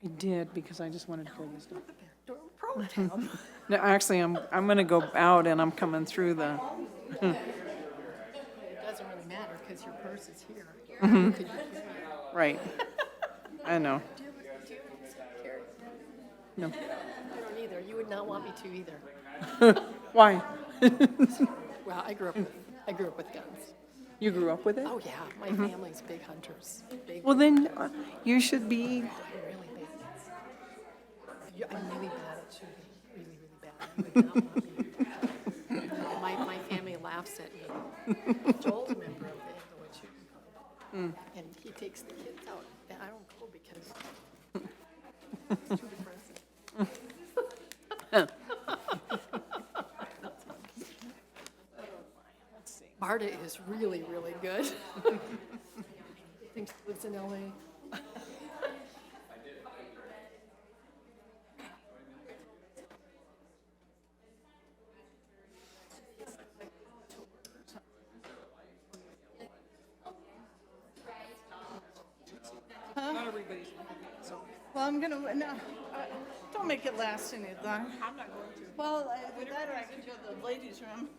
I did, because I just wanted to pull this down. Door pro tem. No, actually, I'm gonna go out and I'm coming through the, It doesn't really matter because your purse is here. Could you carry it? right. I know. Do you carry? No. I don't either. You would not want me to either. Why? Well, I grew up with guns. You grew up with it? Oh, yeah. My family's big hunters. Big, Well, then you should be, really big. I'm really bad at shooting. Really, really bad. I would not want me. My family laughs at me. Joel's a member of the Englewood Shooting Club. And he takes the kids out. And I don't go because it's too depressing. Marta is really, really good. Thinks she lives in LA. Well, I'm gonna, no, don't make it last any long. I'm not going to. Well, with that, or I can go to the ladies' room.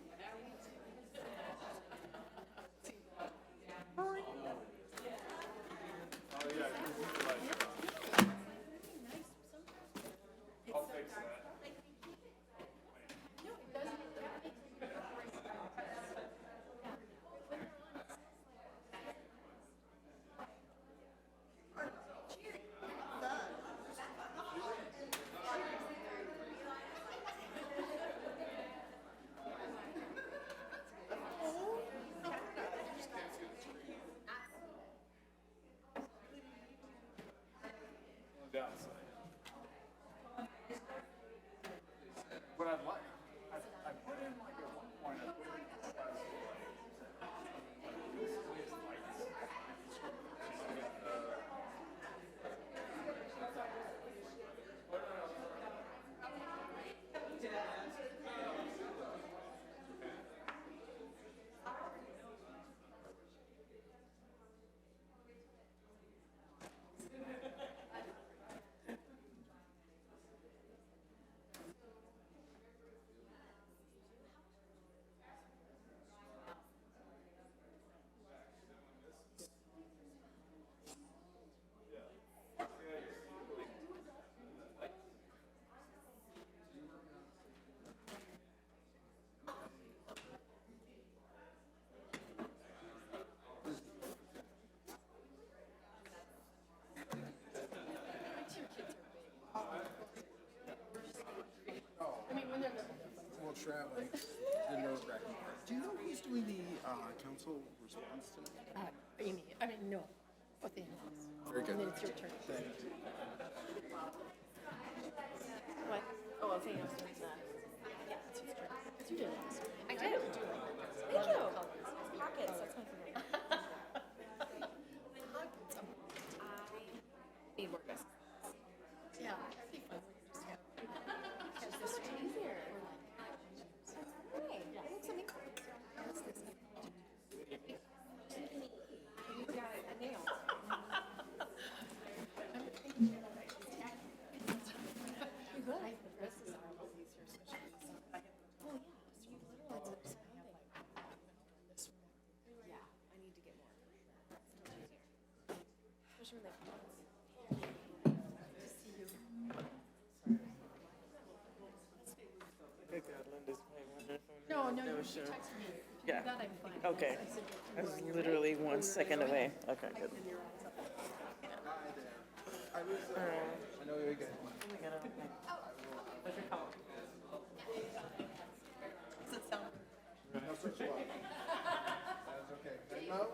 What I'd like, I put in like at one point, I put in traveling, the nerve-wracking part. Do you know who's doing the council response tonight? Amy, no. What the hell? Very good. And then it's your turn. Thank you. What? Oh, I think I was doing that. Yeah, it's your turn. You did it. I did. Thank you. Pockets, that's my favorite. Pockets. I need more guys. Yeah, that'd be fun. Catch this easier. Hey, yeah. What's this? You got a nail. No, you texted me. Yeah. That I'm fine. Okay. I said, I was literally 1 second away. Okay, good. I know you're good. What's your call? does it sound? That's okay. Venmo?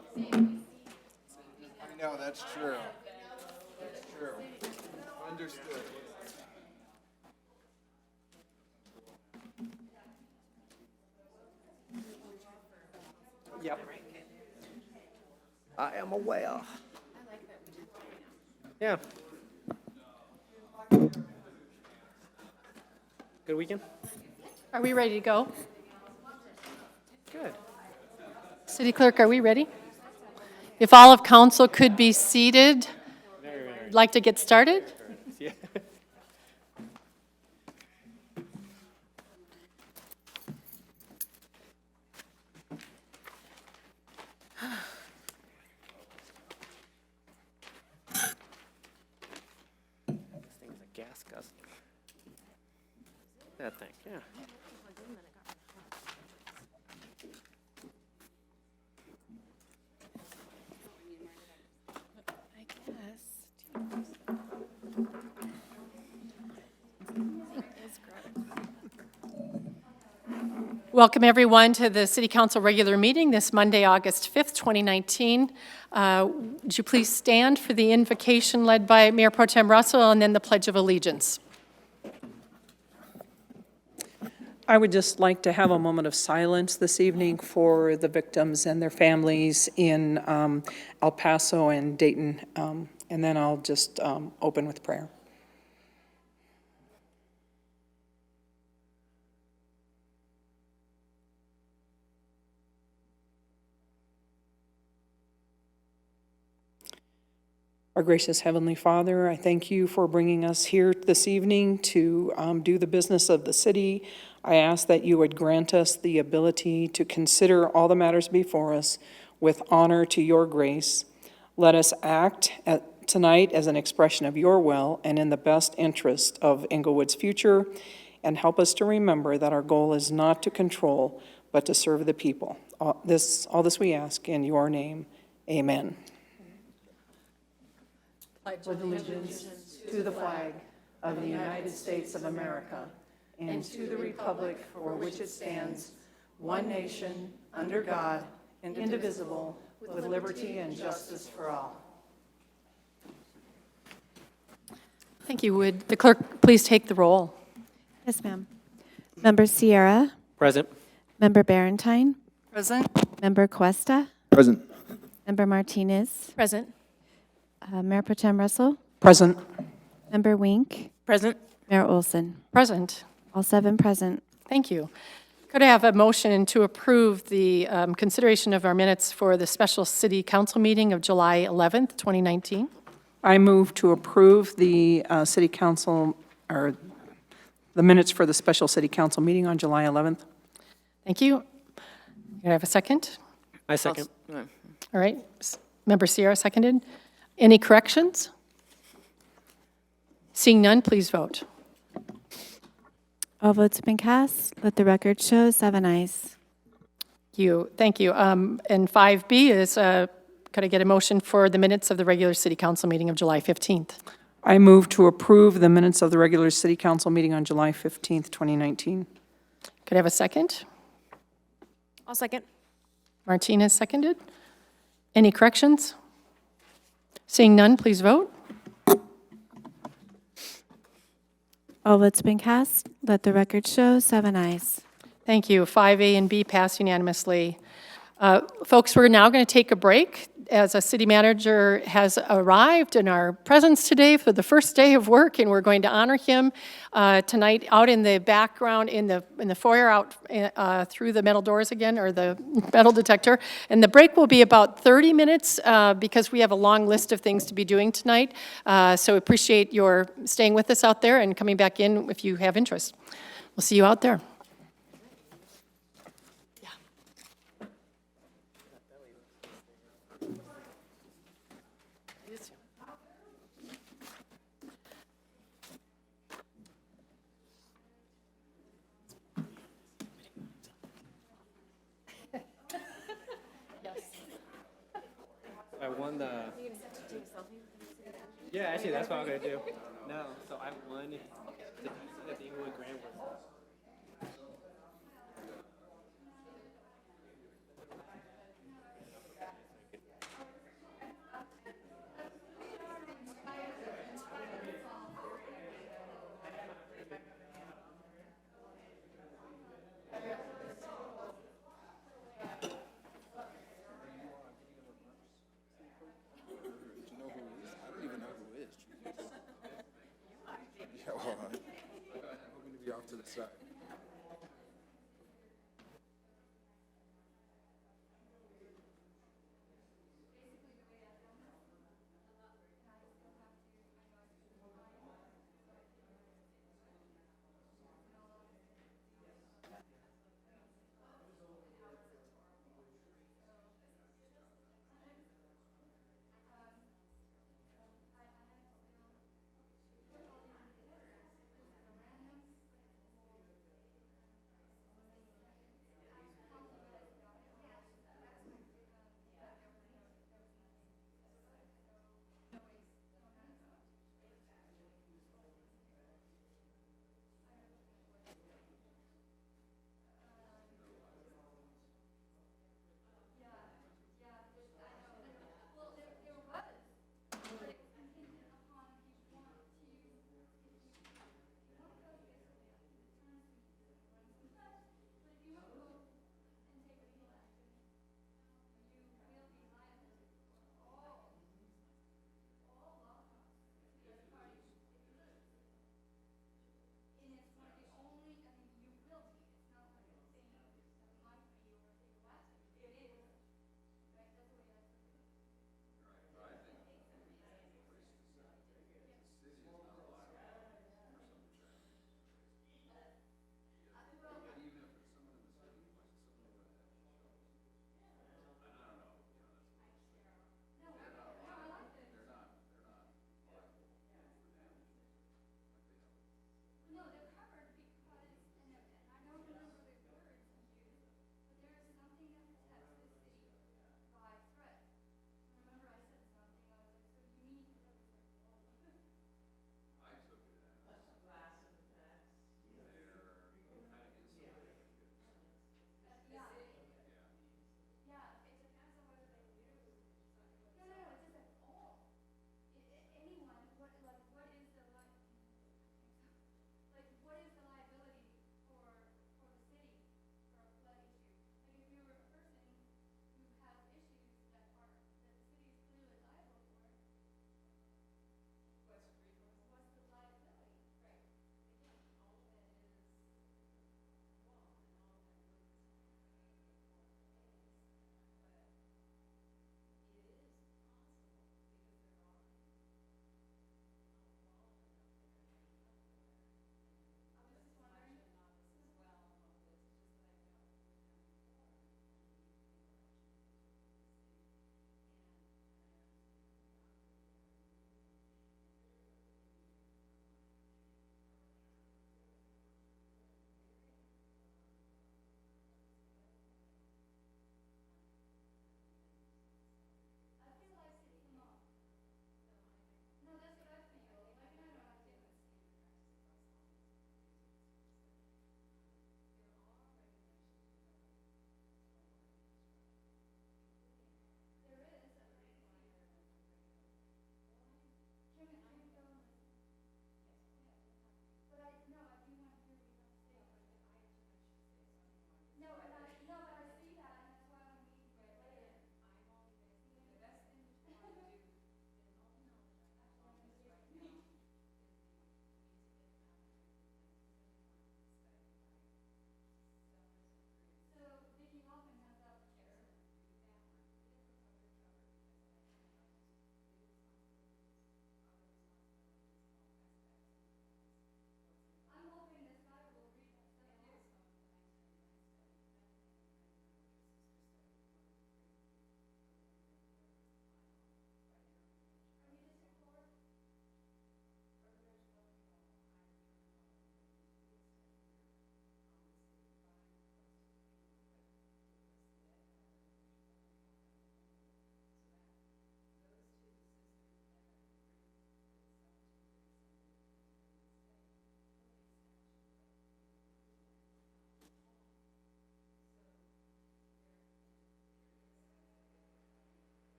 I know, that's true. That's true. Understood. Yep. I am aware. Yeah. Good weekend? Are we ready to go? Good. City Clerk, are we ready? If all of council could be seated, Very, very. like to get started? Yeah. This thing's a gas guzzler. That thing, yeah. Welcome, everyone, to the City Council regular meeting this Monday, August 5th, 2019. Would you please stand for the invocation led by Mayor Pro Tem Russell and then the Pledge of Allegiance? I would just like to have a moment of silence this evening for the victims and their families in El Paso and Dayton, and then I'll just open with prayer. Our gracious Heavenly Father, I thank you for bringing us here this evening to do the business of the city. I ask that you would grant us the ability to consider all the matters before us with honor to your grace. Let us act tonight as an expression of your will and in the best interest of Englewood's future, and help us to remember that our goal is not to control, but to serve the people. All this we ask in your name. Amen. With allegiance to the flag of the United States of America and to the republic for which it stands, one nation, under God, indivisible, with liberty and justice for all. Thank you. Would the clerk please take the roll? Yes, ma'am. Member Sierra. Present. Member Barentine. Present. Member Cuesta. Present. Member Martinez. Present. Mayor Pro Tem Russell. Present. Member Wink. Present. Mayor Olson. Present. All 7 present. Thank you. Could I have a motion to approve the consideration of our minutes for the special city council meeting of July 11th, 2019? I move to approve the city council, or the minutes for the special city council meeting on July 11th. Thank you. Could I have a second? I second. All right. Member Sierra seconded. Any corrections? Seeing none, please vote. All votes have been cast. Let the record show 7 ayes. Thank you. And 5B is, could I get a motion for the minutes of the regular city council meeting of July 15th? I move to approve the minutes of the regular city council meeting on July 15th, 2019. Could I have a second? I'll second. Martinez seconded. Any corrections? Seeing none, please vote. All votes have been cast. Let the record show 7 ayes. Thank you. 5A and B pass unanimously. Folks, we're now going to take a break as a city manager has arrived in our presence today for the first day of work, and we're going to honor him tonight out in the background in the foyer out through the metal doors again, or the metal detector. And the break will be about 30 minutes because we have a long list of things to be doing tonight. So appreciate your staying with us out there and coming back in if you have interest. We'll see you out there. I won the. Yeah, actually, that's what I'm gonna do. No, so I won the Englewood Grand Work. Yeah, well, I'm hoping to be off to the side.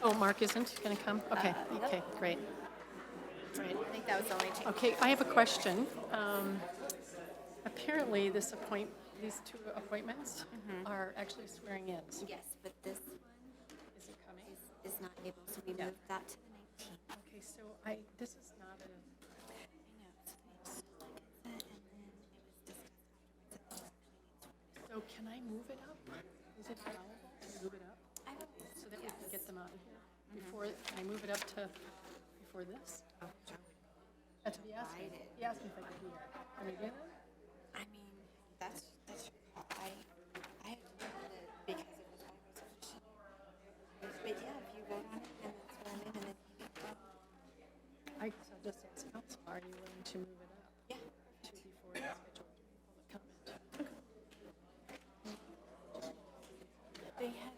Oh, Mark isn't going to come? Okay, okay, great. Great. I think that was the only change. Okay, I have a question. Apparently, these two appointments are actually swearing in. Yes, but this one Is it coming? is not able, so we moved that to the 19th. Okay, so this is not a, I know, so they just like it, and then it was discussed afterwards that they actually need to. so can I move it up? Is it allowable to move it up I would, so that we can get them out of here? Before, can I move it up to, before this? That's what he asked me. Provided. He asked me if I could do that. Can I do that? I mean, that's your call. I had to hold it because it was by resolution. But yeah, if you vote on it, then that's what I'm in, and then you can go. So just ask council, are you willing to move it up? Yeah. To before the scheduled public comment? They had,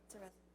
it's a resolution.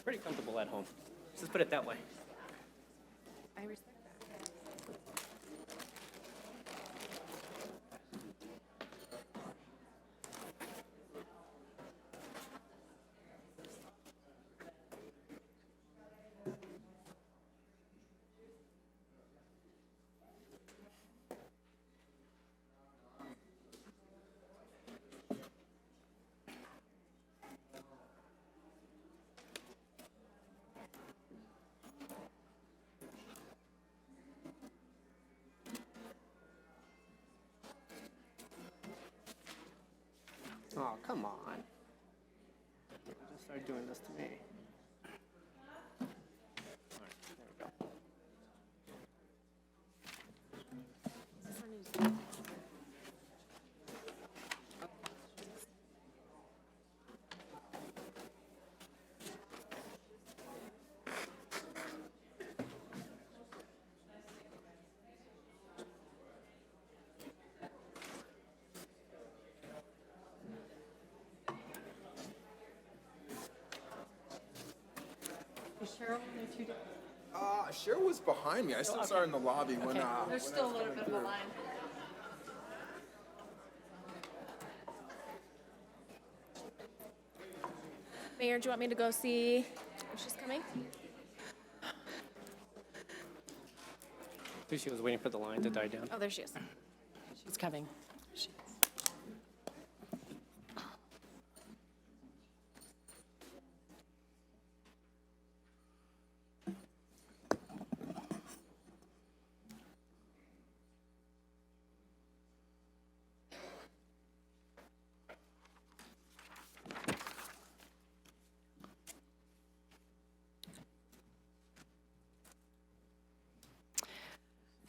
Pretty comfortable at home. Let's just put it that way. I respect that. Oh, come on. Just start doing this to me. All right, there we go. Cheryl, if you, Cheryl was behind me. I still saw her in the lobby when, Okay. There's still a little bit of a line. Mayor, do you want me to go see if she's coming? I think she was waiting for the line to die down. Oh, there she is. she's coming.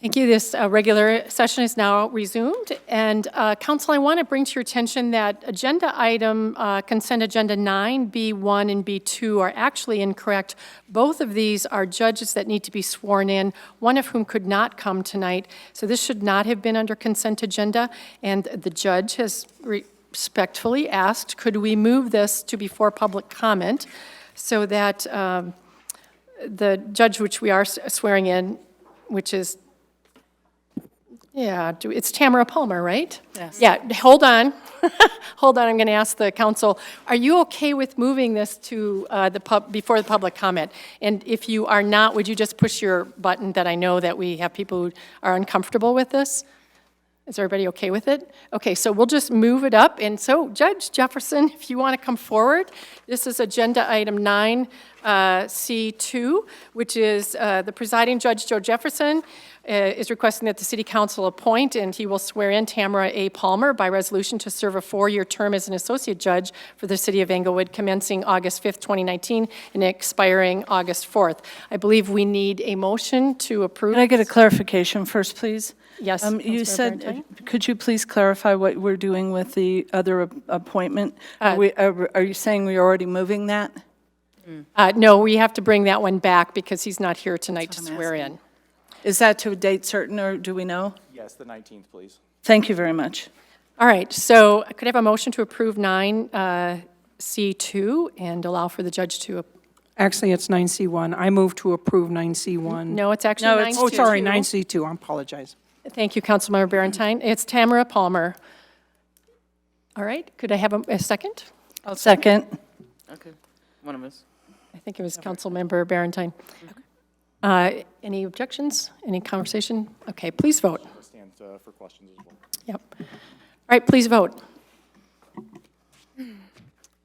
Thank you. This regular session is now resumed. And Council, I want to bring to your attention that agenda item, consent agenda 9, B1 and B2 are actually incorrect. Both of these are judges that need to be sworn in, one of whom could not come tonight. So this should not have been under consent agenda. And the judge has respectfully asked, could we move this to before public comment so that the judge which we are swearing in, which is it's Tamara Palmer, right? Yes. Yeah, hold on. Hold on, I'm going to ask the council, are you okay with moving this to before the public comment? And if you are not, would you just push your button that I know that we have people who are uncomfortable with this? Is everybody okay with it? Okay, so we'll just move it up. And so, Judge Jefferson, if you want to come forward, this is agenda item 9C2, which is the presiding judge, Joe Jefferson, is requesting that the City Council appoint, and he will swear in Tamara A. Palmer by resolution to serve a 4-year term as an associate judge for the City of Englewood, commencing August 5th, 2019, and expiring August 4th. I believe we need a motion to approve. Can I get a clarification first, please? Yes. You Councilmember said, Barentine? could you please clarify what we're doing with the other appointment? Are you saying we're already moving that? No, we have to bring that one back because he's not here tonight to That's what I'm swear asking. in. Is that to a date certain, or do we know? Yes, the 19th, please. Thank you very much. All right, so could I have a motion to approve 9C2 and allow for the judge to, Actually, it's 9C1. I move to approve 9C1. no, it's actually No, 9C2. it's- Oh, sorry, 9C2. I apologize. Thank you, Councilmember Barentine. It's Tamara Palmer. All right, could I have a second? I'll second. Okay, one of us. I think it was Councilmember Barentine. Any objections? Any conversation? Okay, please vote. I stand for questions as well. Yep. All right, please vote.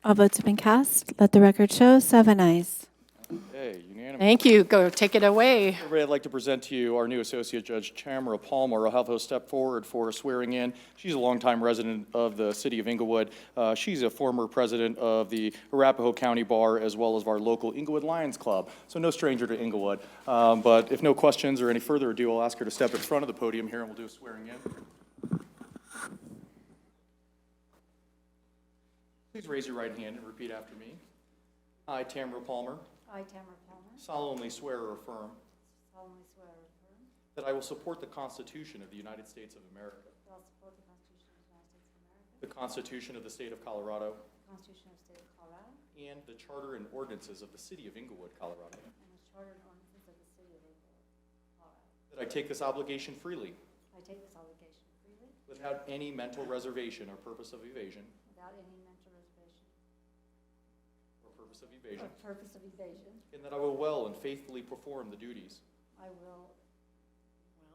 All votes have been cast. Let the record show 7 ayes. Okay, unanimous. Thank you. Go take it away. Everybody, I'd like to present to you our new Associate Judge, Tamara Palmer. I'll have her step forward for swearing in. She's a longtime resident of the City of Englewood. She's a former president of the Arapahoe County Bar, as well as our local Englewood Lions Club, so no stranger to Englewood. But if no questions or any further ado, I'll ask her to step in front of the podium here, and we'll do a swearing in. Please raise your right hand and repeat after me. I, Tamara Palmer, I, Tamara Palmer, solemnly swear or affirm solemnly swear or affirm that I will support the Constitution of the United States of America, that I will support the Constitution of the United States of America, the Constitution of the State of Colorado, the Constitution of the State of Colorado, and the Charter and ordinances of the City of Englewood, Colorado, and the Charter and ordinances of the City of Englewood, Colorado. that I take this obligation freely, I take this obligation freely, without any mental reservation or purpose of evasion, without any mental reservation or purpose of evasion, or purpose of evasion. and that I will well and faithfully perform the duties, I will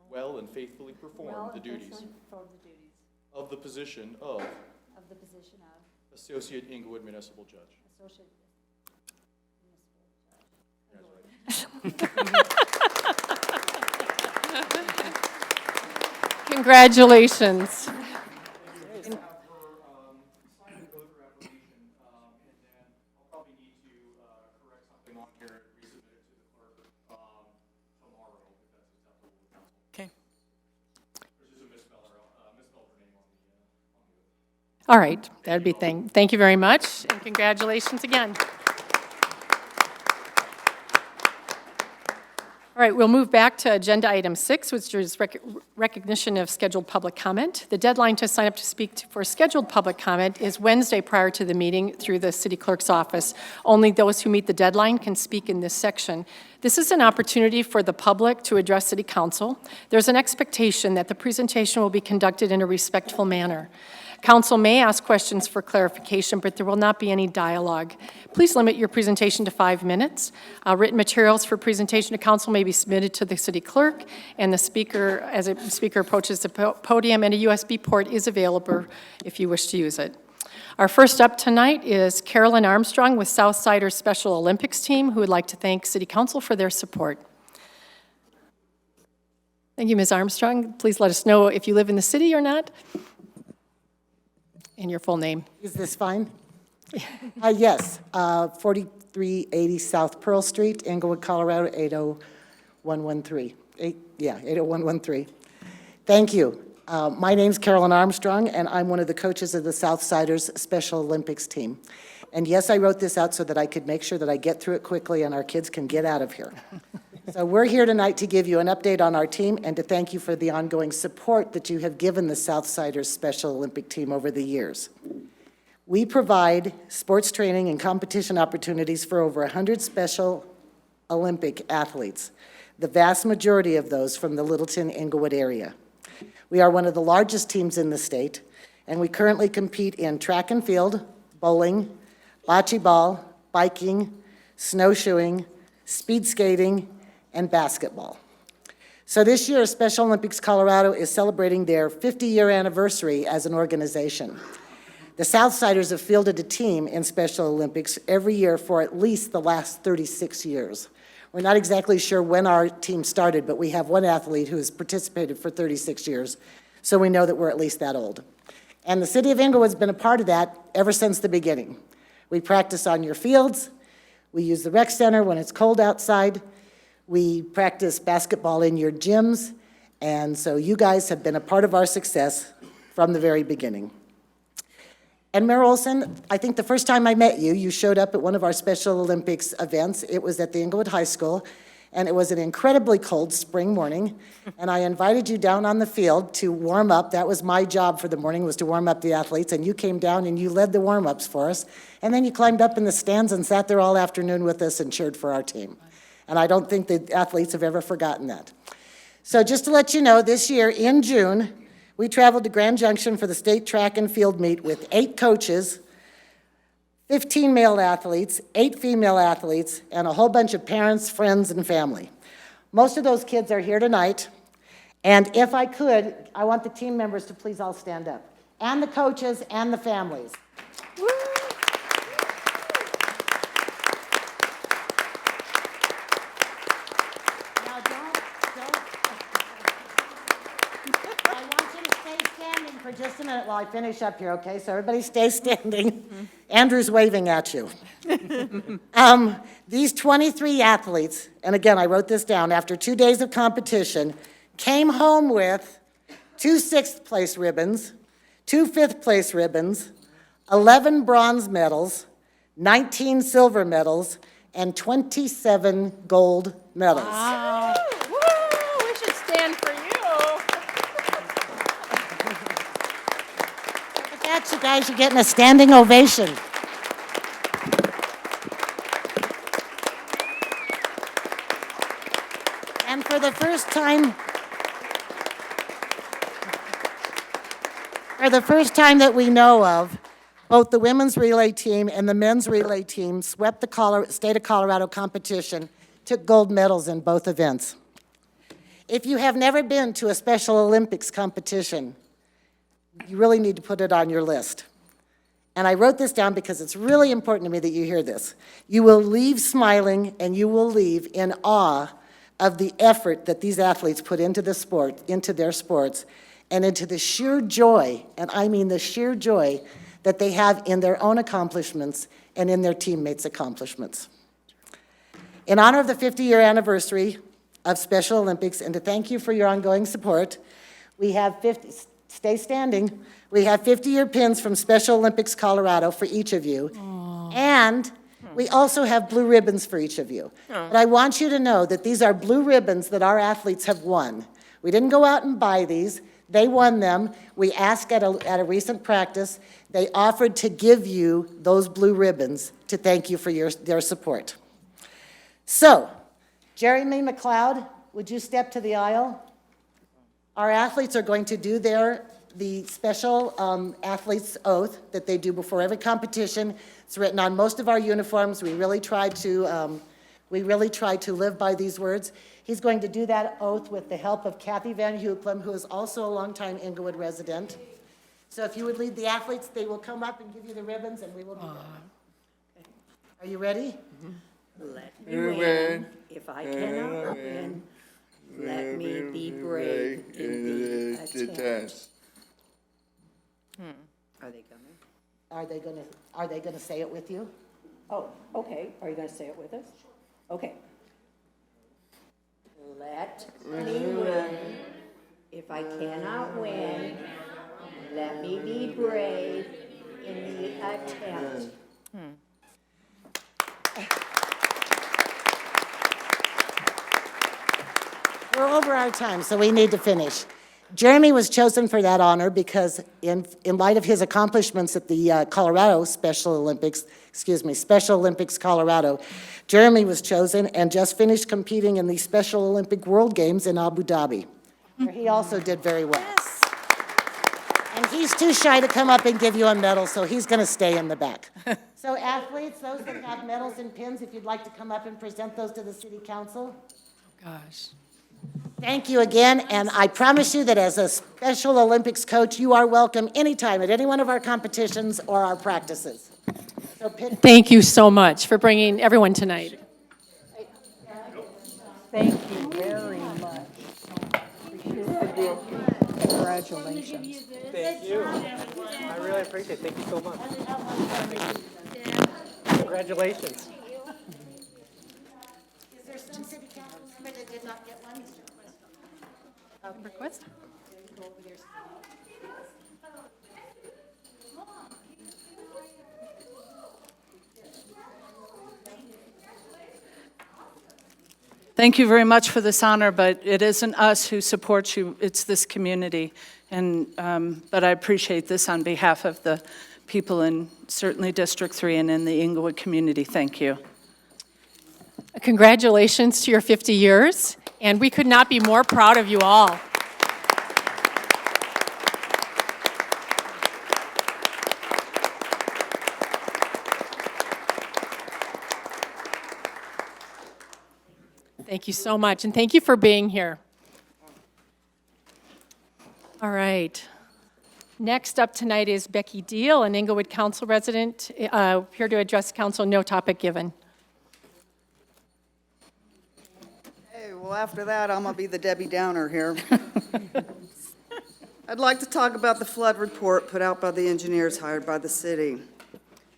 well and faithfully perform well the and duties faithfully perform the duties of the position of of the position of Associate Englewood Municipal Judge. Associate Municipal Judge. Congratulations. Sign an oath or affirmation, and then I'll probably need to correct something on here and resubmit it to the clerk tomorrow, if that's acceptable to council. Okay. There's just a misspelled her name on the oath. All right, that'd be thank you very much, and congratulations again. All right, we'll move back to agenda item 6, which is recognition of scheduled public comment. The deadline to sign up to speak for scheduled public comment is Wednesday prior to the meeting through the city clerk's office. Only those who meet the deadline can speak in this section. This is an opportunity for the public to address city council. There's an expectation that the presentation will be conducted in a respectful manner. Council may ask questions for clarification, but there will not be any dialogue. Please limit your presentation to 5 minutes. Written materials for presentation to council may be submitted to the city clerk, and the speaker, as a speaker approaches the podium, and a USB port is available if you wish to use it. Our first up tonight is Carolyn Armstrong with Southsiders Special Olympics Team, who would like to thank City Council for their support. Thank you, Ms. Armstrong. Please let us know if you live in the city or not, and your full name. Is this fine? Yes, 4380 South Pearl Street, Englewood, Colorado, 80113. 80113. Thank you. My name's Carolyn Armstrong, and I'm one of the coaches of the Southsiders Special Olympics Team. And yes, I wrote this out so that I could make sure that I get through it quickly and our kids can get out of here. So we're here tonight to give you an update on our team and to thank you for the ongoing support that you have given the Southsiders Special Olympic Team over the years. We provide sports training and competition opportunities for over 100 Special Olympic athletes, the vast majority of those from the Littleton Englewood area. We are one of the largest teams in the state, and we currently compete in track and field, bowling, bocce ball, biking, snowshoeing, speed skating, and basketball. So this year, Special Olympics Colorado is celebrating their 50-year anniversary as an organization. The Southsiders have fielded a team in Special Olympics every year for at least the last 36 years. We're not exactly sure when our team started, but we have one athlete who has participated for 36 years, so we know that we're at least that old. And the city of Englewood's been a part of that ever since the beginning. We practice on your fields, we use the rec center when it's cold outside, we practice basketball in your gyms, and so you guys have been a part of our success from the very beginning. And Mayor Olson, I think the first time I met you, you showed up at one of our Special Olympics events. It was at the Englewood High School, and it was an incredibly cold spring morning, and I invited you down on the field to warm up. That was my job for the morning, was to warm up the athletes, and you came down and you led the warm-ups for us, and then you climbed up in the stands and sat there all afternoon with us and cheered for our team. And I don't think the athletes have ever forgotten that. So just to let you know, this year in June, we traveled to Grand Junction for the state track and field meet with 8 coaches, 15 male athletes, 8 female athletes, and a whole bunch of parents, friends, and family. Most of those kids are here tonight, and if I could, I want the team members to please all stand up, and the coaches and the families. Woo! Now I want you to stay standing for just a minute while I finish up here, okay? So everybody stay standing. Andrew's waving at you. These 23 athletes, and again, I wrote this down, after 2 days of competition, came home with 2 6th-place ribbons, 2 5th-place ribbons, 11 bronze medals, 19 silver medals, and 27 gold medals. Wow. Woo, we should stand for you. Look at you guys, you're getting a standing ovation. And for the first time that we know of, both the women's relay team and the men's relay team swept the state of Colorado competition, took gold medals in both events. If you have never been to a Special Olympics competition, you really need to put it on your list. And I wrote this down because it's really important to me that you hear this. You will leave smiling and you will leave in awe of the effort that these athletes put into the sport, into their sports, and into the sheer joy, and I mean the sheer joy, that they have in their own accomplishments and in their teammates' accomplishments. In honor of the 50-year anniversary of Special Olympics, and to thank you for your ongoing support, we have stay standing, we have 50-year pins from Special Olympics Colorado for each of you, and we also have blue ribbons for each of you. But I want you to know that these are blue ribbons that our athletes have won. We didn't go out and buy these. They won them. We asked at a recent practice. They offered to give you those blue ribbons to thank you for their support. So, Jeremy McLeod, would you step to the aisle? Our athletes are going to do the special athlete's oath that they do before every competition. It's written on most of our uniforms. We really try to live by these words. He's going to do that oath with the help of Kathy Van Huplem, who is also a longtime Englewood resident. So if you would lead the athletes, they will come up and give you the ribbons, and we will do that. Are you ready? Let me win. If I cannot win, let me be brave in the attempt. Are they coming? Are they gonna say it with you? Oh, okay. Are you going to say it with us? Okay. let me win. If I cannot win, let me be brave in the attempt. We're over our time, so we need to finish. Jeremy was chosen for that honor because in light of his accomplishments at the Colorado Special Olympics, Special Olympics Colorado, Jeremy was chosen and just finished competing in the Special Olympic World Games in Abu Dhabi, where he also did very well. Yes. And he's too shy to come up and give you a medal, so he's going to stay in the back. So athletes, those that have medals and pins, if you'd like to come up and present those to the city council. Gosh. Thank you again, and I promise you that as a Special Olympics coach, you are welcome anytime at any one of our competitions or our practices. So Thank you so much for bringing everyone tonight. Thank you very much. Congratulations. Thank you. I really appreciate it. Thank you so much. Congratulations. Is there some city council member that did not get one? Request? Thank you very much for this honor, but it isn't us who supports you, it's this community. And, but I appreciate this on behalf of the people in certainly District 3 and in the Englewood community. Thank you. Congratulations to your 50 years, and we could not be more proud of you all. Thank you so much, and thank you for being here. All right. Next up tonight is Becky Deal, an Englewood Council resident, here to address council, no topic given. Hey, well, after that, I'm going to be the Debbie Downer here. I'd like to talk about the flood report put out by the engineers hired by the city.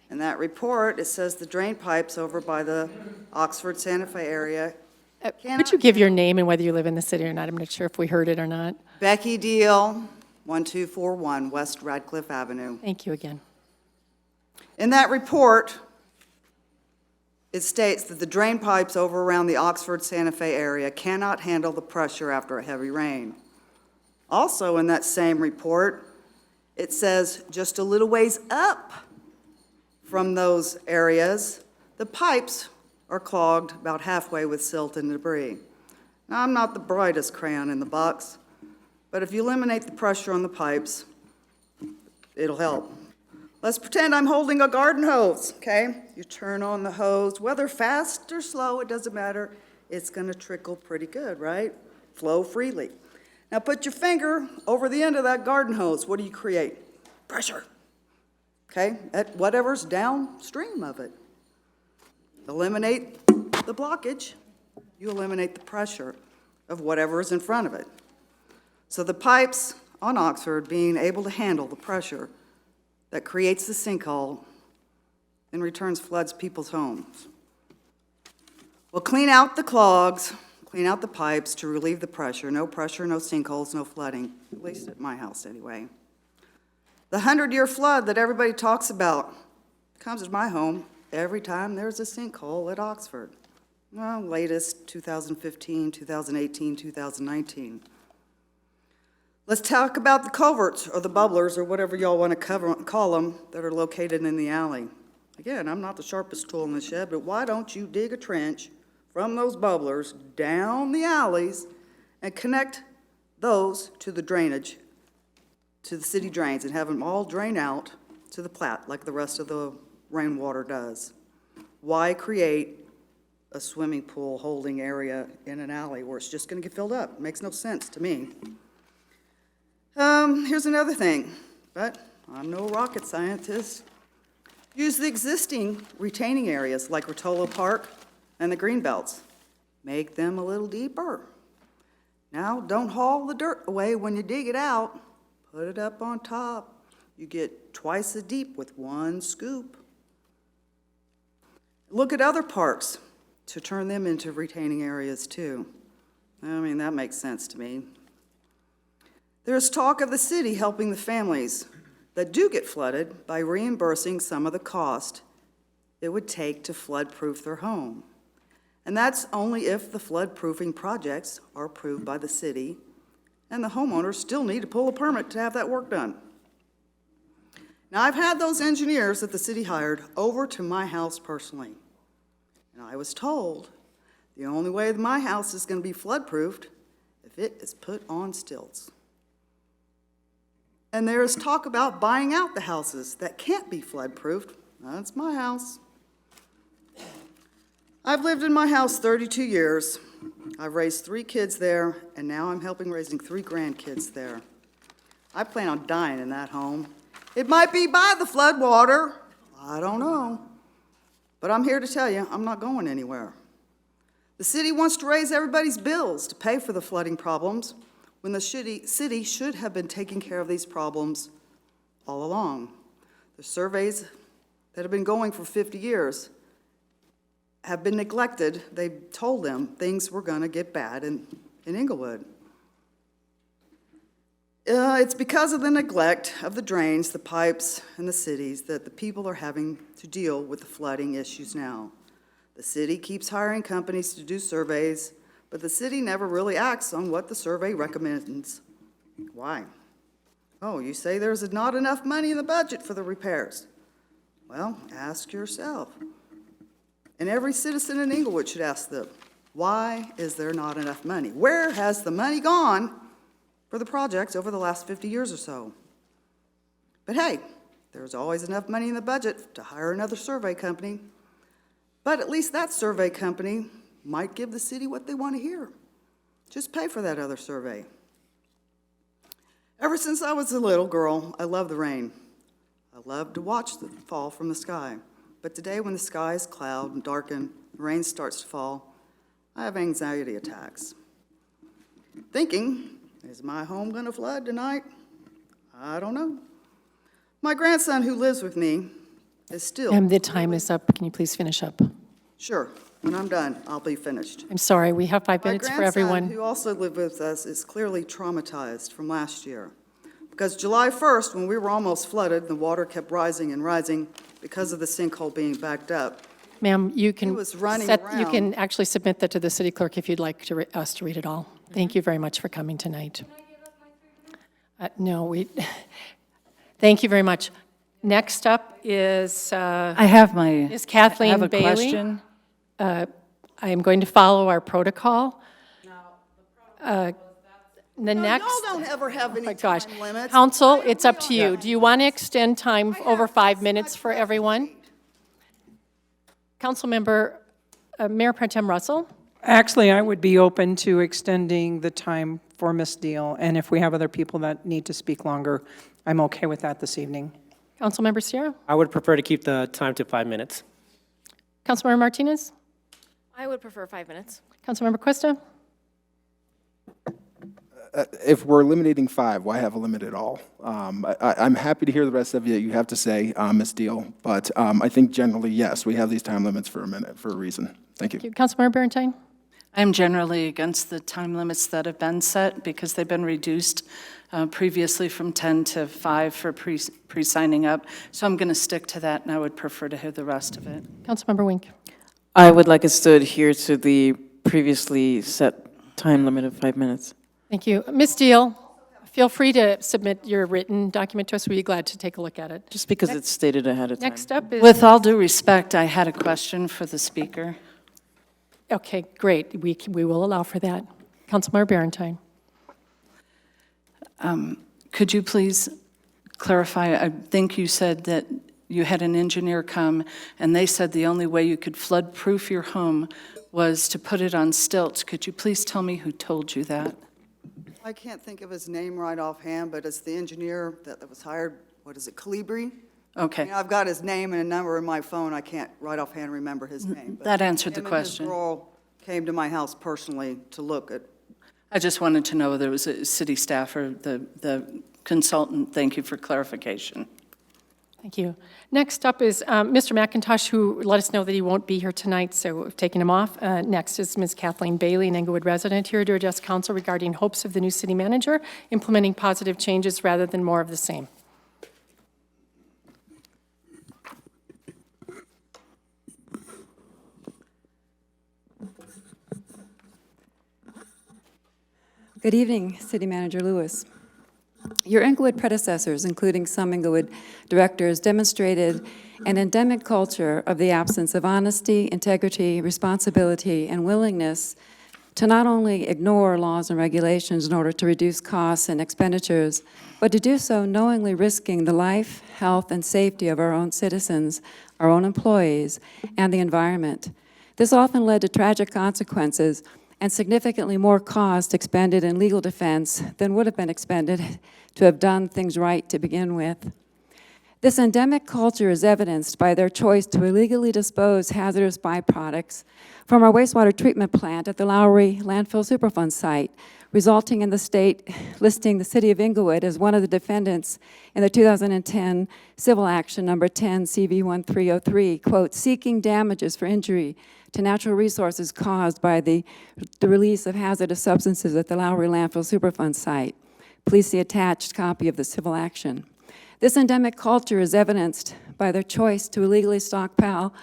In that report, it says the drain pipes over by the Oxford Santa Fe area. Could you give your name and whether you live in the city or not? I'm not sure if we heard it or not. Becky Deal, 1241 West Radcliffe Avenue. Thank you again. In that report, it states that the drain pipes over around the Oxford Santa Fe area cannot handle the pressure after a heavy rain. Also in that same report, it says just a little ways up from those areas, the pipes are clogged about halfway with silt and debris. Now, I'm not the brightest crayon in the box, but if you eliminate the pressure on the pipes, it'll help. Let's pretend I'm holding a garden hose, okay? You turn on the hose, whether fast or slow, it doesn't matter. It's gonna trickle pretty good, right? Flow freely. Now put your finger over the end of that garden hose. What do you create? Pressure, okay? At whatever's downstream of it. Eliminate the blockage, you eliminate the pressure of whatever is in front of it. So the pipes on Oxford being able to handle the pressure that creates the sinkhole and returns floods people's homes. Well, clean out the clogs, clean out the pipes to relieve the pressure. No pressure, no sinkholes, no flooding, at least at my house anyway. The 100-year flood that everybody talks about comes to my home every time there's a sinkhole at Oxford. Well, latest 2015, 2018, 2019. Let's talk about the culverts or the bubblers or whatever y'all want to call them that are located in the alley. Again, I'm not the sharpest tool in the shed, but why don't you dig a trench from those bubblers down the alleys and connect those to the drainage, to the city drains, and have them all drain out to the Platte like the rest of the rainwater does? Why create a swimming pool holding area in an alley where it's just going to get filled up? It makes no sense to me. Here's another thing, but I'm no rocket scientist. Use the existing retaining areas like Rotolo Park and the green belts. Make them a little deeper. Now, don't haul the dirt away when you dig it out. Put it up on top. You get twice as deep with one scoop. Look at other parks to turn them into retaining areas too. I mean, that makes sense to me. There's talk of the city helping the families that do get flooded by reimbursing some of the cost it would take to flood-proof their home. And that's only if the flood-proofing projects are approved by the city, and the homeowners still need to pull a permit to have that work done. Now, I've had those engineers that the city hired over to my house personally, and I was told the only way that my house is going to be flood-proofed if it is put on stilts. And there is talk about buying out the houses that can't be flood-proofed. That's my house. I've lived in my house 32 years. I've raised 3 kids there, and now I'm helping raising 3 grandkids there. I plan on dying in that home. It might be by the flood water. I don't know. But I'm here to tell you, I'm not going anywhere. The city wants to raise everybody's bills to pay for the flooding problems when the city should have been taking care of these problems all along. The surveys that have been going for 50 years have been neglected. They told them things were going to get bad in Englewood. It's because of the neglect of the drains, the pipes, and the cities that the people are having to deal with the flooding issues now. The city keeps hiring companies to do surveys, but the city never really acts on what the survey recommends. Why? Oh, you say there's not enough money in the budget for the repairs. Well, ask yourself. And every citizen in Englewood should ask them, why is there not enough money? Where has the money gone for the projects over the last 50 years or so? But hey, there's always enough money in the budget to hire another survey company. But at least that survey company might give the city what they want to hear. Just pay for that other survey. Ever since I was a little girl, I love the rain. I love to watch it fall from the sky. But today, when the sky is cloud and darkened, the rain starts to fall, I have anxiety attacks. Thinking, is my home going to flood tonight? I don't know. My grandson, who lives with me, is still... The time is up. Can you please finish up? Sure. When I'm done, I'll be finished. I'm sorry, we have 5 minutes for everyone. My grandson, who also lived with us, is clearly traumatized from last year. Because July 1st, when we were almost flooded, the water kept rising and rising because of the sinkhole being backed up. Ma'am, you can was running you around. can actually submit that to the city clerk if you'd like us to read it all. Thank you very much for coming tonight. No, thank you very much. Next up is I have Kathleen I have a Bailey. question. I am going to follow our protocol. The next. Y'all don't ever have any Oh my gosh. time limits. Council, it's up to you. Do you want to extend time over 5 minutes for everyone? Councilmember, Mayor Pro Tem Russell? Actually, I would be open to extending the time for Ms. Deal, and if we have other people that need to speak longer, I'm okay with that this evening. Councilmember Sierra? I would prefer to keep the time to 5 minutes. Councilmember Martinez? I would prefer 5 minutes. Councilmember Questa? If we're eliminating 5, why have a limit at all? I'm happy to hear the rest of you have to say, Ms. Deal, but I think generally, yes, we have these time limits for a reason. Thank you. Councilmember Berentine? I'm generally against the time limits that have been set because they've been reduced previously from 10 to 5 for pre-signing up. So I'm going to stick to that, and I would prefer to hear the rest of it. Councilmember Wink? I would like us to adhere to the previously set time limit of 5 minutes. Thank you. Ms. Deal, feel free to submit your written document to us. We'd be glad to take a look at it. Just because it's stated ahead of time. Next up is... With all due respect, I had a question for the speaker. Okay, great. We will allow for that. Councilmember Berentine? Could you please clarify? I think you said that you had an engineer come, and they said the only way you could flood-proof your home was to put it on stilts. Could you please tell me who told you that? I can't think of his name right offhand, but it's the engineer that was hired, what is it, Calibri? Okay. I've got his name and a number in my phone. I can't right offhand remember his name. but That answered the him and his question. girl came to my house personally to look at. I just wanted to know whether it was a city staff or the consultant. Thank you for clarification. Thank you. Next up is Mr. McIntosh, who let us know that he won't be here tonight, so we've taken him off. Next is Ms. Kathleen Bailey, an Englewood resident, here to address council regarding hopes of the new city manager implementing positive changes rather than more of the same. Good evening, City Manager Lewis. Your Englewood predecessors, including some Englewood directors, demonstrated an endemic culture of the absence of honesty, integrity, responsibility, and willingness to not only ignore laws and regulations in order to reduce costs and expenditures, but to do so knowingly risking the life, health, and safety of our own citizens, our own employees, and the environment. This often led to tragic consequences and significantly more cost expended in legal defense than would have been expended to have done things right to begin with. This endemic culture is evidenced by their choice to illegally dispose hazardous byproducts from our wastewater treatment plant at the Lowry Landfill Superfund site, resulting in the state listing the city of Englewood as one of the defendants in the 2010 civil action number 10 CV1303, quote, seeking damages for injury to natural resources caused by the release of hazardous substances at the Lowry Landfill Superfund site. Please see attached copy of the civil action. This endemic culture is evidenced by their choice to illegally stockpile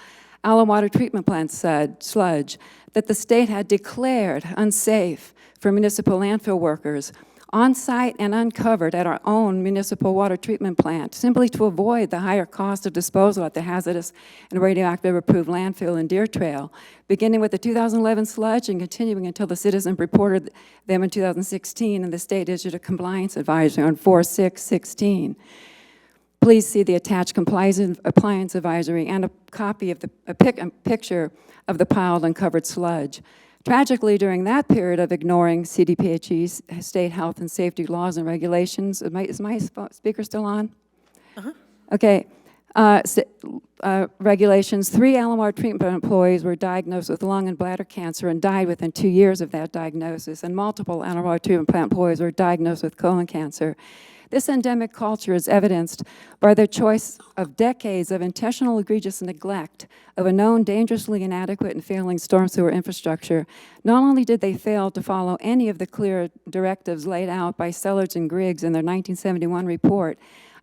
Allen Water Treatment Plant sludge that the state had declared unsafe for municipal landfill workers on-site and uncovered at our own municipal water treatment plant, simply to avoid the higher cost of disposal at the hazardous and radioactive approved landfill in Deer Trail, beginning with the 2011 sludge and continuing until the citizen reported them in 2016 and the state issued a compliance advisory on 4/6/16. Please see the attached compliance advisory and a copy of a picture of the piled uncovered sludge. Tragically, during that period of ignoring CDPHE's state health and safety laws and regulations, is my speaker still on? Okay. Regulations, 3 Allen Water Treatment Plant employees were diagnosed with lung and bladder cancer and died within 2 years of that diagnosis, and multiple Allen Water Treatment Plant employees were diagnosed with colon cancer. This endemic culture is evidenced by their choice of decades of intentional egregious neglect of a known dangerously inadequate and failing storm sewer infrastructure. Not only did they fail to follow any of the clear directives laid out by Sellards and Griggs in their 1971 report,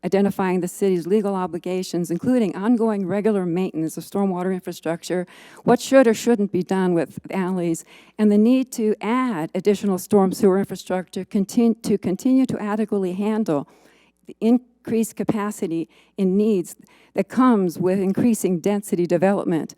identifying the city's legal obligations, including ongoing regular maintenance of stormwater infrastructure, what should or shouldn't be done with alleys, and the need to add additional storm sewer infrastructure to continue to adequately handle the increased capacity and needs that comes with increasing density development.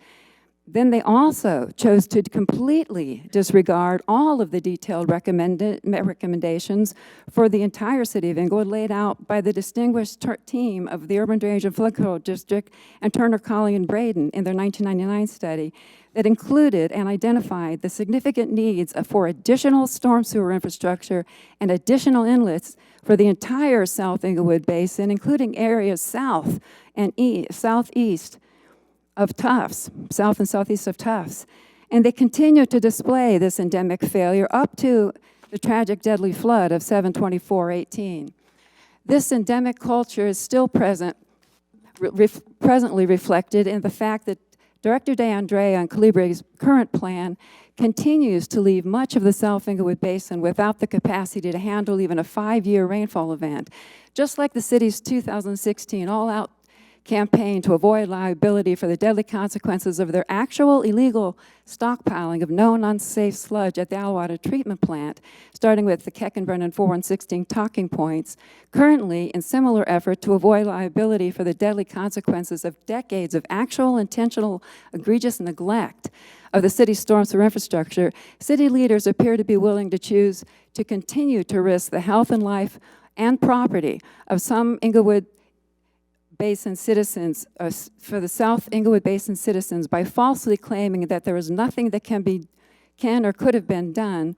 Then they also chose to completely disregard all of the detailed recommendations for the entire city of Englewood laid out by the distinguished team of the Urban Drainage and Flood Control District and Turner, Colley, and Braden in their 1999 study that included and identified the significant needs for additional storm sewer infrastructure and additional inlets for the entire South Englewood Basin, including areas south and southeast of Tufts, south and southeast of Tufts. And they continue to display this endemic failure up to the tragic deadly flood of 7/24/18. This endemic culture is still presently reflected in the fact that Director DeAndrea on Calibri's current plan continues to leave much of the South Englewood Basin without the capacity to handle even a 5-year rainfall event. Just like the city's 2016 all-out campaign to avoid liability for the deadly consequences of their actual illegal stockpiling of known unsafe sludge at the Alwater treatment plant, starting with the Keckenburn and 4/116 talking points, currently in similar effort to avoid liability for the deadly consequences of decades of actual intentional egregious neglect of the city's storm sewer infrastructure, city leaders appear to be willing to choose to continue to risk the health and life and property of some Englewood Basin citizens, for the South Englewood Basin citizens, by falsely claiming that there is nothing that can or could have been done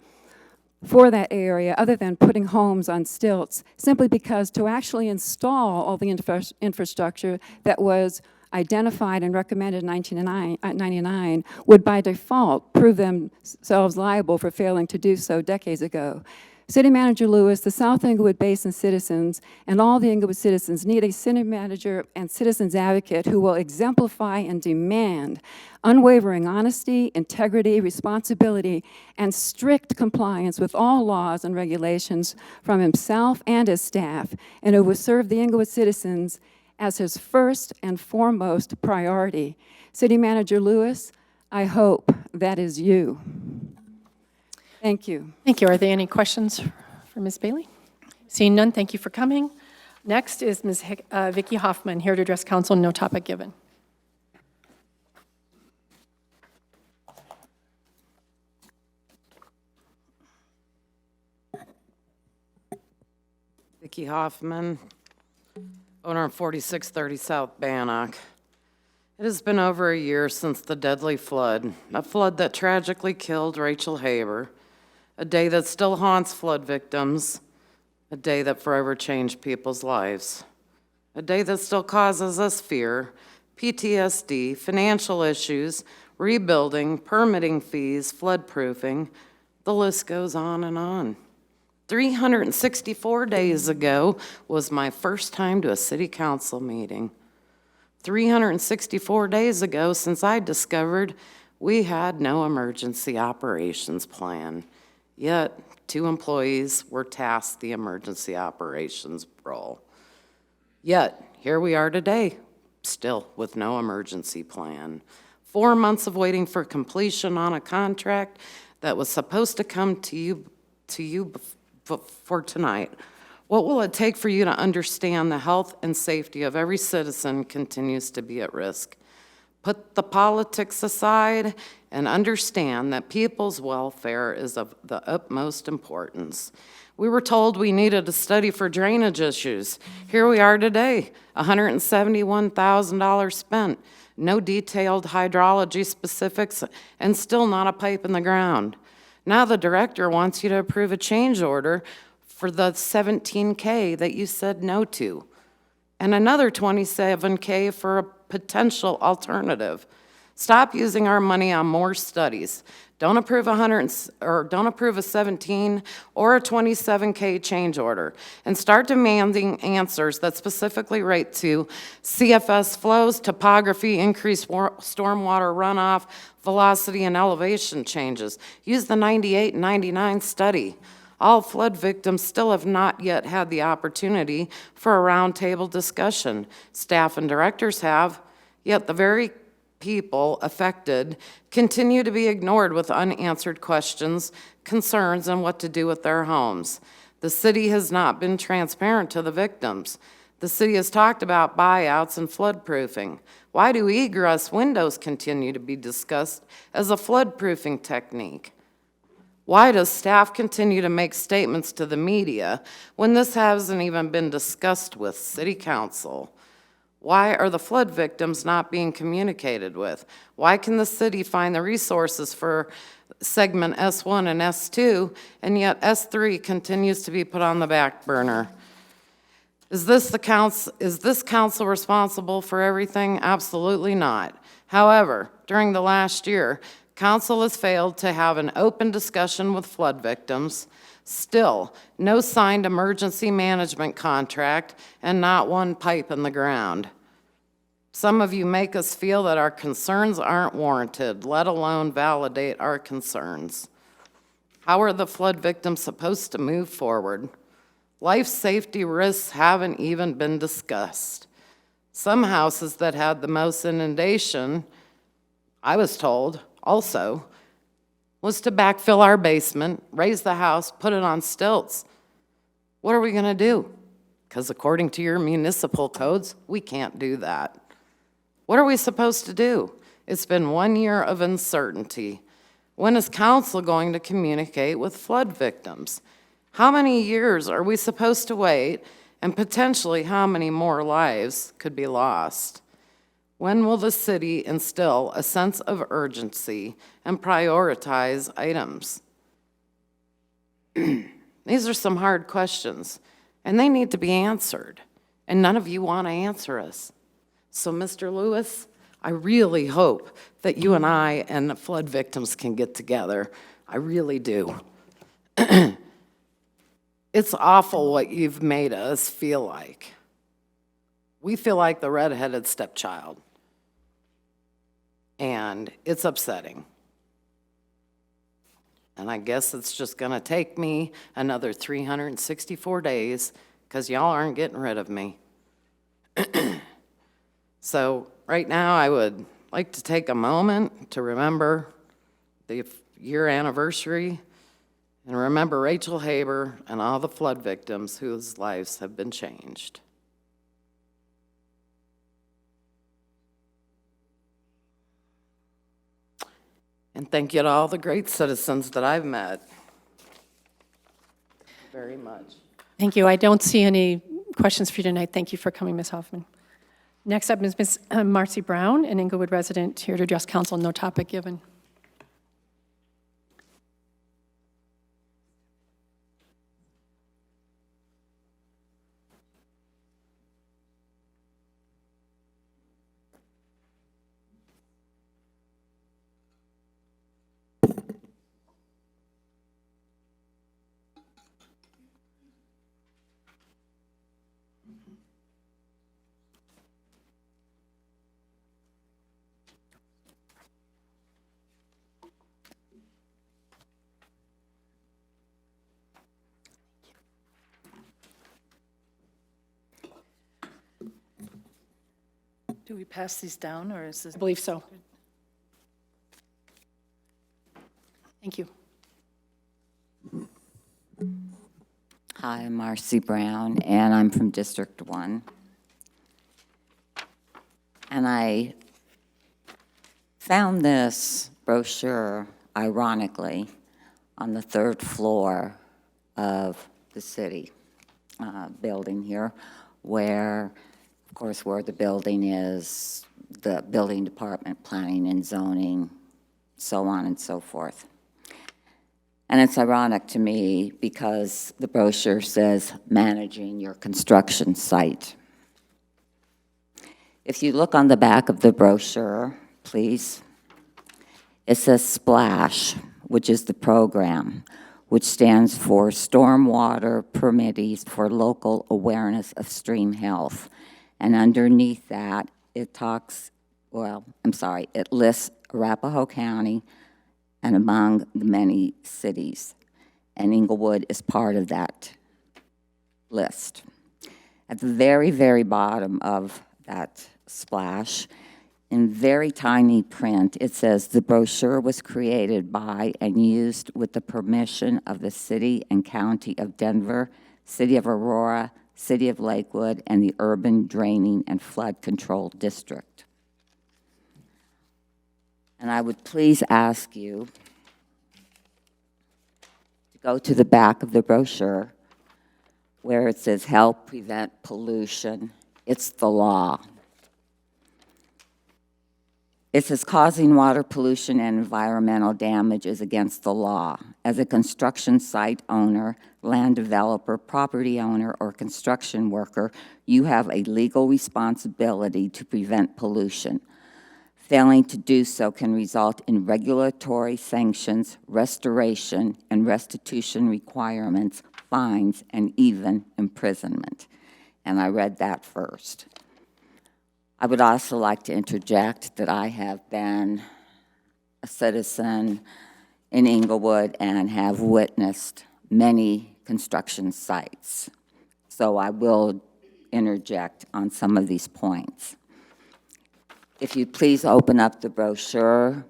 for that area other than putting homes on stilts, simply because to actually install all the infrastructure that was identified and recommended in 1999 would by default prove themselves liable for failing to do so decades ago. City Manager Lewis, the South Englewood Basin citizens and all the Englewood citizens need a city manager and citizens advocate who will exemplify and demand unwavering honesty, integrity, responsibility, and strict compliance with all laws and regulations from himself and his staff, and who will serve the Englewood citizens as his first and foremost priority. City Manager Lewis, I hope that is you. Thank you. Thank you. Are there any questions for Ms. Bailey? Seeing none, thank you for coming. Next is Ms. Vicki Hoffmann, here to address council, no topic given. Vicki Hoffmann, owner of 4630 South Bannock. It has been over a year since the deadly flood, a flood that tragically killed Rachel Haber, a day that still haunts flood victims, a day that forever changed people's lives, a day that still causes us fear, PTSD, financial issues, rebuilding, permitting fees, flood-proofing. The list goes on and on. 364 days ago was my first time to a city council meeting. 364 days ago since I discovered we had no emergency operations plan. Yet, 2 employees were tasked the emergency operations role. Yet, here we are today, still with no emergency plan. 4 months of waiting for completion on a contract that was supposed to come to you for tonight. What will it take for you to understand the health and safety of every citizen continues to be at risk? Put the politics aside and understand that people's welfare is of the utmost importance. We were told we needed a study for drainage issues. Here we are today, $171,000 spent, no detailed hydrology specifics, and still not a pipe in the ground. Now the director wants you to approve a change order for the $17K that you said no to, and another $27K for a potential alternative. Stop using our money on more studies. Don't approve don't approve a 17 or a 27K change order, and start demanding answers that specifically relate to CFS flows, topography, increased stormwater runoff, velocity, and elevation changes. Use the 98 and 99 study. All flood victims still have not yet had the opportunity for a roundtable discussion. Staff and directors have, yet the very people affected continue to be ignored with unanswered questions, concerns, and what to do with their homes. The city has not been transparent to the victims. The city has talked about buyouts and floodproofing. Why do egress windows continue to be discussed as a floodproofing technique? Why does staff continue to make statements to the media when this hasn't even been discussed with City Council? Why are the flood victims not being communicated with? Why can the city find the resources for segment S1 and S2, and yet S3 continues to be put on the back burner? Is this council responsible for everything? Absolutely not. However, during the last year, council has failed to have an open discussion with flood victims. Still, no signed emergency management contract and not one pipe in the ground. Some of you make us feel that our concerns aren't warranted, let alone validate our concerns. How are the flood victims supposed to move forward? Life safety risks haven't even been discussed. Some houses that had the most inundation, I was told, also, was to backfill our basement, raise the house, put it on stilts. What are we going to do? Because according to your municipal codes, we can't do that. What are we supposed to do? It's been 1 year of uncertainty. When is council going to communicate with flood victims? How many years are we supposed to wait, and potentially how many more lives could be lost? When will the city instill a sense of urgency and prioritize items? These are some hard questions, and they need to be answered, and none of you want to answer us. So, Mr. Lewis, I really hope that you and I and the flood victims can get together. I really do. It's awful what you've made us feel like. We feel like the redheaded stepchild. And it's upsetting. And I guess it's just gonna take me another 364 days because y'all aren't getting rid of me. So right now, I would like to take a moment to remember the year anniversary and remember Rachel Haber and all the flood victims whose lives have been changed. And thank you to all the great citizens that I've met. Very much. Thank you. I don't see any questions for you tonight. Thank you for coming, Ms. Hoffman. Next up is Ms. Marcy Brown, an Englewood resident, here to address council. No topic given. Do we pass these down, or is this? I believe so. Thank you. Hi, I'm Marcy Brown, and I'm from District 1. And I found this brochure, ironically, on the 3rd floor of the city building here, where, of course, where the building is, the building department, planning and zoning, so on and so forth. And it's ironic to me because the brochure says managing your construction site. If you look on the back of the brochure, please, it says SPLASH, which is the program, which stands for Stormwater Permittees for Local Awareness of Stream Health. And underneath that, it talks, it lists Arapahoe County and among the many cities. And Englewood is part of that list. At the very, very bottom of that splash, in very tiny print, it says, the brochure was created by and used with the permission of the City and County of Denver, City of Aurora, City of Lakewood, and the Urban Draining and Flood Control District. And I would please ask you to go to the back of the brochure where it says help prevent pollution. It's the law. It says causing water pollution and environmental damage is against the law. As a construction site owner, land developer, property owner, or construction worker, you have a legal responsibility to prevent pollution. Failing to do so can result in regulatory sanctions, restoration and restitution requirements, fines, and even imprisonment. And I read that first. I would also like to interject that I have been a citizen in Englewood and have witnessed many construction sites. So I will interject on some of these points. If you'd please open up the brochure,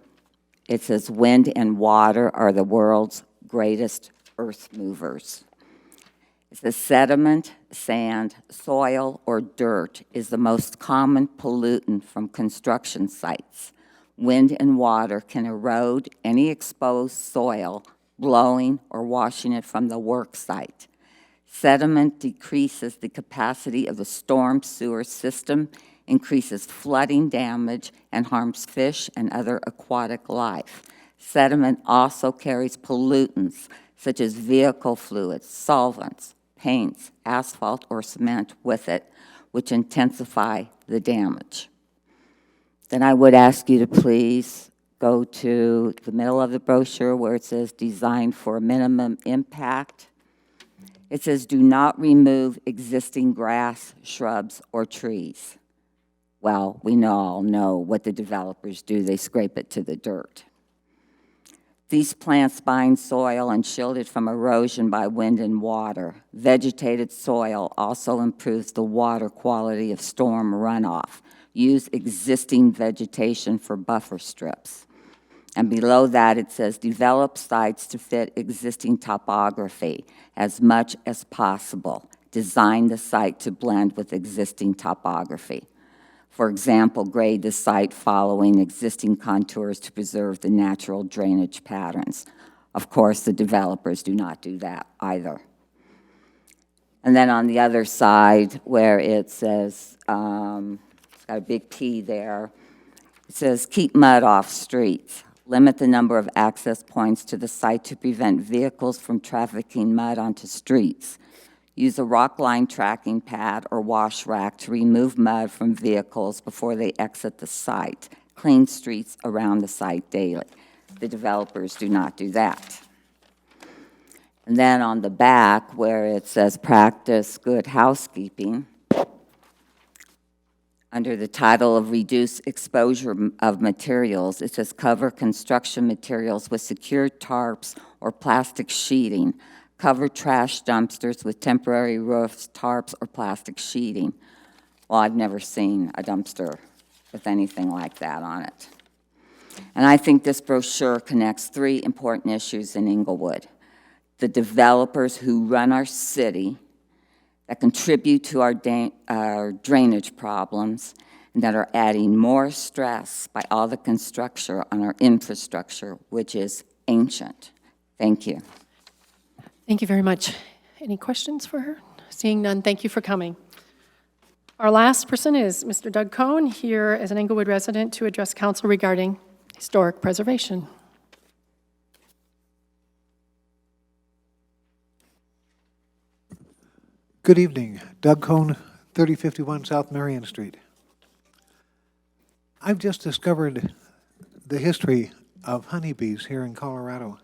it says wind and water are the world's greatest earth movers. It says sediment, sand, soil, or dirt is the most common pollutant from construction sites. Wind and water can erode any exposed soil, blowing or washing it from the work site. Sediment decreases the capacity of the storm sewer system, increases flooding damage, and harms fish and other aquatic life. Sediment also carries pollutants such as vehicle fluids, solvents, paints, asphalt, or cement with it, which intensify the damage. Then I would ask you to please go to the middle of the brochure where it says designed for minimum impact. It says, do not remove existing grass, shrubs, or trees. Well, we all know what the developers do. They scrape it to the dirt. These plants bind soil and shield it from erosion by wind and water. Vegetated soil also improves the water quality of storm runoff. Use existing vegetation for buffer strips. And below that, it says, develop sites to fit existing topography as much as possible. Design the site to blend with existing topography. For example, grade the site following existing contours to preserve the natural drainage patterns. Of course, the developers do not do that either. And then on the other side, where it says, it's got a big P there, it says, keep mud off streets. Limit the number of access points to the site to prevent vehicles from trafficking mud onto streets. Use a rock line tracking pad or wash rack to remove mud from vehicles before they exit the site. Clean streets around the site daily. The developers do not do that. And then on the back, where it says practice good housekeeping, under the title of reduce exposure of materials, it says cover construction materials with secure tarps or plastic sheeting. Cover trash dumpsters with temporary roofs, tarps, or plastic sheeting. Well, I've never seen a dumpster with anything like that on it. And I think this brochure connects three important issues in Englewood. The developers who run our city, that contribute to our drainage problems, and that are adding more stress by all the construction on our infrastructure, which is ancient. Thank you. Thank you very much. Any questions for her? Seeing none, thank you for coming. Our last person is Mr. Doug Cohn, here as an Englewood resident to address council regarding historic preservation. Good evening. Doug Cohn, 3051 South Marion Street. I've just discovered the history of honeybees here in Colorado,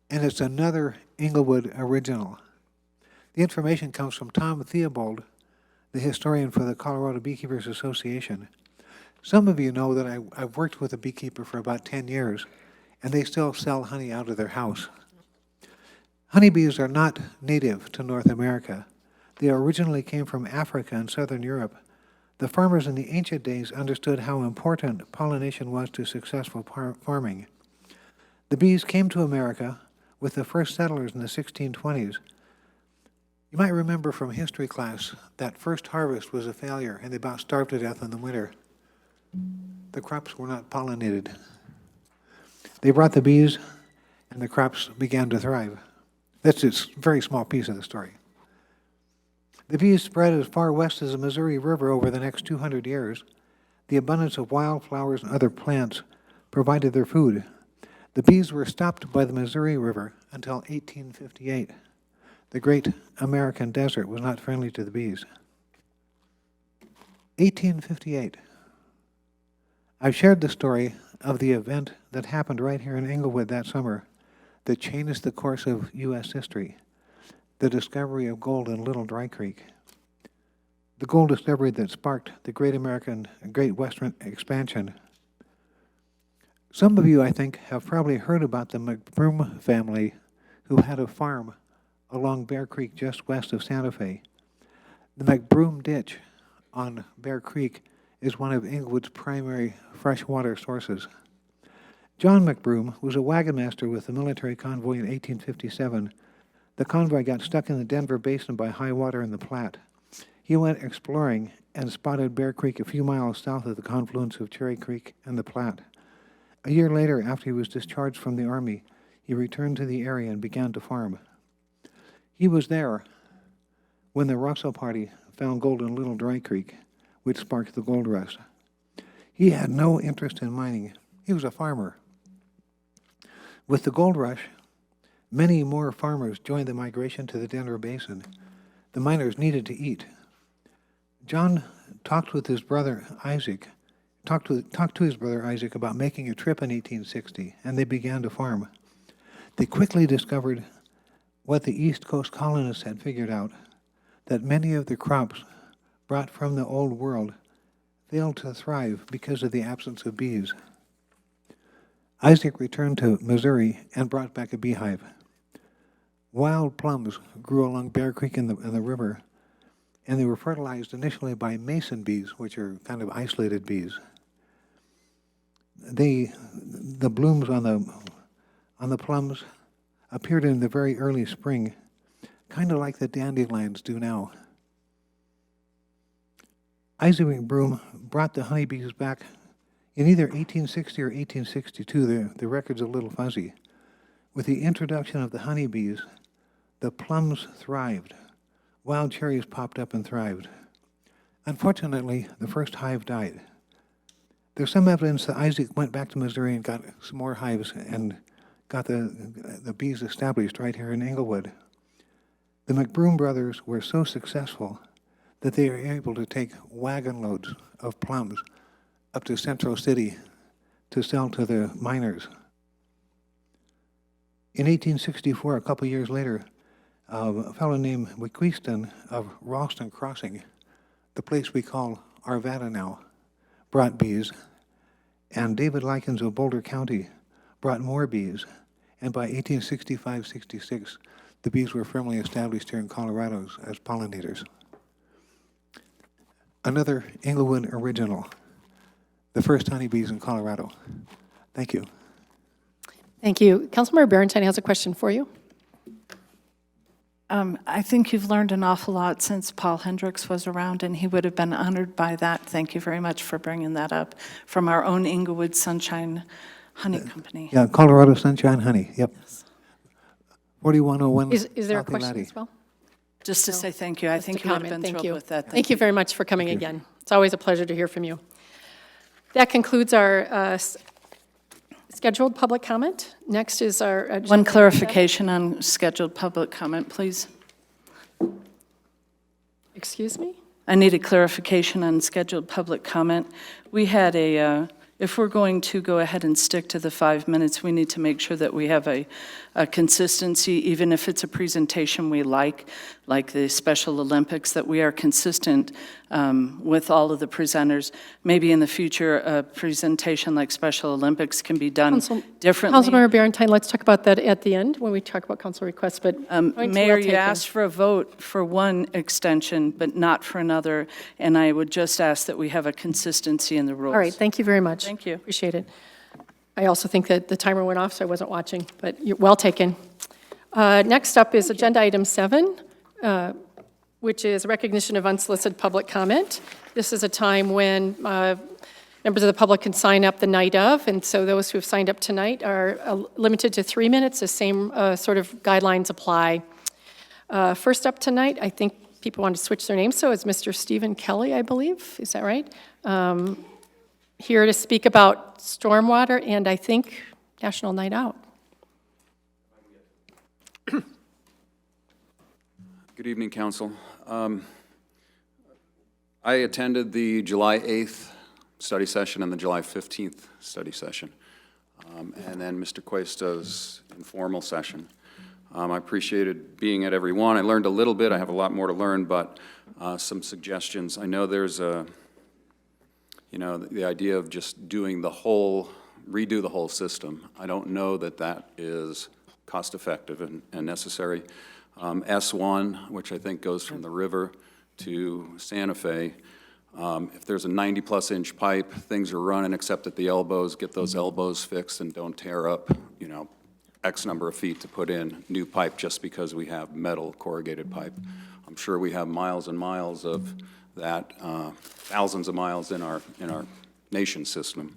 and it's another Englewood original. The information comes from Tom Theobald, the historian for the Colorado Beekeepers Association. Some of you know that I've worked with a beekeeper for about 10 years, and they still sell honey out of their house. Honeybees are not native to North America. They originally came from Africa and Southern Europe. The farmers in the ancient days understood how important pollination was to successful farming. The bees came to America with the first settlers in the 1620s. You might remember from history class that first harvest was a failure and they about starved to death in the winter. The crops were not pollinated. They brought the bees and the crops began to thrive. That's just a very small piece of the story. The bees spread as far west as the Missouri River over the next 200 years. The abundance of wildflowers and other plants provided their food. The bees were stopped by the Missouri River until 1858. The great American desert was not friendly to the bees. 1858. I've shared the story of the event that happened right here in Englewood that summer that changed the course of U.S. history. The discovery of gold in Little Dry Creek. The gold discovery that sparked the Great Western expansion. Some of you, I think, have probably heard about the McBroom family who had a farm along Bear Creek just west of Santa Fe. The McBroom Ditch on Bear Creek is one of Englewood's primary freshwater sources. John McBroom was a wagon master with the military convoy in 1857. The convoy got stuck in the Denver Basin by high water in the Platte. He went exploring and spotted Bear Creek a few miles south of the confluence of Cherry Creek and the Platte. A year later, after he was discharged from the Army, he returned to the area and began to farm. He was there when the Russell Party found gold in Little Dry Creek, which sparked the gold rush. He had no interest in mining. He was a farmer. With the gold rush, many more farmers joined the migration to the Denver Basin. The miners needed to eat. John talked with his brother Isaac, talked to his brother Isaac about making a trip in 1860, and they began to farm. They quickly discovered what the East Coast colonists had figured out, that many of the crops brought from the Old World failed to thrive because of the absence of bees. Isaac returned to Missouri and brought back a beehive. Wild plums grew along Bear Creek in the river, and they were fertilized initially by mason bees, which are kind of isolated bees. The blooms on the plums appeared in the very early spring, kind of like the dandelions do now. Isaac Broom brought the honeybees back in either 1860 or 1862. The record's a little fuzzy. With the introduction of the honeybees, the plums thrived. Wild cherries popped up and thrived. Unfortunately, the first hive died. There's some evidence that Isaac went back to Missouri and got some more hives and got the bees established right here in Englewood. The McBroom brothers were so successful that they were able to take wagon loads of plums up to Central City to sell to the miners. In 1864, a couple years later, a fellow named Wiquiston of Ralston Crossing, the place we call Arvada now, brought bees, and David Likens of Boulder County brought more bees, and by 1865-66, the bees were firmly established here in Colorado as pollinators. Another Englewood original, the first honeybees in Colorado. Thank you. Thank you. Councilmember Barentine has a question for you. I think you've learned an awful lot since Paul Hendricks was around, and he would have been honored by that. Thank you very much for bringing that up from our own Englewood Sunshine Honey Company. Yeah, Colorado Sunshine Honey, yep. Yes. 4101 Is there a South question Elati. as well? Just to say thank you. I Just think a you would have comment. been Thank thrilled you. with that. Thank you very much for coming again. It's always a pleasure to hear from you. That concludes our scheduled public comment. Next is our agenda. One clarification on scheduled public comment, please. Excuse me? I need a clarification on scheduled public comment. We had if we're going to go ahead and stick to the 5 minutes, we need to make sure that we have a consistency, even if it's a presentation we like the Special Olympics, that we are consistent with all of the presenters. Maybe in the future, a presentation like Special Olympics can be done differently. Councilmember Barentine, let's talk about that at the end when we talk about council requests, but Mayor, you asked for a vote for one extension, but not for another, and I would just ask that we have a consistency in the rules. All right, thank you very much. Thank you. Appreciate it. I also think that the timer went off, so I wasn't watching, but you're well taken. Next up is agenda item 7, which is recognition of unsolicited public comment. This is a time when members of the public can sign up the night of, and so those who have signed up tonight are limited to 3 minutes. The same sort of guidelines apply. First up tonight, I think people want to switch their names, so it's Mr. Stephen Kelly, I believe. Is that right? Here to speak about stormwater and, I think, National Night Out. Good evening, Council. I attended the July 8th study session and the July 15th study session, and then Mr. Cuesta's informal session. I appreciated being at every one. I learned a little bit. I have a lot more to learn, but some suggestions. I know there's the idea of just doing redo the whole system. I don't know that that is cost-effective and necessary. S1, which I think goes from the river to Santa Fe, if there's a 90-plus inch pipe, things are running except at the elbows. Get those elbows fixed and don't tear up, X number of feet to put in new pipe just because we have metal corrugated pipe. I'm sure we have miles and miles of that, thousands of miles in our nation system.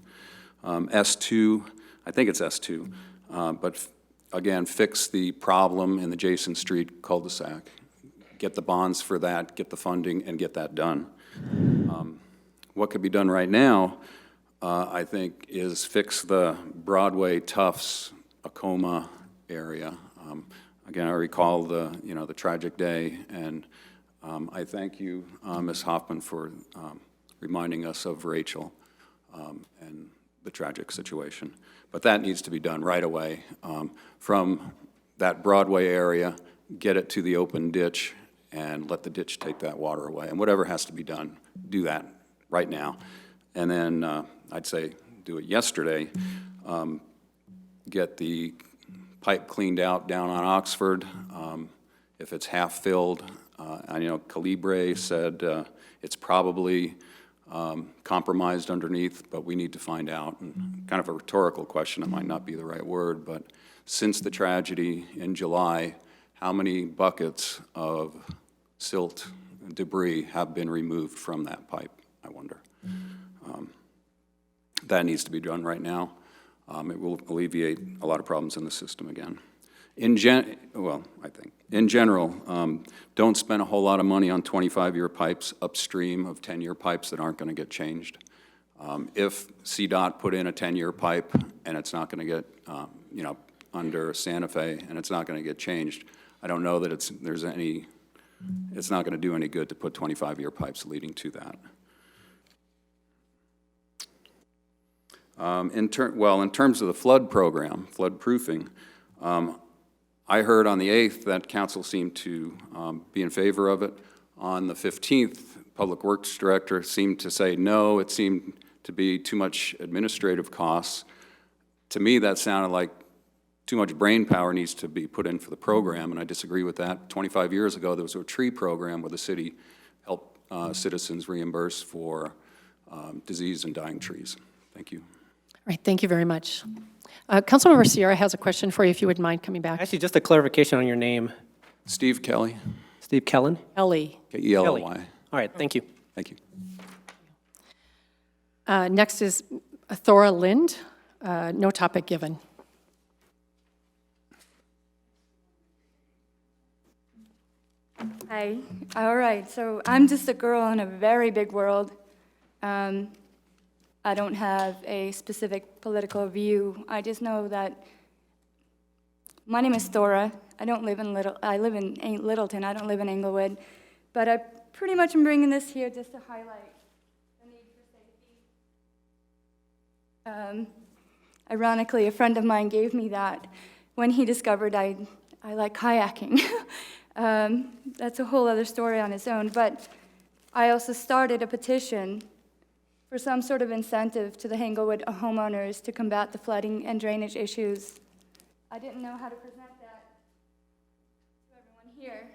S2, I think it's S2, but again, fix the problem in the Jason Street cul-de-sac. Get the bonds for that, get the funding, and get that done. What could be done right now, I think, is fix the Broadway, Tufts, Acoma area. Again, I recall the tragic day, and I thank you, Ms. Hoffmann, for reminding us of Rachel and the tragic situation. But that needs to be done right away from that Broadway area get it to the open ditch and let the ditch take that water away. And whatever has to be done, do that right now. And then I'd say do it yesterday. Get the pipe cleaned out down on Oxford. If it's half filled, I know Calibre said it's probably compromised underneath, but we need to find out. And kind of a rhetorical question, it might not be the right word, but since the tragedy in July, how many buckets of silt debris have been removed from that pipe, I wonder. That needs to be done right now. It will alleviate a lot of problems in the system again. In general, don't spend a whole lot of money on 25-year pipes upstream of 10-year pipes that aren't going to get changed. If CDOT put in a 10-year pipe and it's not going to get, under Santa Fe and it's not going to get changed, I don't know that it's not going to do any good to put 25-year pipes leading to that. In terms of the flood program, flood proofing, I heard on the 8th that council seemed to be in favor of it. On the 15th, Public Works Director seemed to say no, it seemed to be too much administrative costs. To me, that sounded like too much brain power needs to be put in for the program, and I disagree with that. 25 years ago, there was a tree program where the city helped citizens reimburse for disease and dying trees. Thank you. All right, thank you very much. Councilmember Sierra has a question for you, if you would mind coming back. Actually, just a clarification on your name. Steve Kelly. Steve Kellen? Ellie. K-E-L-L-Y. All right, thank you. Thank you. Next is Thora Lind. No topic given. Hi. All right, so I'm just a girl in a very big world. I don't have a specific political view. I just know that my name is Thora. I live in Littleton. I don't live in Englewood. But I pretty much am bringing this here just to highlight the need for safety. Ironically, a friend of mine gave me that when he discovered I like kayaking. That's a whole other story on its own. But I also started a petition for some sort of incentive to the Englewood homeowners to combat the flooding and drainage issues. I didn't know how to present that to everyone here,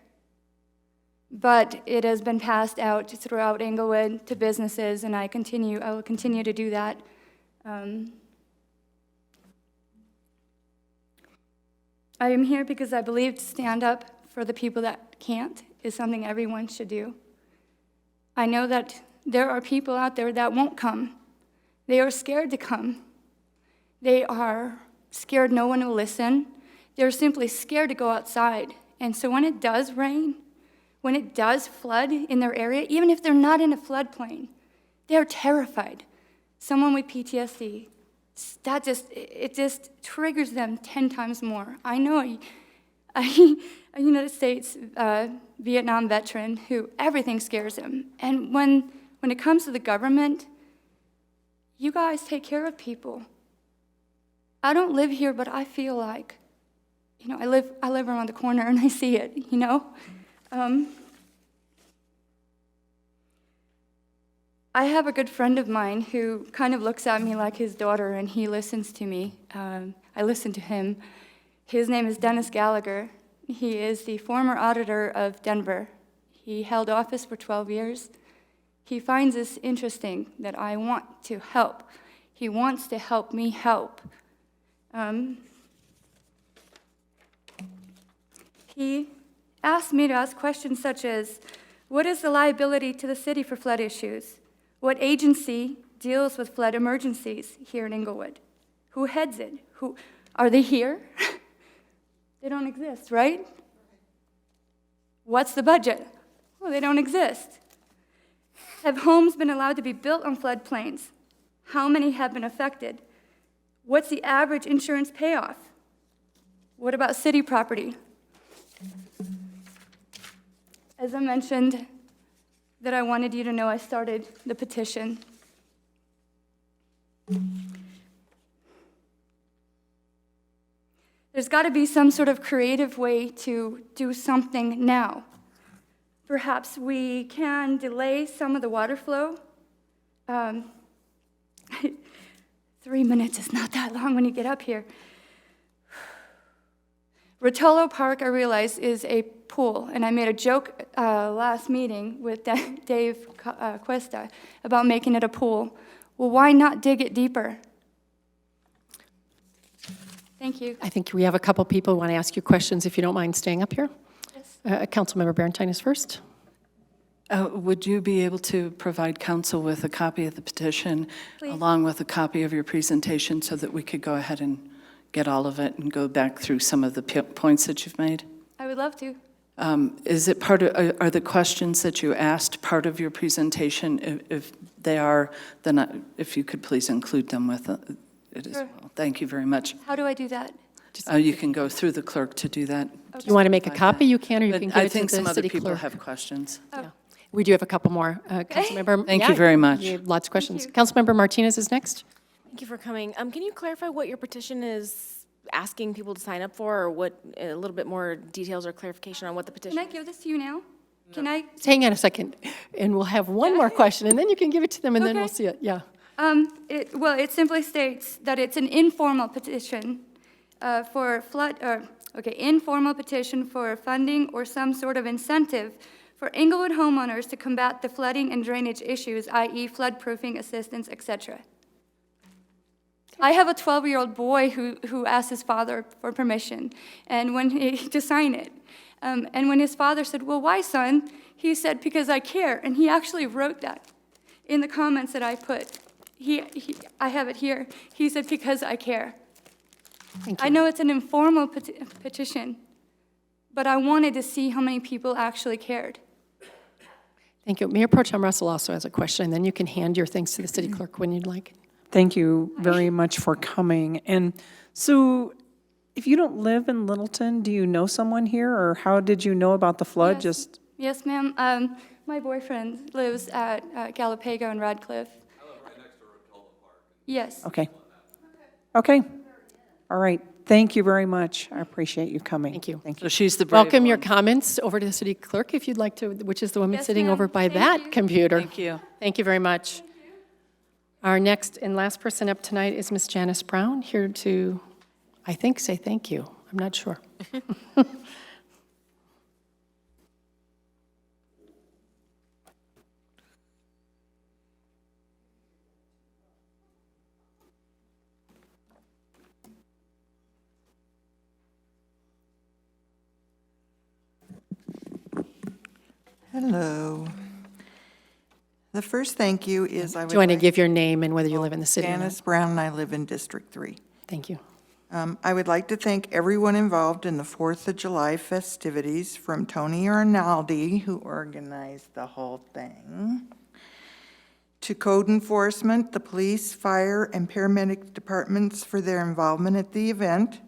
but it has been passed out throughout Englewood to businesses, and I will continue to do that. I am here because I believe to stand up for the people that can't is something everyone should do. I know that there are people out there that won't come. They are scared to come. They are scared no one will listen. They're simply scared to go outside. And so when it does rain, when it does flood in their area, even if they're not in a floodplain, they're terrified. Someone with PTSD, it just triggers them 10 times more. I know a United States Vietnam veteran who everything scares him. And when it comes to the government, you guys take care of people. I don't live here, but I feel like, I live around the corner and I see it, I have a good friend of mine who kind of looks at me like his daughter, and he listens to me. I listen to him. His name is Dennis Gallagher. He is the former auditor of Denver. He held office for 12 years. He finds this interesting that I want to help. He wants to help me help. He asked me to ask questions such as, what is the liability to the city for flood issues? What agency deals with flood emergencies here in Englewood? Who heads it? Are they here? They don't exist, right? What's the budget? Well, they don't exist. Have homes been allowed to be built on floodplains? How many have been affected? What's the average insurance payoff? What about city property? As I mentioned, that I wanted you to know, I started the petition. There's got to be some sort of creative way to do something now. Perhaps we can delay some of the water flow. 3 minutes is not that long when you get up here. Rotolo Park, I realize, is a pool, and I made a joke last meeting with Dave Cuesta about making it a pool. Well, why not dig it deeper? Thank you. I think we have a couple people who want to ask you questions, if you don't mind staying up here. Yes. Councilmember Barentine is first. Would you be able to provide council with a copy of the petition, Please. along with a copy of your presentation, so that we could go ahead and get all of it and go back through some of the points that you've made? I would love to. Is it part of, are the questions that you asked part of your presentation? If they are, then if you could please include them with it as Sure. well. Thank you very much. How do I do that? You can go through the clerk to do that. Do you want to make a copy? You can, or you But can give I it to think the some other city people clerk. have questions. Oh. Yeah. We do have a couple more. Councilmember. Thank you very much. You have lots of questions. Councilmember Martinez is next. Thank you for coming. Can you clarify what your petition is asking people to sign up for, or what, a little bit more details or clarification on what the petition? Can I give this to you now? Can I? Hang on a second, and we'll have one more question, and then you can give it to them, and then we'll Okay. see it. Yeah. Well, it simply states that it's an informal petition informal petition for funding or some sort of incentive for Englewood homeowners to combat the flooding and drainage issues, i.e. floodproofing assistance, etc. I have a 12-year-old boy who asked his father for permission and to sign it. And when his father said, well, why, son? He said, because I care. And he actually wrote that in the comments that I put. I have it here. He said, because I care. Thank you. I know it's an informal petition, but I wanted to see how many people actually cared. Thank you. Mayor Pro Tem Russell also has a question, and then you can hand your things to the city clerk when you'd like. Thank you very much for coming. And so, if you don't live in Littleton, do you know someone here, or how did you know about the flood? Yes. Yes, ma'am. My boyfriend lives at Galapago and Radcliffe. I live right next to Rotolo Park. Yes. Okay. Okay. All right. Thank you very much. I appreciate you coming. Thank you. Thank So you. she's the brave Welcome your one. comments over to the city clerk, if you'd like to, which is the woman Yes, sitting ma'am. over by Thank that you. computer. Thank you. Thank you very much. Our next and last person up tonight is Miss Janice Brown, here to, I think, say thank you. I'm not sure. Hello. The first thank you is I would Do you want to like- give your name and whether you live in the city or not? Janice Brown, and I live in District 3. Thank you. I would like to thank everyone involved in the 4th of July festivities, from Tony Arnaldi, who organized the whole thing, to code enforcement, the police, fire, and paramedic departments for their involvement at the event,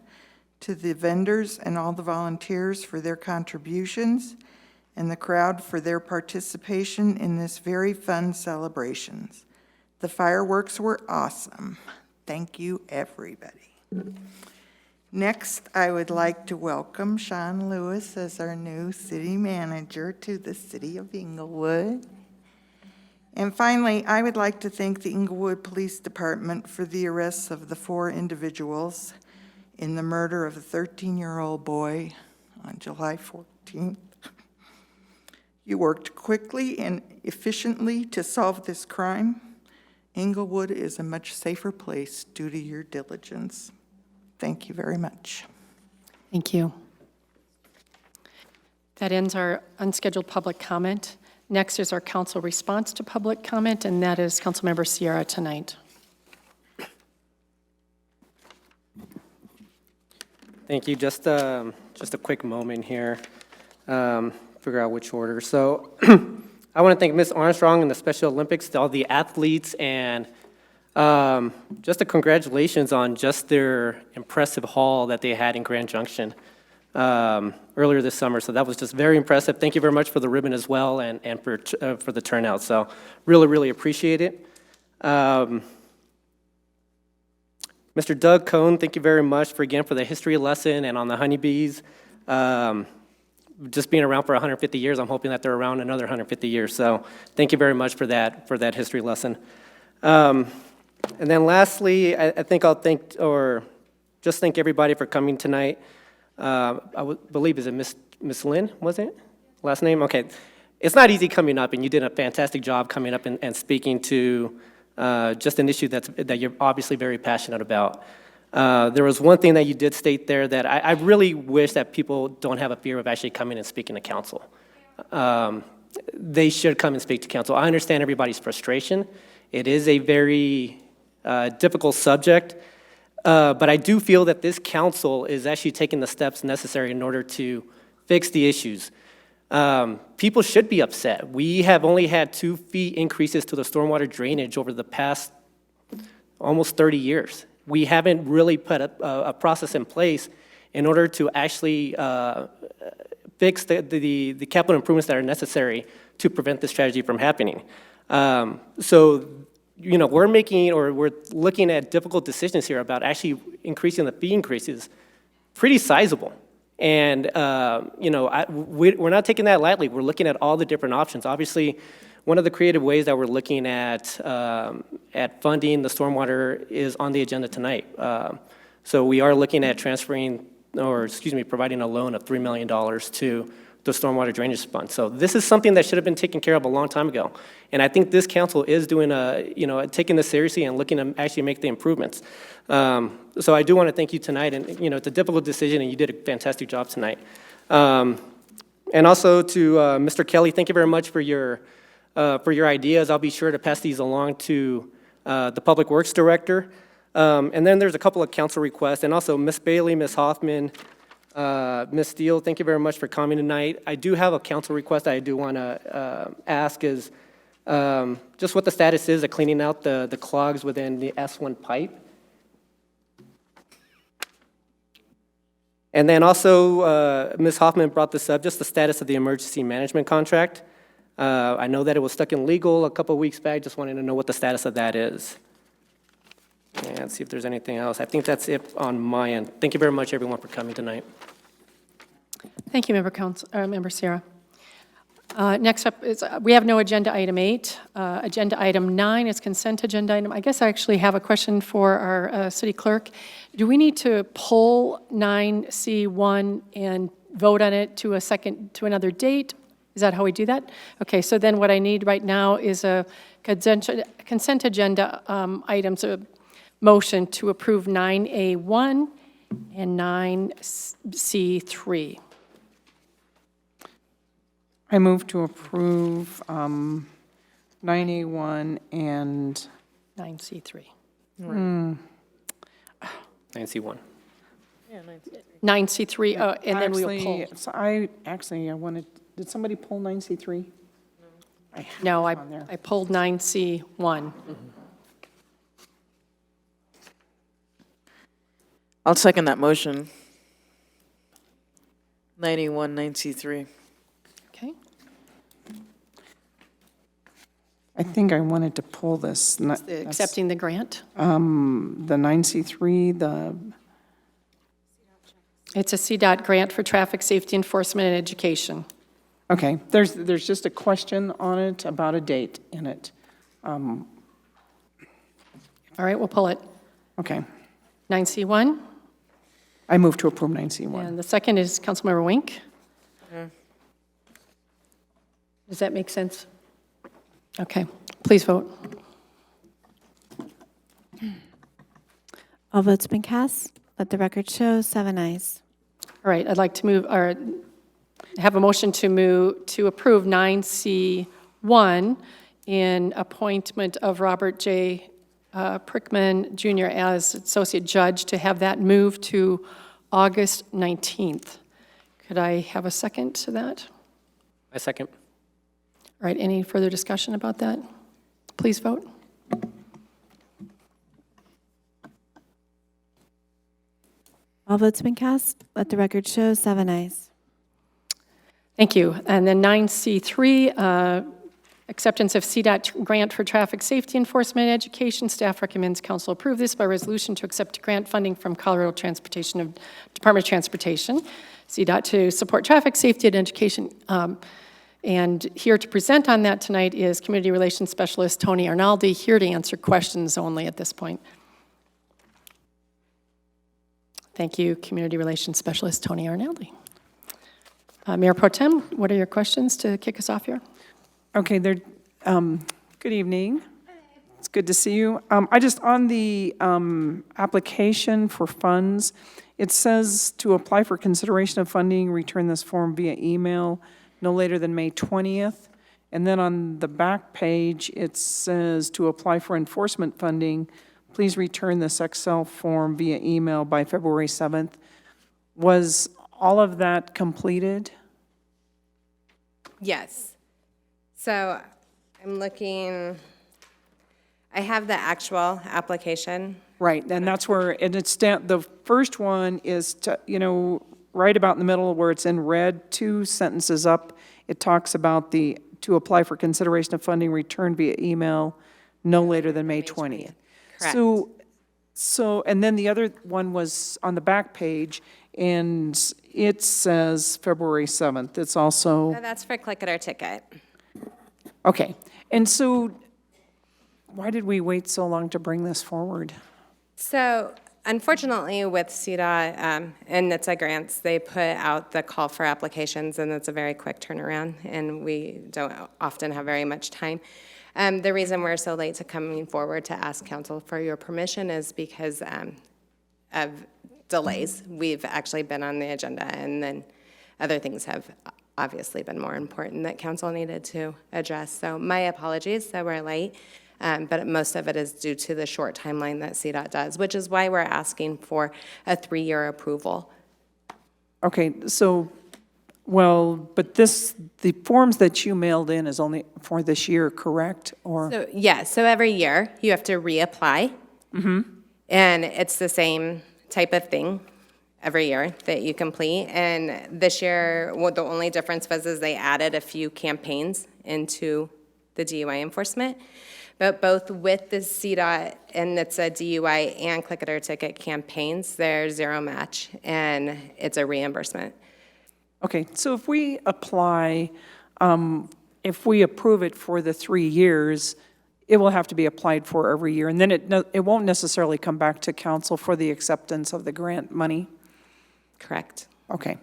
to the vendors and all the volunteers for their contributions, and the crowd for their participation in this very fun celebrations. The fireworks were awesome. Thank you, everybody. Next, I would like to welcome Sean Lewis as our new city manager to the city of Englewood. And finally, I would like to thank the Englewood Police Department for the arrests of the 4 individuals in the murder of a 13-year-old boy on July 14th. You worked quickly and efficiently to solve this crime. Englewood is a much safer place due to your diligence. Thank you very much. Thank you. That ends our unscheduled public comment. Next is our council response to public comment, and that is Councilmember Sierra tonight. Thank you. Just a quick moment here. Figure out which order. So I want to thank Ms. Armstrong and the Special Olympics, all the athletes, and just a congratulations on just their impressive haul that they had in Grand Junction earlier this summer. So that was just very impressive. Thank you very much for the ribbon as well, and for the turnout. So really, really appreciate it. Mr. Doug Cohn, thank you very much for the history lesson and on the honeybees. Just being around for 150 years, I'm hoping that they're around another 150 years. So thank you very much for that history lesson. And then lastly, I think I'll thank everybody for coming tonight. Believe, is it Miss Lynn, was it? Last name? Okay. It's not easy coming up, and you did a fantastic job coming up and speaking to just an issue that you're obviously very passionate about. There was one thing that you did state there that I really wish that people don't have a fear of actually coming and speaking to council. They should come and speak to council. I understand everybody's frustration. It is a very difficult subject, but I do feel that this council is actually taking the steps necessary in order to fix the issues. People should be upset. We have only had 2 feet increases to the stormwater drainage over the past almost 30 years. We haven't really put a process in place in order to actually fix the capital improvements that are necessary to prevent this tragedy from happening. So, we're looking at difficult decisions here about actually increasing the fee increases, pretty sizable. And, we're not taking that lightly. We're looking at all the different options. Obviously, one of the creative ways that we're looking at funding the stormwater is on the agenda tonight. So we are looking at providing a loan of $3 million to the stormwater drainage fund. So this is something that should have been taken care of a long time ago. And I think this council is doing taking this seriously and looking to actually make the improvements. So I do want to thank you tonight, and it's a difficult decision, and you did a fantastic job tonight. And also to Mr. Kelly, thank you very much for your ideas. I'll be sure to pass these along to the Public Works Director. And then there's a couple of council requests, and also Ms. Bailey, Ms. Hoffmann, Ms. Deal, thank you very much for coming tonight. I do have a council request I do want to ask is just what the status is of cleaning out the clogs within the S1 pipe. And then also, Ms. Hoffmann brought this up, just the status of the emergency management contract. I know that it was stuck in legal a couple of weeks back. Just wanted to know what the status of that is. And see if there's anything else. I think that's it on my end. Thank you very much, everyone, for coming tonight. Thank you, Member Sierra. Next up is, we have no agenda item 8. Agenda item 9 is consent agenda item. I guess I actually have a question for our city clerk. Do we need to pull 9C1 and vote on it to another date? Is that how we do that? Okay, so then what I need right now is a consent agenda items, a motion to approve 9A1 and 9C3. I move to approve 9A1 and 9C3. 9C1. 9C3, and then we'll pull. I wanted, did somebody pull 9C3? No, I pulled 9C1. I'll second that motion. 91, 9C3. Okay. I think I wanted to pull this. Accepting the grant? The 9C3, It's a CDOT grant for traffic safety enforcement and education. okay, there's just a question on it about a date in it. All right, we'll pull it. Okay, 9C1, I move to approve 9C1. and the second is Councilmember Wink. Does that make sense? Okay, please vote. All votes been cast. Let the record show 7 ayes. All right, I'd like to move, or have a motion to approve 9C1 in appointment of Robert J. Prickman Jr. as Associate Judge, to have that move to August 19th. Could I have a second to that? I second. All right, any further discussion about that? Please vote. All votes been cast. Let the record show 7 ayes. Thank you. And then 9C3, Acceptance of CDOT grant for traffic safety enforcement education. Staff recommends council approve this by resolution to accept grant funding from Colorado Department of Transportation, CDOT, to support traffic safety and education. And here to present on that tonight is Community Relations Specialist Tony Arnaldi, here to answer questions only at this point. Thank you, Community Relations Specialist Tony Arnaldi. Mayor Pro Tem, what are your questions to kick us off here? Okay, good evening. It's good to see you. I just, on the application for funds, it says to apply for consideration of funding, return this form via email no later than May 20th. And then on the back page, it says to apply for enforcement funding, please return this Excel form via email by February 7th. Was all of that completed? Yes. So I'm looking, I have the actual application. Right, and that's where, and it's down, the first one is, to, right about in the middle where it's in red, 2 sentences up, it talks about to apply for consideration of funding returned via email no later than May 20th. Correct. So, and then the other one was on the back page, and it says February 7th. It's also, So that's for Click It or Ticket. okay. And so why did we wait so long to bring this forward? So unfortunately with CDOT and NHTSA grants, they put out the call for applications and it's a very quick turnaround and we don't often have very much time. The reason we're so late to coming forward to ask council for your permission is because of delays. We've actually been on the agenda and then other things have obviously been more important that council needed to address. So my apologies that we're late, but most of it is due to the short timeline that CDOT does, which is why we're asking for a 3-year approval. Okay, so, well, but the forms that you mailed in is only for this year, correct? Or So, yeah, so every year you have to reapply. And it's the same type of thing every year that you complete. And this year, what the only difference was is they added a few campaigns into the DUI enforcement. But both with the CDOT and it's a DUI and Click It or Ticket campaigns, there's zero match and it's a reimbursement. Okay, so if we apply, if we approve it for the 3 years, it will have to be applied for every year, and then it won't necessarily come back to council for the acceptance of the grant money? Correct. Okay.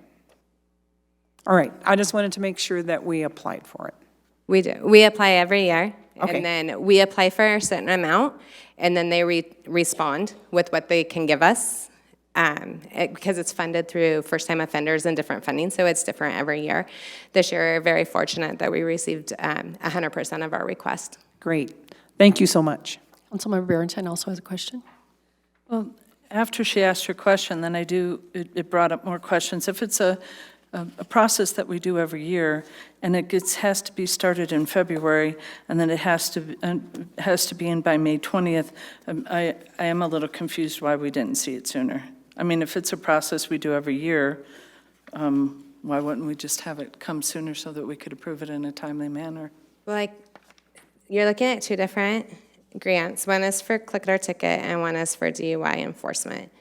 All right, I just wanted to make sure that we applied for it. We do. We apply every year, Okay. and then we apply for a certain amount, and then they respond with what they can give us, because it's funded through first-time offenders and different funding, so it's different every year. This year, we're very fortunate that we received 100% of our request. Great. Thank you so much. Councilmember Barrington also has a question. Well, after she asked her question, then it brought up more questions. If it's a process that we do every year, and it has to be started in February, and then it has to be in by May 20th, I am a little confused why we didn't see it sooner. I mean, if it's a process we do every year, why wouldn't we just have it come sooner so that we could approve it in a timely manner? Like, you're looking at 2 different grants. One is for Click It or Ticket, and one is for DUI enforcement.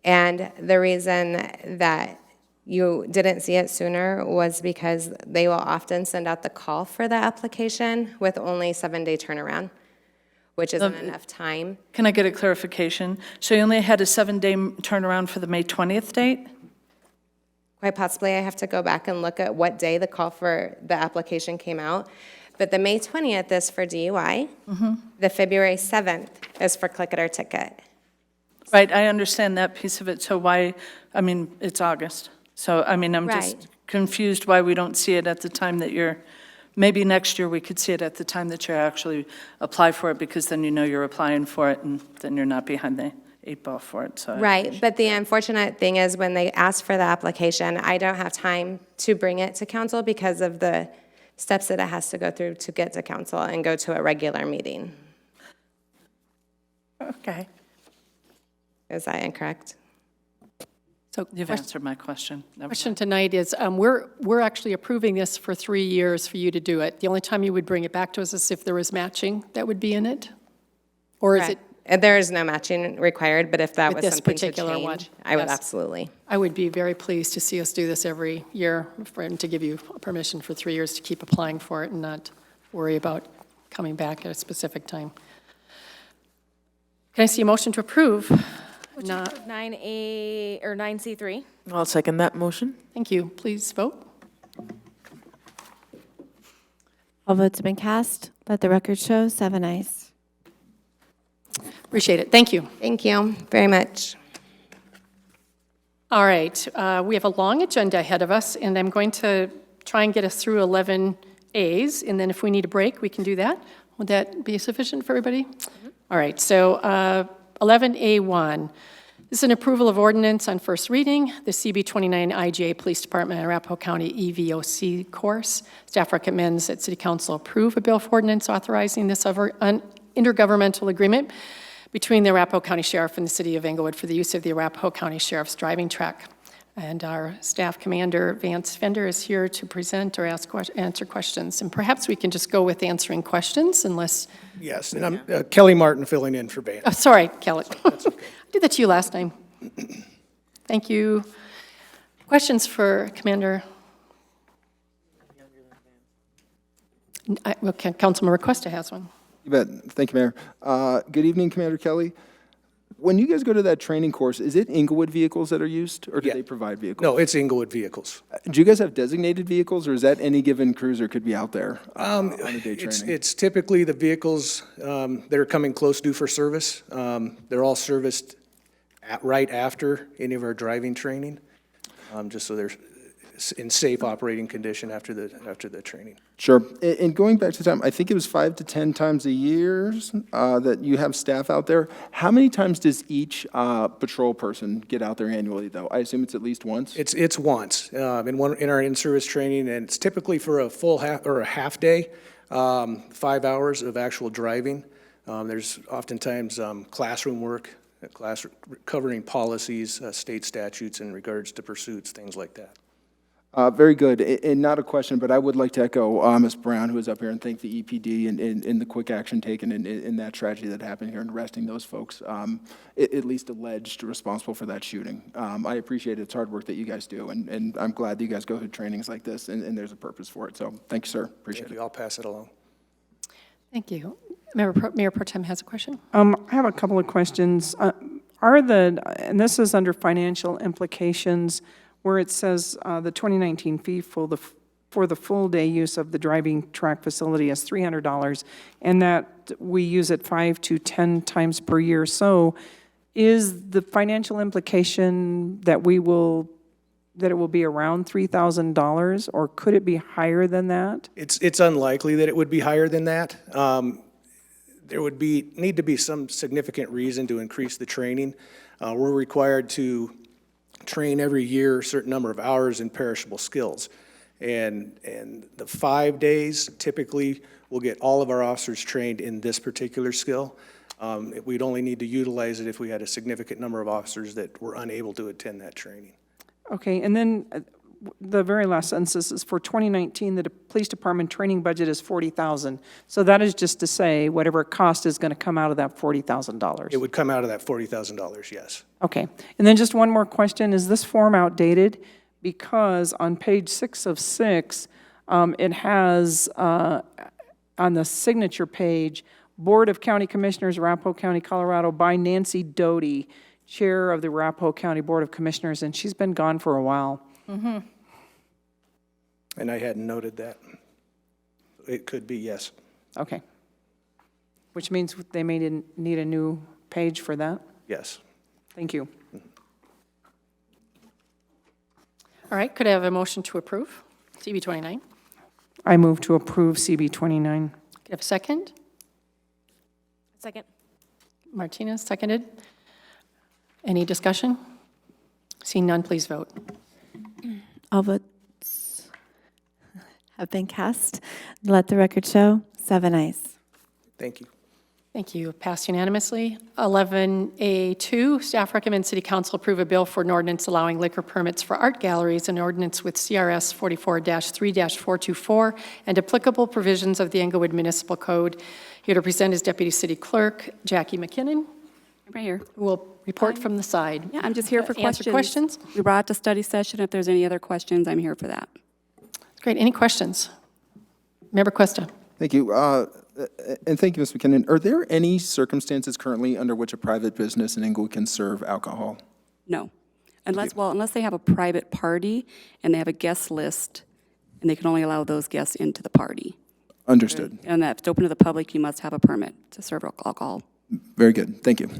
And the reason that you didn't see it sooner was because they will often send out the call for the application with only 7-day turnaround, which isn't enough time. Can I get a clarification? So you only had a 7-day turnaround for the May 20th date? Quite possibly, I have to go back and look at what day the call for the application came out. But the May 20th is for DUI. The February 7th is for Click It or Ticket. Right, I understand that piece of it. So why, I mean, it's August. So, I mean, I'm just Right. confused why we don't see it at the time that maybe next year we could see it at the time that you actually apply for it, because then you know you're applying for it and then you're not behind the 8 ball for it. So Right, but the unfortunate thing is when they ask for the application, I don't have time to bring it to council because of the steps that it has to go through to get to council and go to a regular meeting. Okay. Is that incorrect? So You've answered my question. Never question mind. tonight is, we're actually approving this for 3 years for you to do it. The only time you would bring it back to us is if there was matching that would be in it? Or is it? There is no matching required, but if that With was this something to particular one, change, I would yes. absolutely. I would be very pleased to see us do this every year, and to give you permission for 3 years to keep applying for it and not worry about coming back at a specific time. Can I see a motion to approve? Would you approve 9A or 9C3? I'll second that motion. Thank you. Please vote. All votes have been cast. Let the record show 7 ayes. Appreciate it. Thank you. Thank you very much. All right, we have a long agenda ahead of us, and I'm going to try and get us through 11 A's, and then if we need a break, we can do that. Would that be sufficient for everybody? All right, so 11A1. This is an approval of ordinance on first reading, the CB29 IGA Police Department Arapahoe County EVOC course. Staff recommends that City Council approve a bill of ordinance authorizing this intergovernmental agreement between the Arapahoe County Sheriff and the City of Englewood for the use of the Arapahoe County Sheriff's driving track. And our staff commander, Vance Fender, is here to present or answer questions. And perhaps we can just go with answering questions unless... Yes, and I'm Kelly Martin filling in for Vance. Oh, sorry, Kelly. That's okay. I did that to you last time. Thank you. Questions for Commander? Okay, Councilman Requesta has one. You bet. Thank you, Mayor. Good evening, Commander Kelly. When you guys go to that training course, is it Englewood vehicles that are used, or do they provide vehicles? No, it's Englewood vehicles. Do you guys have designated vehicles, or is that any given cruiser could be out there on a day training? It's typically the vehicles that are coming close due for service. They're all serviced right after any of our driving training, just so they're in safe operating condition after the training. Sure. And going back to time, I think it was 5 to 10 times a year that you have staff out there. How many times does each patrol person get out there annually, though? I assume it's at least once? It's once in our in-service training, and it's typically for a full half or a half day, 5 hours of actual driving. There's oftentimes classroom work, covering policies, state statutes in regards to pursuits, things like that. Very good. And not a question, but I would like to echo Ms. Brown, who is up here, and thank the EPD and the quick action taken in that tragedy that happened here and arresting those folks, at least alleged responsible for that shooting. I appreciate it's hard work that you guys do, and I'm glad that you guys go through trainings like this, and there's a purpose for it. So thank you, sir. Appreciate it. I'll pass it along. Thank you. Mayor Pro Tem has a question. I have a couple of questions. And this is under financial implications, where it says the 2019 fee for the full day use of the driving track facility is $300, and that we use it 5 to 10 times per year. So is the financial implication that it will be around $3,000, or could it be higher than that? It's unlikely that it would be higher than that. There would need to be some significant reason to increase the training. We're required to train every year a certain number of hours in perishable skills. And the 5 days, typically, we'll get all of our officers trained in this particular skill. We'd only need to utilize it if we had a significant number of officers that were unable to attend that training. Okay, and then the very last sentence is for 2019, the police department training budget is $40,000. So that is just to say whatever cost is going to come out of that $40,000. It would come out of that $40,000, yes. Okay, and then just one more question. Is this form outdated? Because on page 6 of 6, it has on the signature page, Board of County Commissioners, Arapahoe County, Colorado, by Nancy Doty, Chair of the Arapahoe County Board of Commissioners, and she's been gone for a while. Mm-hmm. And I hadn't noted that. It could be, yes. Okay. Which means they may need a new page for that? Yes. Thank you. All right, could I have a motion to approve CB 29? I move to approve CB 29. Could I have a second? Second. Martinez, seconded. Any discussion? Seeing none, please vote. All votes have been cast. Let the record show 7 ayes. Thank you. Thank you. Passed unanimously. 11A2, staff recommends City Council approve a bill for an ordinance allowing liquor permits for art galleries, an ordinance with CRS 44-3-424 and applicable provisions of the Englewood Municipal Code. Here to present is Deputy City Clerk Jackie McKinnon. Right here. Who will report from the side. Yeah, I'm just here for Answer questions. We brought a study session. If there's any other questions, I'm here for that. Great. Any questions? Member Cuesta. Thank you. And thank you, Ms. McKinnon. Are there any circumstances currently under which a private business in Englewood can serve alcohol? No. Unless they have a private party and they have a guest list, and they can only allow those guests into the party. Understood. And if it's open to the public, you must have a permit to serve alcohol. Very good. Thank you.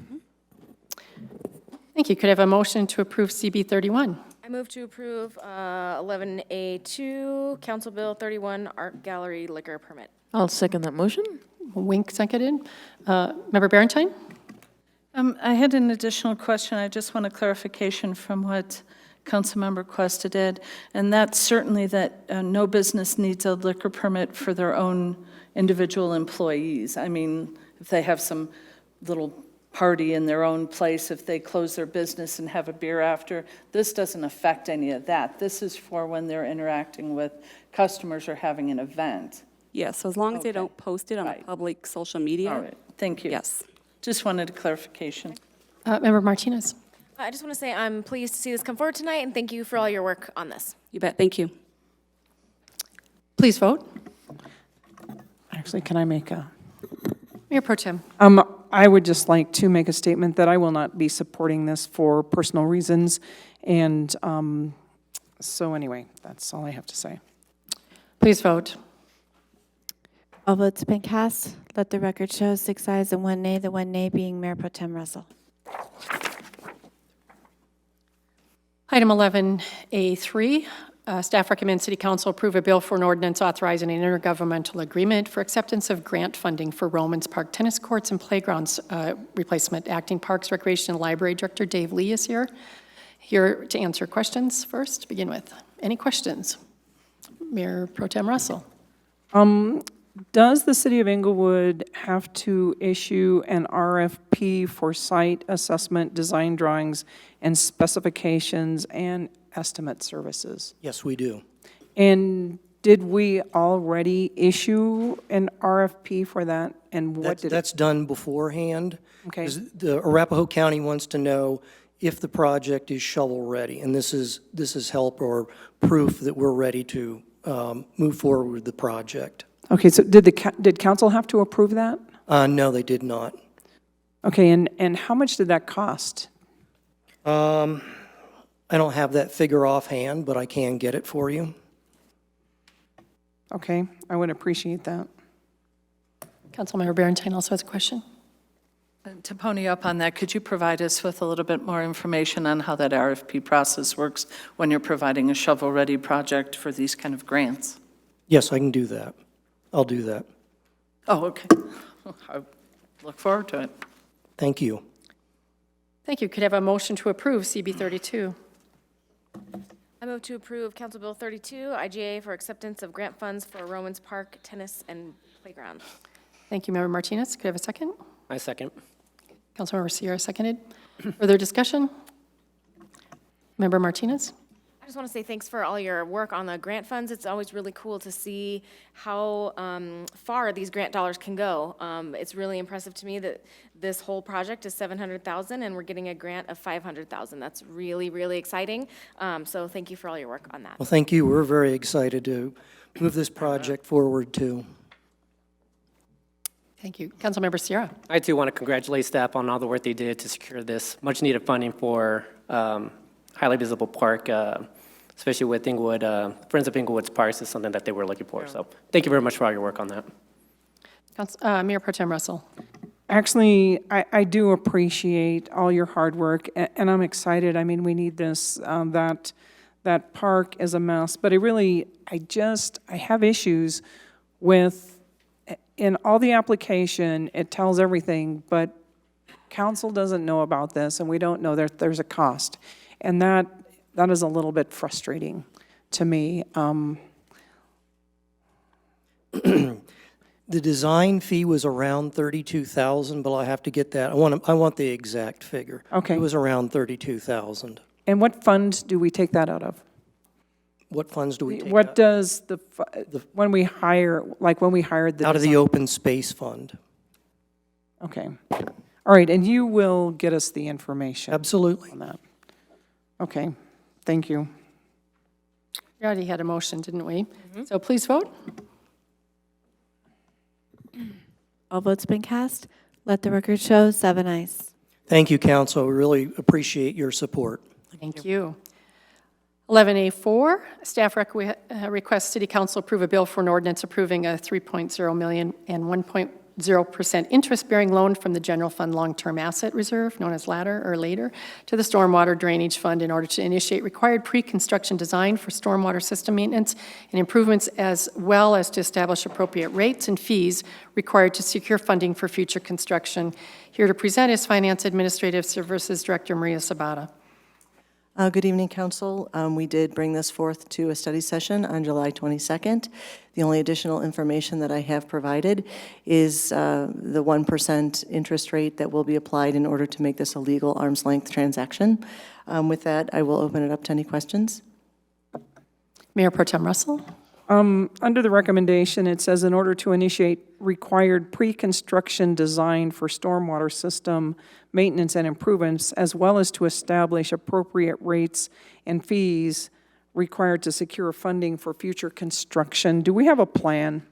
Thank you. Could I have a motion to approve CB 31? I move to approve 11A2, Council Bill 31, Art Gallery Liquor Permit. I'll second that motion. Wink seconded. Member Berentine? I had an additional question. I just want a clarification from what Councilmember Cuesta did, and that's certainly that no business needs a liquor permit for their own individual employees. I mean, if they have some little party in their own place, if they close their business and have a beer after, this doesn't affect any of that. This is for when they're interacting with customers or having an event. Yes, so as long as they don't post it on a public social media. All right, thank you. Yes. Just wanted a clarification. Member Martinez. I just want to say I'm pleased to see this come forward tonight, and thank you for all your work on this. You bet. Thank you. Please vote. Actually, can I make a? Mayor Pro Tem. I would just like to make a statement that I will not be supporting this for personal reasons. And so anyway, that's all I have to say. Please vote. All votes have been cast. Let the record show 6 ayes and 1 nay, the 1 nay being Mayor Pro Tem Russell. Item 11A3, staff recommends City Council approve a bill for an ordinance authorizing an intergovernmental agreement for acceptance of grant funding for Romans Park tennis courts and playgrounds replacement. Acting Parks, Recreation, and Library Director Dave Lee is here to answer questions first to begin with. Any questions? Mayor Pro Tem Russell. Does the City of Englewood have to issue an RFP for site assessment, design drawings, and specifications and estimate services? Yes, we do. And did we already issue an RFP for that? And what did That's done beforehand. Okay. 'Cause the Arapahoe County wants to know if the project is shovel-ready, and this is help or proof that we're ready to move forward with the project. Okay, so did council have to approve that? No, they did not. Okay, and how much did that cost? I don't have that figure offhand, but I can get it for you. Okay, I would appreciate that. Councilmember Berentine also has a question. To pony up on that, could you provide us with a little bit more information on how that RFP process works when you're providing a shovel-ready project for these kind of grants? Yes, I can do that. I'll do that. Oh, okay. I look forward to it. Thank you. Thank you. Could I have a motion to approve CB 32? I move to approve Council Bill 32, IGA for acceptance of grant funds for Romans Park tennis and playground. Thank you, Member Martinez. Could I have a second? I second. Councilmember Sierra seconded. Further discussion? Member Martinez? I just want to say thanks for all your work on the grant funds. It's always really cool to see how far these grant dollars can go. It's really impressive to me that this whole project is $700,000 and we're getting a grant of $500,000. That's really, really exciting. So thank you for all your work on that. Well, thank you. We're very excited to move this project forward, too. Thank you. Councilmember Sierra. I too want to congratulate staff on all the work they did to secure this much-needed funding for highly visible park, especially with Englewood. Friends of Englewood's Parks is something that they were looking for. So thank you very much for all your work on that. Mayor Pro Tem Russell. Actually, I do appreciate all your hard work, and I'm excited. I mean, we need this. That park is a mess, but I have issues with, in all the application, it tells everything, but council doesn't know about this, and we don't know that there's a cost. And that is a little bit frustrating to me. The design fee was around $32,000, but I have to get that. I want the exact figure. Okay. It was around $32,000. And what fund do we take that out of? What funds do we take What out? does when we hire, like when we hired the Out of the design- open space fund. Okay. All right, and you will get us the information. Absolutely. On that. Okay, thank you. We already had a motion, didn't we? So please vote. All votes been cast. Let the record show 7 ayes. Thank you, council. We really appreciate your support. Thank you. 11A4, staff requests City Council approve a bill for an ordinance approving a $3.0 million and 1.0% interest-bearing loan from the General Fund Long-Term Asset Reserve, known as LADR or later, to the Stormwater Drainage Fund in order to initiate required pre-construction design for stormwater system maintenance and improvements, as well as to establish appropriate rates and fees required to secure funding for future construction. Here to present is Finance Administrative Services Director Maria Sabata. Good evening, Council. We did bring this forth to a study session on July 22nd. The only additional information that I have provided is the 1% interest rate that will be applied in order to make this a legal arm's length transaction. With that, I will open it up to any questions. Mayor Pro Tem Russell. Under the recommendation, it says in order to initiate required pre-construction design for stormwater system maintenance and improvements, as well as to establish appropriate rates and fees required to secure funding for future construction. Do we have a plan?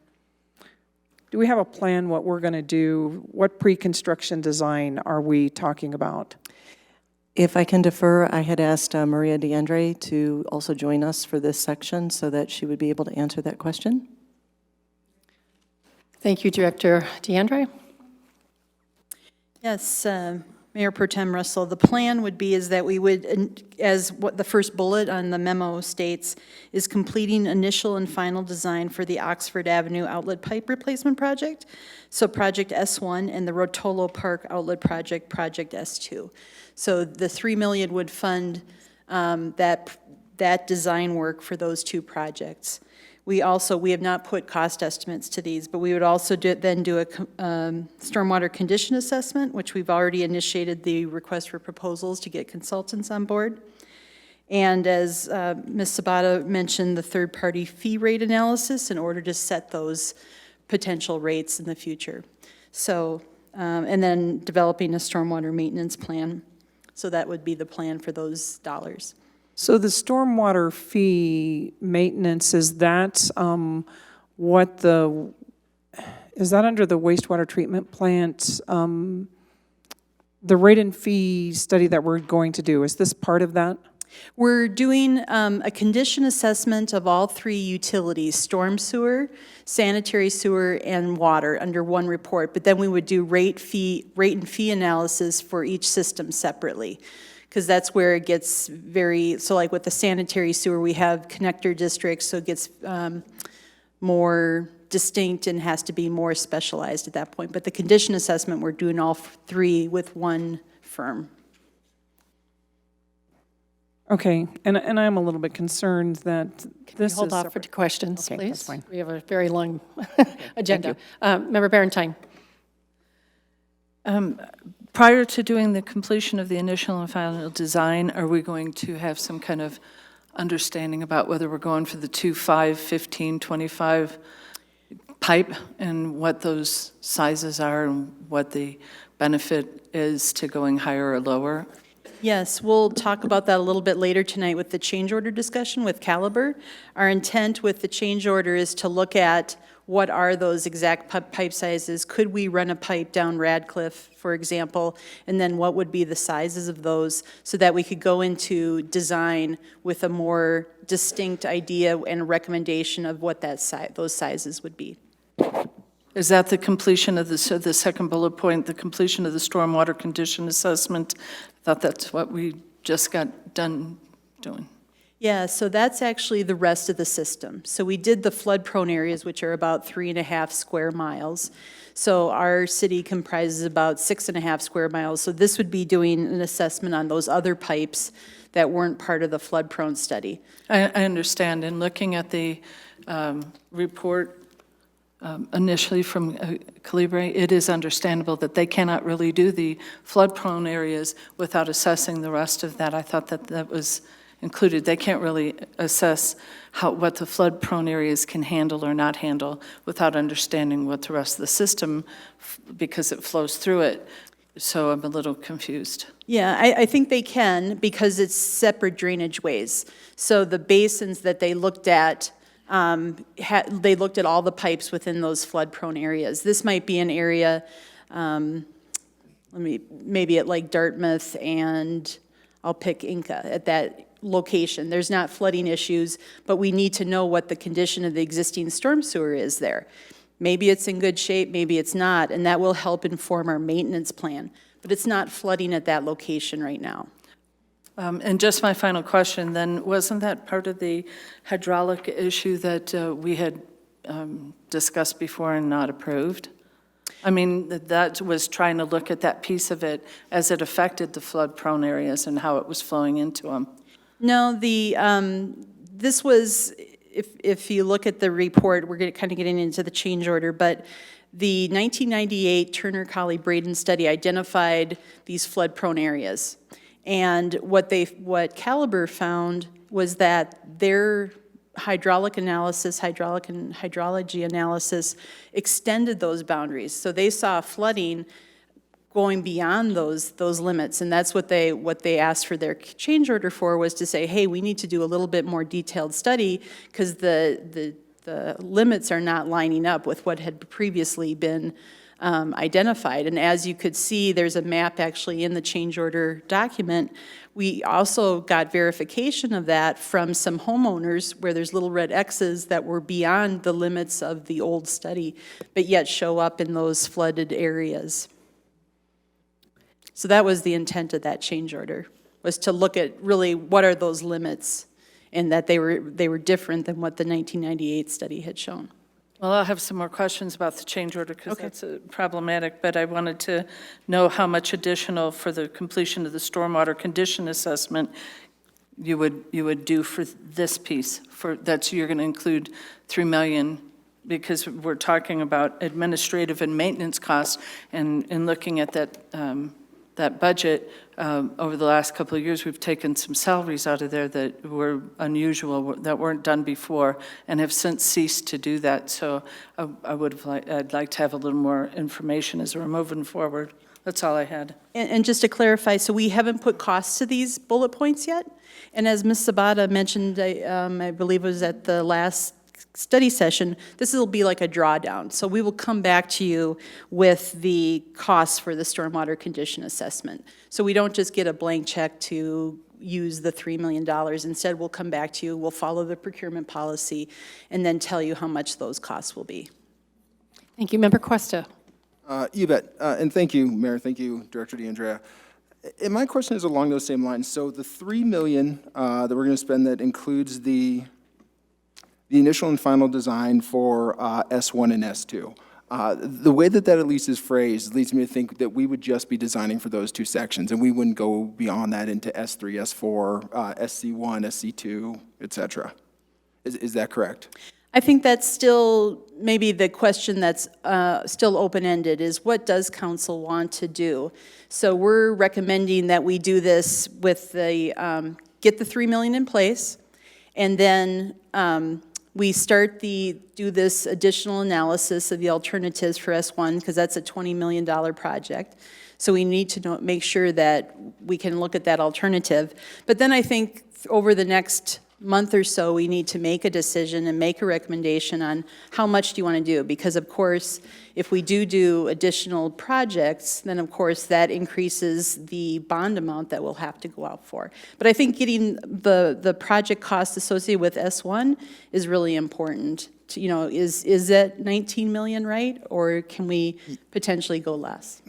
Do we have a plan what we're going to do? What pre-construction design are we talking about? If I can defer, I had asked Maria DeAndre to also join us for this section so that she would be able to answer that question. Thank you, Director DeAndre. Yes, Mayor Pro Tem Russell, the plan would be is that we would, as what the first bullet on the memo states, is completing initial and final design for the Oxford Avenue Outlet Pipe Replacement Project, so Project S1, and the Rotolo Park Outlet Project, Project S2. So the $3 million would fund that design work for those two projects. We have not put cost estimates to these, but we would also then do a stormwater condition assessment, which we've already initiated the request for proposals to get consultants on board. And as Ms. Sabata mentioned, the third-party fee rate analysis in order to set those potential rates in the future. So, and then developing a stormwater maintenance plan. So that would be the plan for those dollars. So the stormwater fee maintenance, is that is that under the wastewater treatment plant, the rate and fee study that we're going to do, is this part of that? We're doing a condition assessment of all three utilities, storm sewer, sanitary sewer, and water under one report, but then we would do rate and fee analysis for each system separately. Because that's where it gets so like with the sanitary sewer, we have connector districts, so it gets more distinct and has to be more specialized at that point. But the condition assessment, we're doing all three with one firm. Okay, and I'm a little bit concerned that this is Hold off for separate. questions, Okay, please. that's fine. We have a very long agenda. Member Barentine. Prior to doing the completion of the initial and final design, are we going to have some kind of understanding about whether we're going for the 2, 5, 15, 25 pipe and what those sizes are and what the benefit is to going higher or lower? Yes, we'll talk about that a little bit later tonight with the change order discussion with Caliber. Our intent with the change order is to look at what are those exact pipe sizes. Could we run a pipe down Radcliffe, for example, and then what would be the sizes of those so that we could go into design with a more distinct idea and recommendation of what those sizes would be. Is that the completion of the second bullet point, the completion of the stormwater condition assessment? I thought that's what we just got done doing. Yeah, so that's actually the rest of the system. So we did the flood-prone areas, which are about 3.5 square miles. So our city comprises about 6.5 square miles. So this would be doing an assessment on those other pipes that weren't part of the flood-prone study. I understand. And looking at the report initially from Calibre, it is understandable that they cannot really do the flood-prone areas without assessing the rest of that. I thought that that was included. They can't really assess what the flood-prone areas can handle or not handle without understanding what the rest of the system, because it flows through it. So I'm a little confused. Yeah, I think they can, because it's separate drainage ways. So the basins that they looked at, they looked at all the pipes within those flood-prone areas. This might be an area, maybe at like Dartmouth, and I'll pick Inca at that location. There's not flooding issues, but we need to know what the condition of the existing storm sewer is there. Maybe it's in good shape, maybe it's not, and that will help inform our maintenance plan. But it's not flooding at that location right now. And just my final question, then, wasn't that part of the hydraulic issue that we had discussed before and not approved? I mean, that was trying to look at that piece of it as it affected the flood-prone areas and how it was flowing into them. No, this was, if you look at the report, we're kind of getting into the change order, but the 1998 Turner-Colley-Braden study identified these flood-prone areas. And what Caliber found was that their hydraulic analysis, hydraulic and hydrology analysis extended those boundaries. So they saw flooding going beyond those limits, and that's what they asked for their change order for, was to say, hey, we need to do a little bit more detailed study because the limits are not lining up with what had previously been identified. And as you could see, there's a map actually in the change order document. We also got verification of that from some homeowners where there's little red X's that were beyond the limits of the old study, but yet show up in those flooded areas. So that was the intent of that change order, was to look at really what are those limits, and that they were different than what the 1998 study had shown. Well, I'll have some more questions about the change order because that's problematic, but I wanted to know how much additional for the completion of the stormwater condition assessment you would do for this piece, you're going to include $3 million, because we're talking about administrative and maintenance costs, and in looking at that budget, over the last couple of years, we've taken some salaries out of there that were unusual, that weren't done before, and have since ceased to do that. So I'd like to have a little more information as we're moving forward. That's all I had. And just to clarify, so we haven't put costs to these bullet points yet? And as Ms. Sabata mentioned, I believe it was at the last study session, this will be like a drawdown. So we will come back to you with the costs for the stormwater condition assessment. So we don't just get a blank check to use the $3 million. Instead, we'll come back to you, we'll follow the procurement policy, and then tell you how much those costs will be. Thank you. Member Cuesta. You bet. And thank you, Mayor. Thank you, Director DeAndrea. And my question is along those same lines. So the $3 million that we're going to spend, that includes the initial and final design for S1 and S2. The way that at least is phrased leads me to think that we would just be designing for those two sections, and we wouldn't go beyond that into S3, S4, SC1, SC2, et cetera. Is that correct? I think that's still maybe the question that's still open-ended, is what does council want to do? So we're recommending that we do this with the, get the $3 million in place, and then we do this additional analysis of the alternatives for S1, because that's a $20 million project. So we need to make sure that we can look at that alternative. But then I think over the next month or so, we need to make a decision and make a recommendation on how much do you want to do, because of course, if we do additional projects, then of course that increases the bond amount that we'll have to go out for. But I think getting the project cost associated with S1 is really important. Is that 19 million right, or can we potentially go less?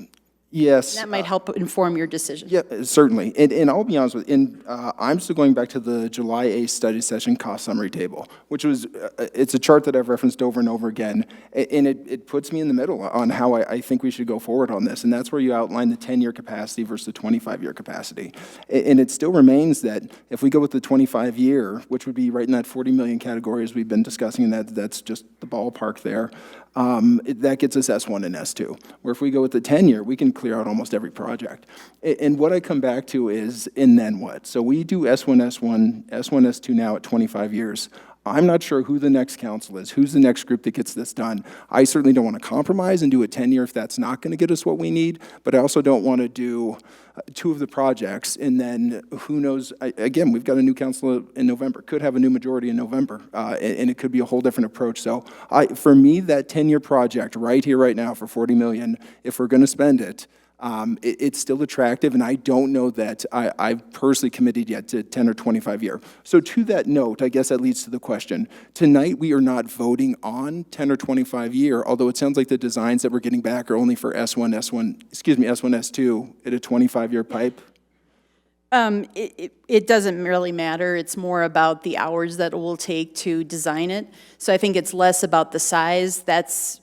Yes. That might help inform your decision. Yeah, certainly. And I'll be honest with you, I'm still going back to the July 8th study session cost summary table, which was, it's a chart that I've referenced over and over again, and it puts me in the middle on how I think we should go forward on this, and that's where you outline the 10-year capacity versus the 25-year capacity. And it still remains that if we go with the 25-year, which would be right in that 40 million category as we've been discussing, and that's just the ballpark there, That gets us S1 and S2. Where if we go with the 10-year, we can clear out almost every project. And what I come back to is, and then what? So we do S1, S2 now at 25 years. I'm not sure who the next council is, who's the next group that gets this done. I certainly don't want to compromise and do a 10-year if that's not going to get us what we need, but I also don't want to do 2 of the projects, and then who knows, again, we've got a new council in November, could have a new majority in November, and it could be a whole different approach. So for me, that 10-year project right here, right now for $40 million, if we're going to spend it, it's still attractive, and I don't know that I've personally committed yet to 10 or 25 year. So to that note, I guess that leads to the question. Tonight, we are not voting on 10 or 25 year, although it sounds like the designs that we're getting back are only for S1, S2 at a 25-year pipe. It doesn't really matter. It's more about the hours that it will take to design it. So I think it's less about the size.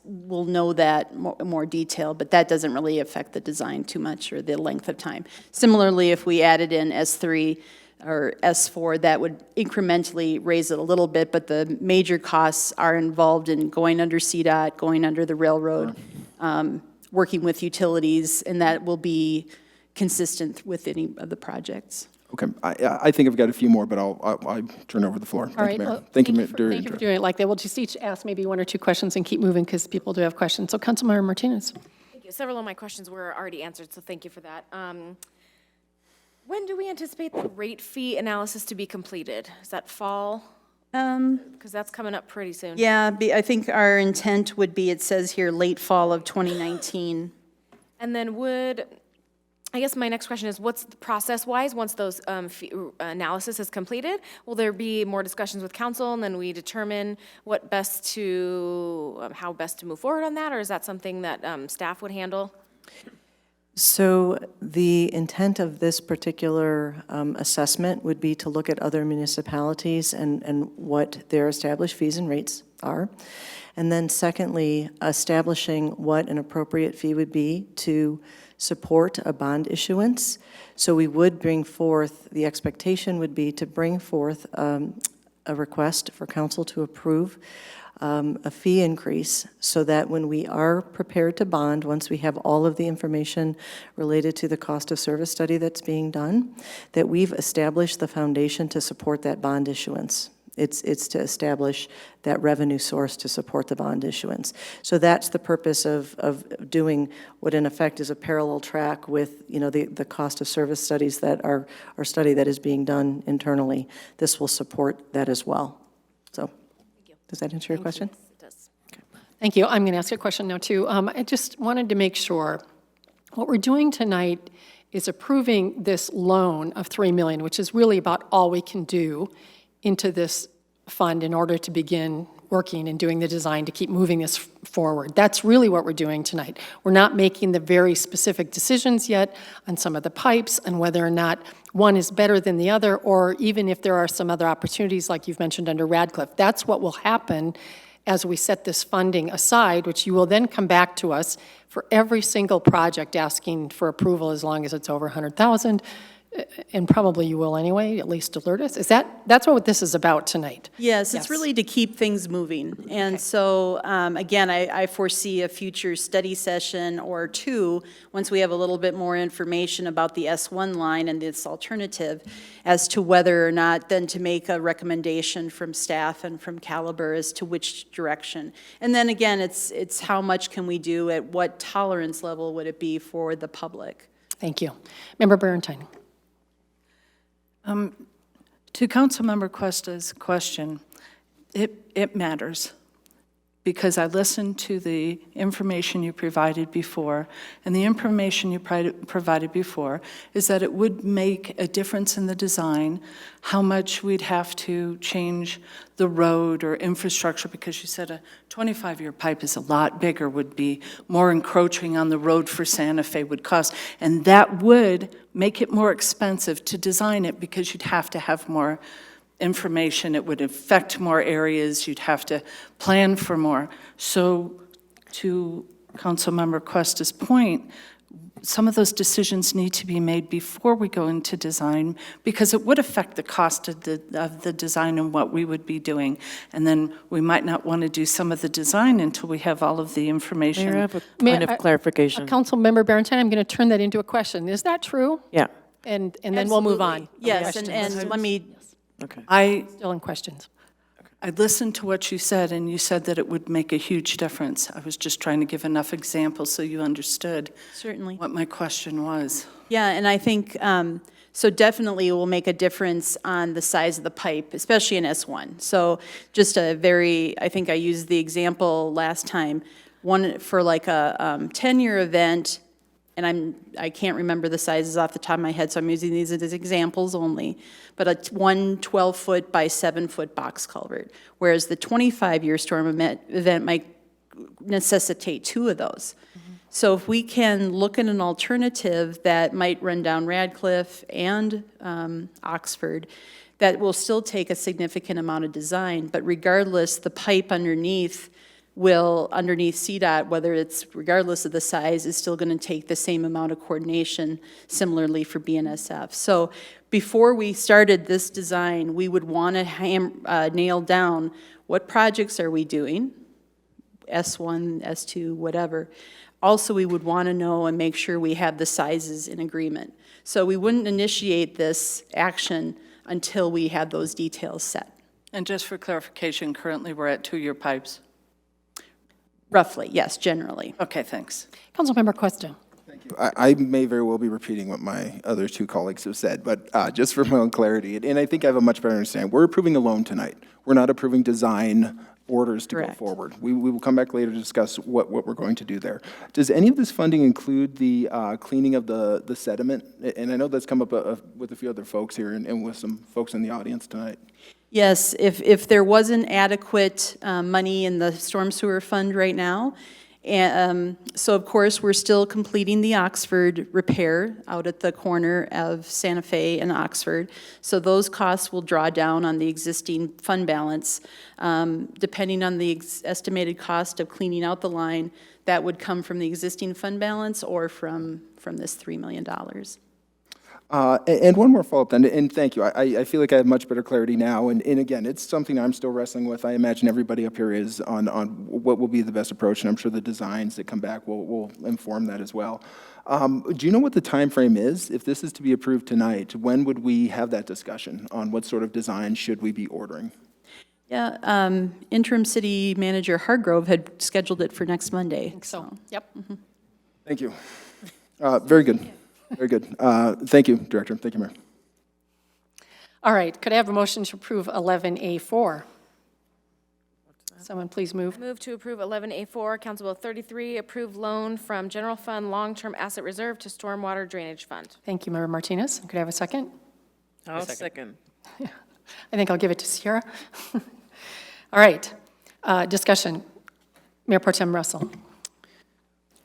We'll know that more detail, but that doesn't really affect the design too much or the length of time. Similarly, if we added in S3 or S4, that would incrementally raise it a little bit, but the major costs are involved in going under CDOT, going under the railroad, working with utilities, and that will be consistent with any of the projects. Okay, I think I've got a few more, but I'll turn over the floor. All right. Mayor. Well, Thank you, Thank you for doing it like that. We'll just each ask maybe 1 or 2 questions and keep moving because people do have questions. So Councilmember Martinez. Thank you. Several of my questions were already answered, so thank you for that. When do we anticipate the rate fee analysis to be completed? Is that fall? Because that's coming up pretty soon. Yeah, I think our intent would be, it says here, late fall of 2019. And then I guess my next question is, what's the process-wise, once those analysis is completed? Will there be more discussions with council, and then we determine how best to move forward on that, or is that something that staff would handle? So the intent of this particular assessment would be to look at other municipalities and what their established fees and rates are. And then secondly, establishing what an appropriate fee would be to support a bond issuance. So we would bring forth, the expectation would be to bring forth a request for council to approve a fee increase so that when we are prepared to bond, once we have all of the information related to the cost of service study that's being done, that we've established the foundation to support that bond issuance. It's to establish that revenue source to support the bond issuance. So that's the purpose of doing what in effect is a parallel track with, the cost of service studies that are our study that is being done internally. This will support that as well. So, does that answer your question? Yes, it does. Okay. Thank you. I'm going to ask a question now too. I just wanted to make sure what we're doing tonight is approving this loan of $3 million, which is really about all we can do into this fund in order to begin working and doing the design to keep moving this forward. That's really what we're doing tonight. We're not making the very specific decisions yet on some of the pipes and whether or not one is better than the other, or even if there are some other opportunities like you've mentioned under Radcliffe. That's what will happen as we set this funding aside, which you will then come back to us for every single project asking for approval as long as it's over 100,000. And probably you will anyway, at least alert us. That's what this is about tonight? Yes, it's really to keep things moving. And so, again, I foresee a future study session or 2, once we have a little bit more information about the S1 line and this alternative, as to whether or not then to make a recommendation from staff and from Caliber as to which direction. And then again, it's how much can we do, at what tolerance level would it be for the public? Thank you. Member Berentine. To Councilmember Cuesta's question, it matters because I listened to the information you provided before, and the information you provided before is that it would make a difference in the design, how much we'd have to change the road or infrastructure, because you said a 25-year pipe is a lot bigger, would be more encroaching on the road for Santa Fe would cost, and that would make it more expensive to design it because you'd have to have more information, it would affect more areas, you'd have to plan for more. So to Councilmember Cuesta's point, some of those decisions need to be made before we go into design, because it would affect the cost of the design and what we would be doing. And then we might not want to do some of the design until we have all of the information. Mayor, I have a point of clarification. Councilmember Barentine, I'm going to turn that into a question. Is that true? Yeah. And then we'll move on. Yes, and let me, Okay. Still in questions. I listened to what you said, and you said that it would make a huge difference. I was just trying to give enough examples so you understood certainly. what my question was. Yeah, and I think, so definitely it will make a difference on the size of the pipe, especially in S1. So just I think I used the example last time, one for like a 10-year event, and I can't remember the sizes off the top of my head, so I'm using these as examples only, but a 12-foot by 7-foot box culvert, whereas the 25-year storm event might necessitate 2 of those. So if we can look at an alternative that might run down Radcliffe and Oxford, that will still take a significant amount of design, but regardless, the pipe underneath CDOT, whether it's regardless of the size, is still going to take the same amount of coordination, similarly for BNSF. So before we started this design, we would want to nail down what projects are we doing, S1, S2, whatever. Also, we would want to know and make sure we have the sizes in agreement. So we wouldn't initiate this action until we had those details set. And just for clarification, currently we're at 2-year pipes? Roughly, yes, generally. Okay, thanks. Councilmember Questa. I may very well be repeating what my other 2 colleagues have said, but just for my own clarity, and I think I have a much better understanding, we're approving a loan tonight. We're not approving design orders to go forward. We will come back later to discuss what we're going to do there. Does any of this funding include the cleaning of the sediment? And I know that's come up with a few other folks here and with some folks in the audience tonight. Yes, if there wasn't adequate money in the storm sewer fund right now, so of course we're still completing the Oxford repair out at the corner of Santa Fe and Oxford. So those costs will draw down on the existing fund balance. Depending on the estimated cost of cleaning out the line, that would come from the existing fund balance or from this $3 million. And one more follow-up then, and thank you. I feel like I have much better clarity now, and again, it's something I'm still wrestling with. I imagine everybody up here is on what will be the best approach, and I'm sure the designs that come back will inform that as well. Do you know what the time frame is? If this is to be approved tonight, when would we have that discussion on what sort of design should we be ordering? Yeah, interim city manager Hargrove had scheduled it for next Monday. I think so. Yep. Mm-hmm. Thank you. Very good. Very good. Thank you, Director. Thank you, Mayor. All right, could I have a motion to approve 11A4? Someone please move. Move to approve 11A4, Council Bill 33, approve loan from General Fund Long-Term Asset Reserve to Stormwater Drainage Fund. Thank you, Member Martinez. Could I have a second? I'll second. I think I'll give it to Sierra. All right, discussion. Mayor Pro Tem Russell.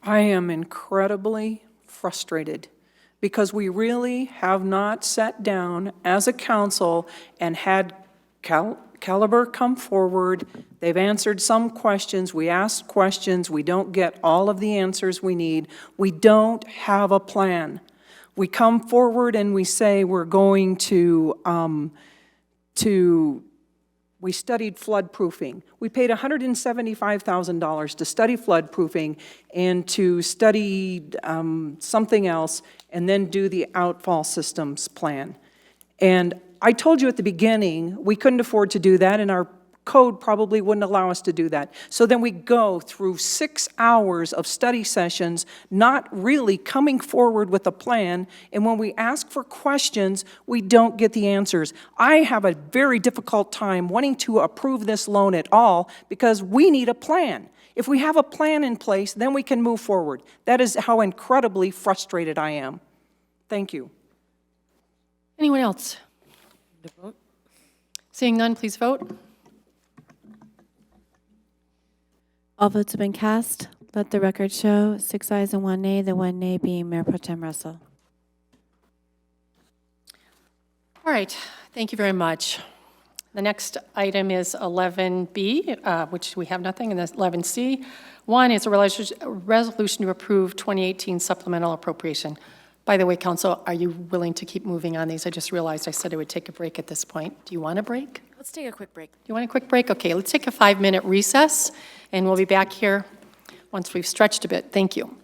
I am incredibly frustrated because we really have not sat down as a council and had Caliber come forward. They've answered some questions. We asked questions. We don't get all of the answers we need. We don't have a plan. We come forward and we say we're going to we studied flood proofing. We paid $175,000 to study flood proofing and to study something else and then do the outfall systems plan. And I told you at the beginning, we couldn't afford to do that and our code probably wouldn't allow us to do that. So then we go through 6 hours of study sessions, not really coming forward with a plan, and when we ask for questions, we don't get the answers. I have a very difficult time wanting to approve this loan at all because we need a plan. If we have a plan in place, then we can move forward. That is how incredibly frustrated I am. Thank you. Anyone else? Seeing none, please vote. All votes have been cast. Let the record show 6 ayes and 1 nay, the 1 nay being Mayor Pro Tem Russell. All right, thank you very much. The next item is 11B, which we have nothing, and that's 11C. One is a resolution to approve 2018 supplemental appropriation. By the way, Council, are you willing to keep moving on these? I just realized I said I would take a break at this point. Do you want a break? Let's take a quick break. You want a quick break? Okay, let's take a 5-minute recess, and we'll be back here once we've stretched a bit. Thank you.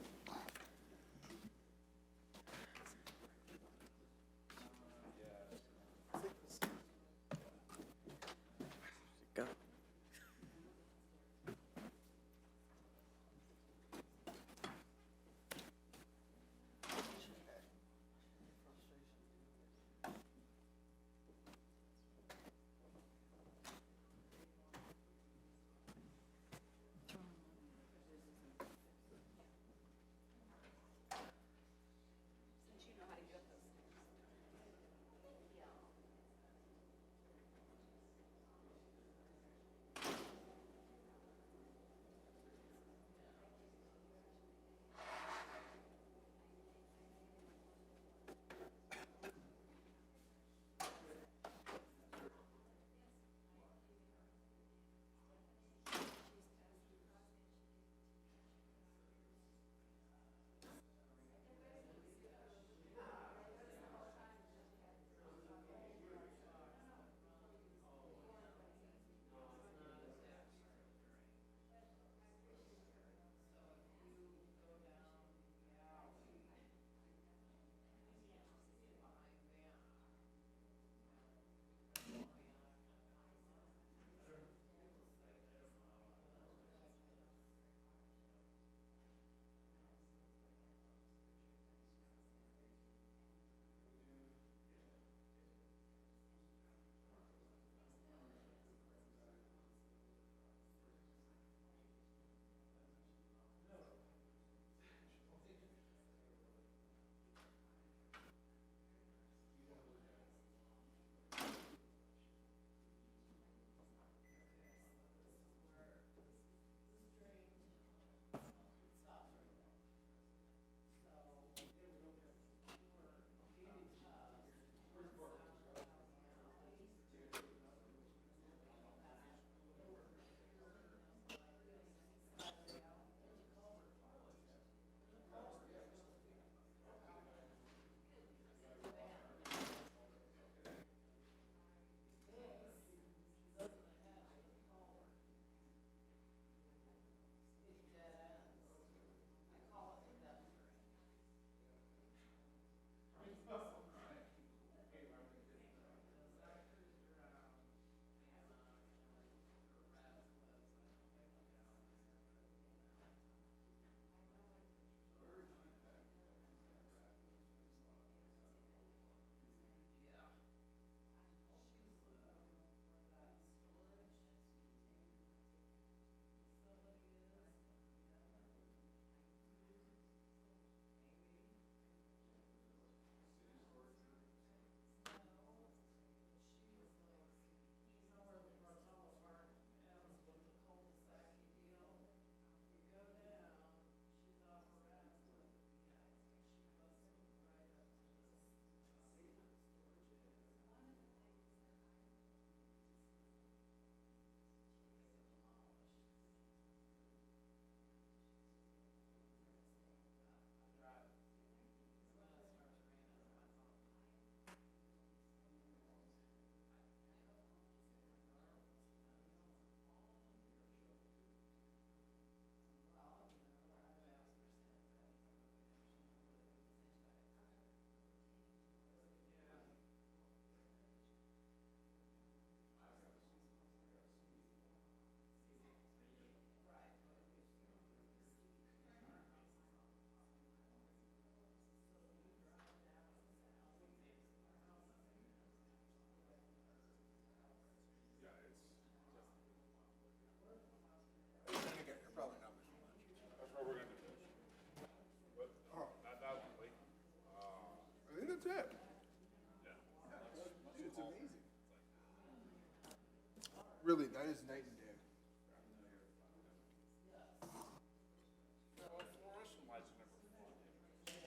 Really, that is night and day.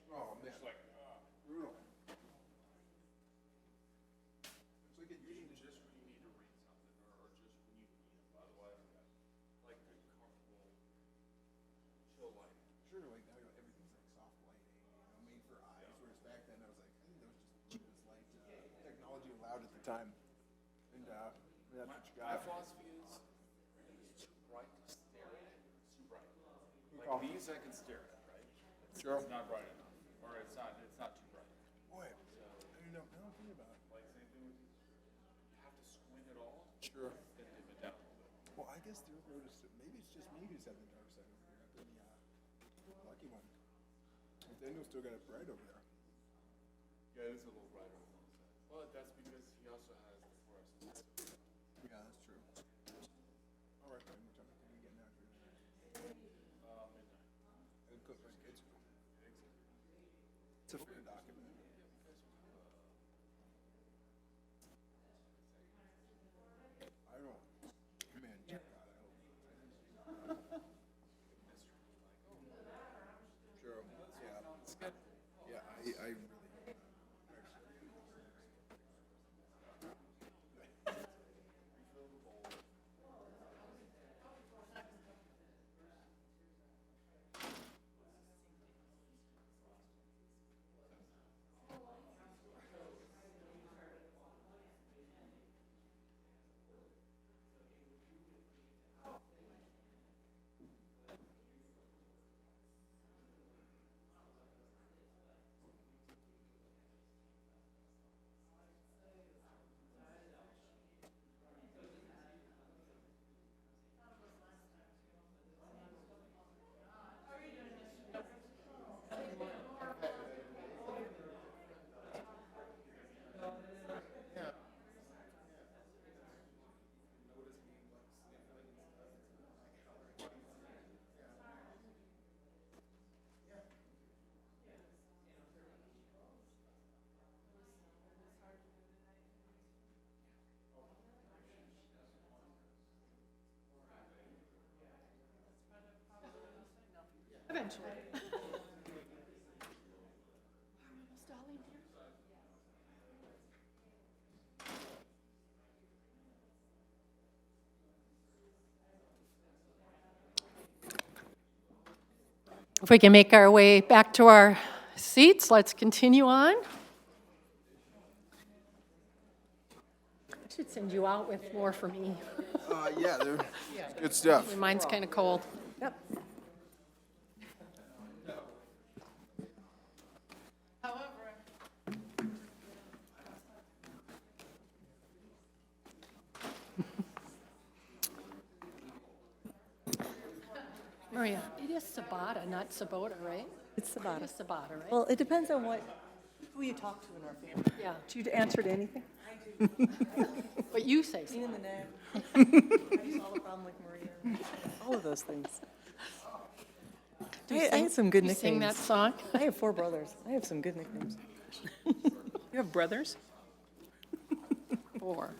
Oh, man. Brutal. It's like you need to just read something. time. And, that's what you got. My philosophy is too bright to stare at. It's too bright. Like these I can stare at, right? Sure. It's not bright enough, or it's not too bright. Boy, I don't think about it. Like same thing with these. You have to squint at all. Sure. Then dip it down a little bit. Well, I guess there's notice that maybe it's just me who's having the dark side over here. I've been the lucky one. Daniel's still got it bright over there. Yeah, it is a little brighter on one side. Well, that's because he also has the fluorescent. Yeah, that's true. All right, then, what time are we getting out here? Midnight. And cook my kids. It's a fair document. I don't, man, check out, I hope. Sure, yeah. Yeah, I really. Eventually. If we can make our way back to our seats, let's continue on. I should send you out with more for me. Yeah, they're good stuff. Mine's kind of cold. Yep. Maria, it is Sabata, not Sabota, right? It's Sabata. It's Sabata, right? Well, it depends on who you talk to in our family. Yeah. Do you answer to anything? But you say so. In the neck. I solve a problem like Maria. All of those things. I have some good you nicknames. sing that song? I have 4 brothers. I have some good nicknames. You have brothers? 4.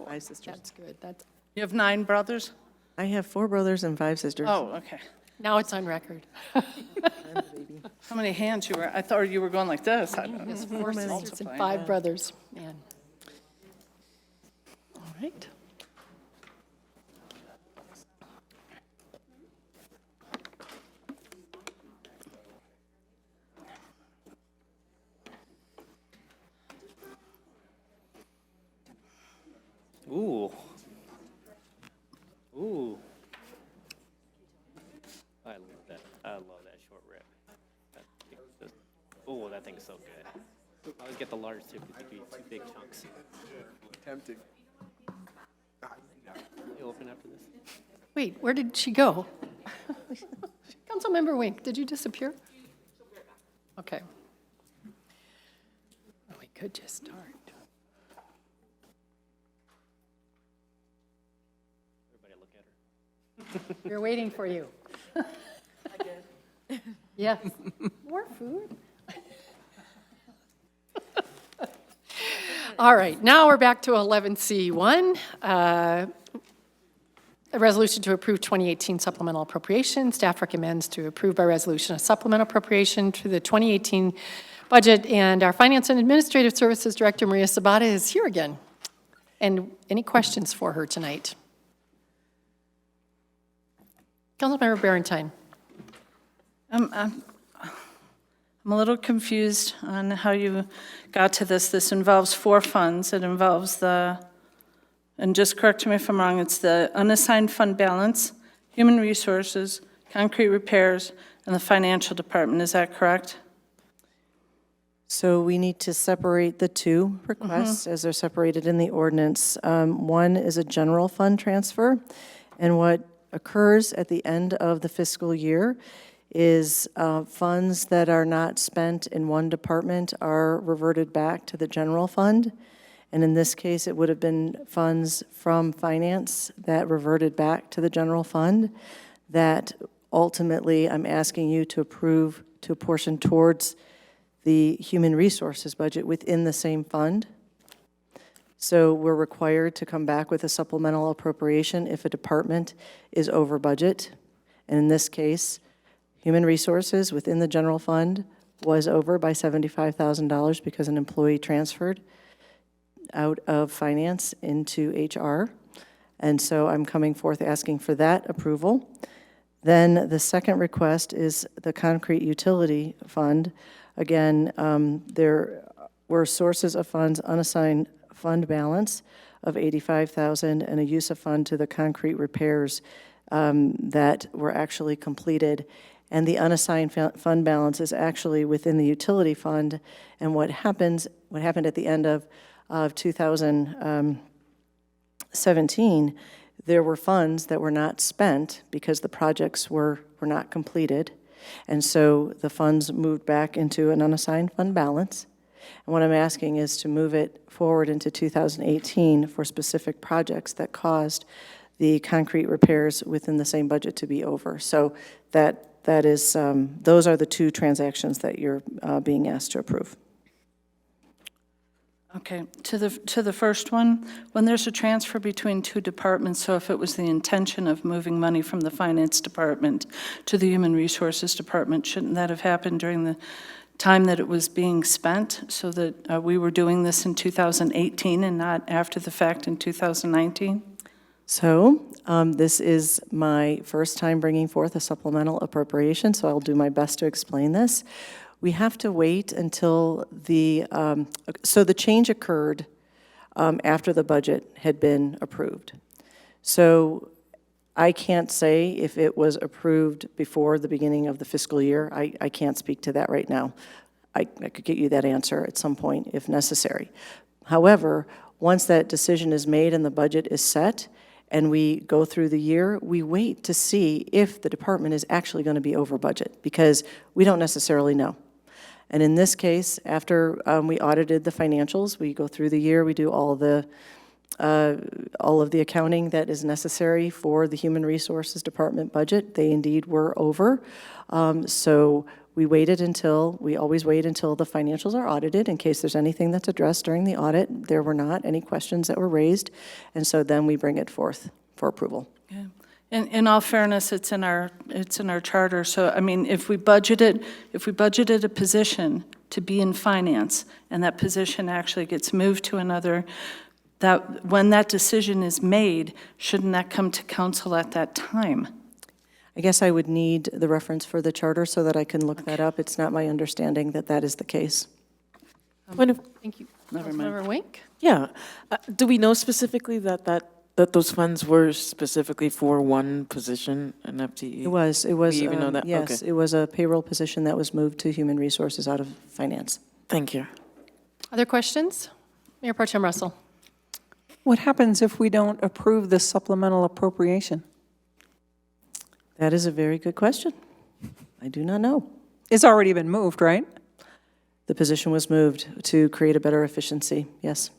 5 sisters. That's good. That's, You have 9 brothers? I have 4 brothers and 5 sisters. Oh, okay. now it's on record. I'm the baby. How many hands you were, I thought you were going like this. I don't It's know. 4 sisters and Multiplying. 5 brothers. Man. All right. Ooh. Ooh. I love that. I love that short rib. Oh, that thing's so good. I always get the large too, because you two big chunks. Tempting. You open after this? Wait, where did she go? Councilmember Wink, did you disappear? Okay. Oh, we could just start. Everybody look at her. We're waiting for you. Yes. More food? All right, now we're back to 11C1. A resolution to approve 2018 supplemental appropriation. Staff recommends to approve by resolution a supplemental appropriation to the 2018 budget. And our Finance and Administrative Services Director, Maria Sabata, is here again. And any questions for her tonight? Councilmember Barentine. I'm a little confused on how you got to this. This involves 4 funds. It involves and just correct me if I'm wrong, it's the unassigned fund balance, human resources, concrete repairs, and the financial department. Is that correct? So we need to separate the two requests as they're separated in the ordinance. One is a general fund transfer, and what occurs at the end of the fiscal year is funds that are not spent in one department are reverted back to the general fund. And in this case, it would have been funds from finance that reverted back to the general fund that ultimately I'm asking you to approve to apportion towards the human resources budget within the same fund. So we're required to come back with a supplemental appropriation if a department is over budget. And in this case, human resources within the general fund was over by $75,000 because an employee transferred out of finance into HR. And so I'm coming forth asking for that approval. Then the second request is the concrete utility fund. Again, there were sources of funds, unassigned fund balance of $85,000 and a use of fund to the concrete repairs that were actually completed. And the unassigned fund balance is actually within the utility fund. And what happened at the end of 2017, there were funds that were not spent because the projects were not completed. And so the funds moved back into an unassigned fund balance. And what I'm asking is to move it forward into 2018 for specific projects that caused the concrete repairs within the same budget to be over. So that is, those are the two transactions that you're being asked to approve. Okay, to the first one, when there's a transfer between two departments, so if it was the intention of moving money from the finance department to the human resources department, shouldn't that have happened during the time that it was being spent, so that we were doing this in 2018 and not after the fact in 2019? So this is my first time bringing forth a supplemental appropriation, so I'll do my best to explain this. We have to wait until so the change occurred after the budget had been approved. So I can't say if it was approved before the beginning of the fiscal year. I can't speak to that right now. I could get you that answer at some point if necessary. However, once that decision is made and the budget is set, and we go through the year, we wait to see if the department is actually going to be over budget, because we don't necessarily know. And in this case, after we audited the financials, we go through the year, we do all of the accounting that is necessary for the Human Resources Department budget. They indeed were over. So we always wait until the financials are audited in case there's anything that's addressed during the audit. There were not any questions that were raised. And so then we bring it forth for approval. Yeah. In all fairness, it's in our charter. So I mean, if we budgeted a position to be in finance, and that position actually gets moved to another, that when that decision is made, shouldn't that come to council at that time? I guess I would need the reference for the charter so that I can look that up. It's not my understanding that that is the case. Thank you. Never mind. Councilmember Wink? Yeah. Do we know specifically that those funds were specifically for one position, an FTE? It was. Do we even know that? Yes, Okay. it was a payroll position that was moved to Human Resources out of finance. Thank you. Other questions? Mayor Pro Tem Russell. What happens if we don't approve this supplemental appropriation? That is a very good question. I do not know. It's already been moved, right? The position was moved to create a better efficiency, yes.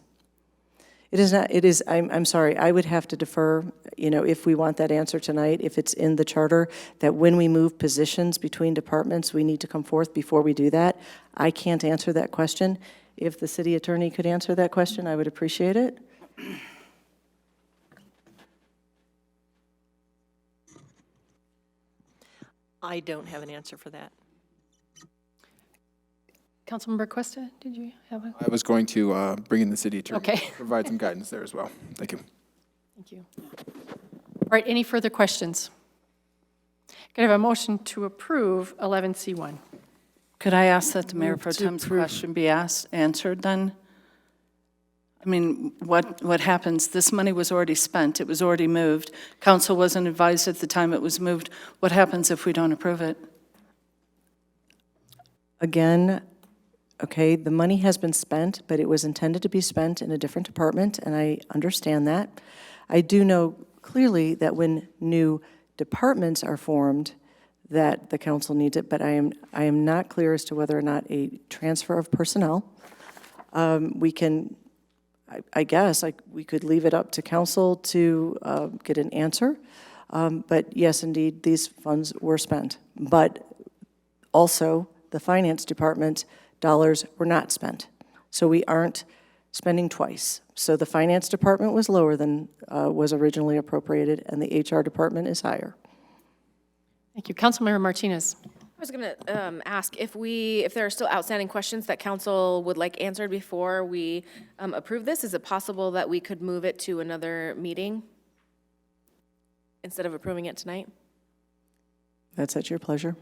It is not, it is, I'm sorry, I would have to defer, if we want that answer tonight, if it's in the charter, that when we move positions between departments, we need to come forth before we do that. I can't answer that question. If the city attorney could answer that question, I would appreciate it. I don't have an answer for that. Councilmember Cuesta, did you have a? I was going to bring in the city attorney. Okay. Provide some guidance there as well. Thank you. Thank you. All right, any further questions? Can I have a motion to approve 11C1? Could I ask that the Mayor Move Pro to Tem's approve. question be answered then? I mean, what happens? This money was already spent, it was already moved. Council wasn't advised at the time it was moved. What happens if we don't approve it? Again, okay, the money has been spent, but it was intended to be spent in a different department, and I understand that. I do know clearly that when new departments are formed, that the council needs it, but I am not clear as to whether or not a transfer of personnel. We can, I guess, we could leave it up to council to get an answer. But yes, indeed, these funds were spent. But also, the finance department dollars were not spent. So we aren't spending twice. So the finance department was lower than was originally appropriated, and the HR department is higher. Thank you. Councilmember Martinez. I was going to ask if there are still outstanding questions that council would like answered before we approve this. Is it possible that we could move it to another meeting instead of approving it tonight? That's at your pleasure.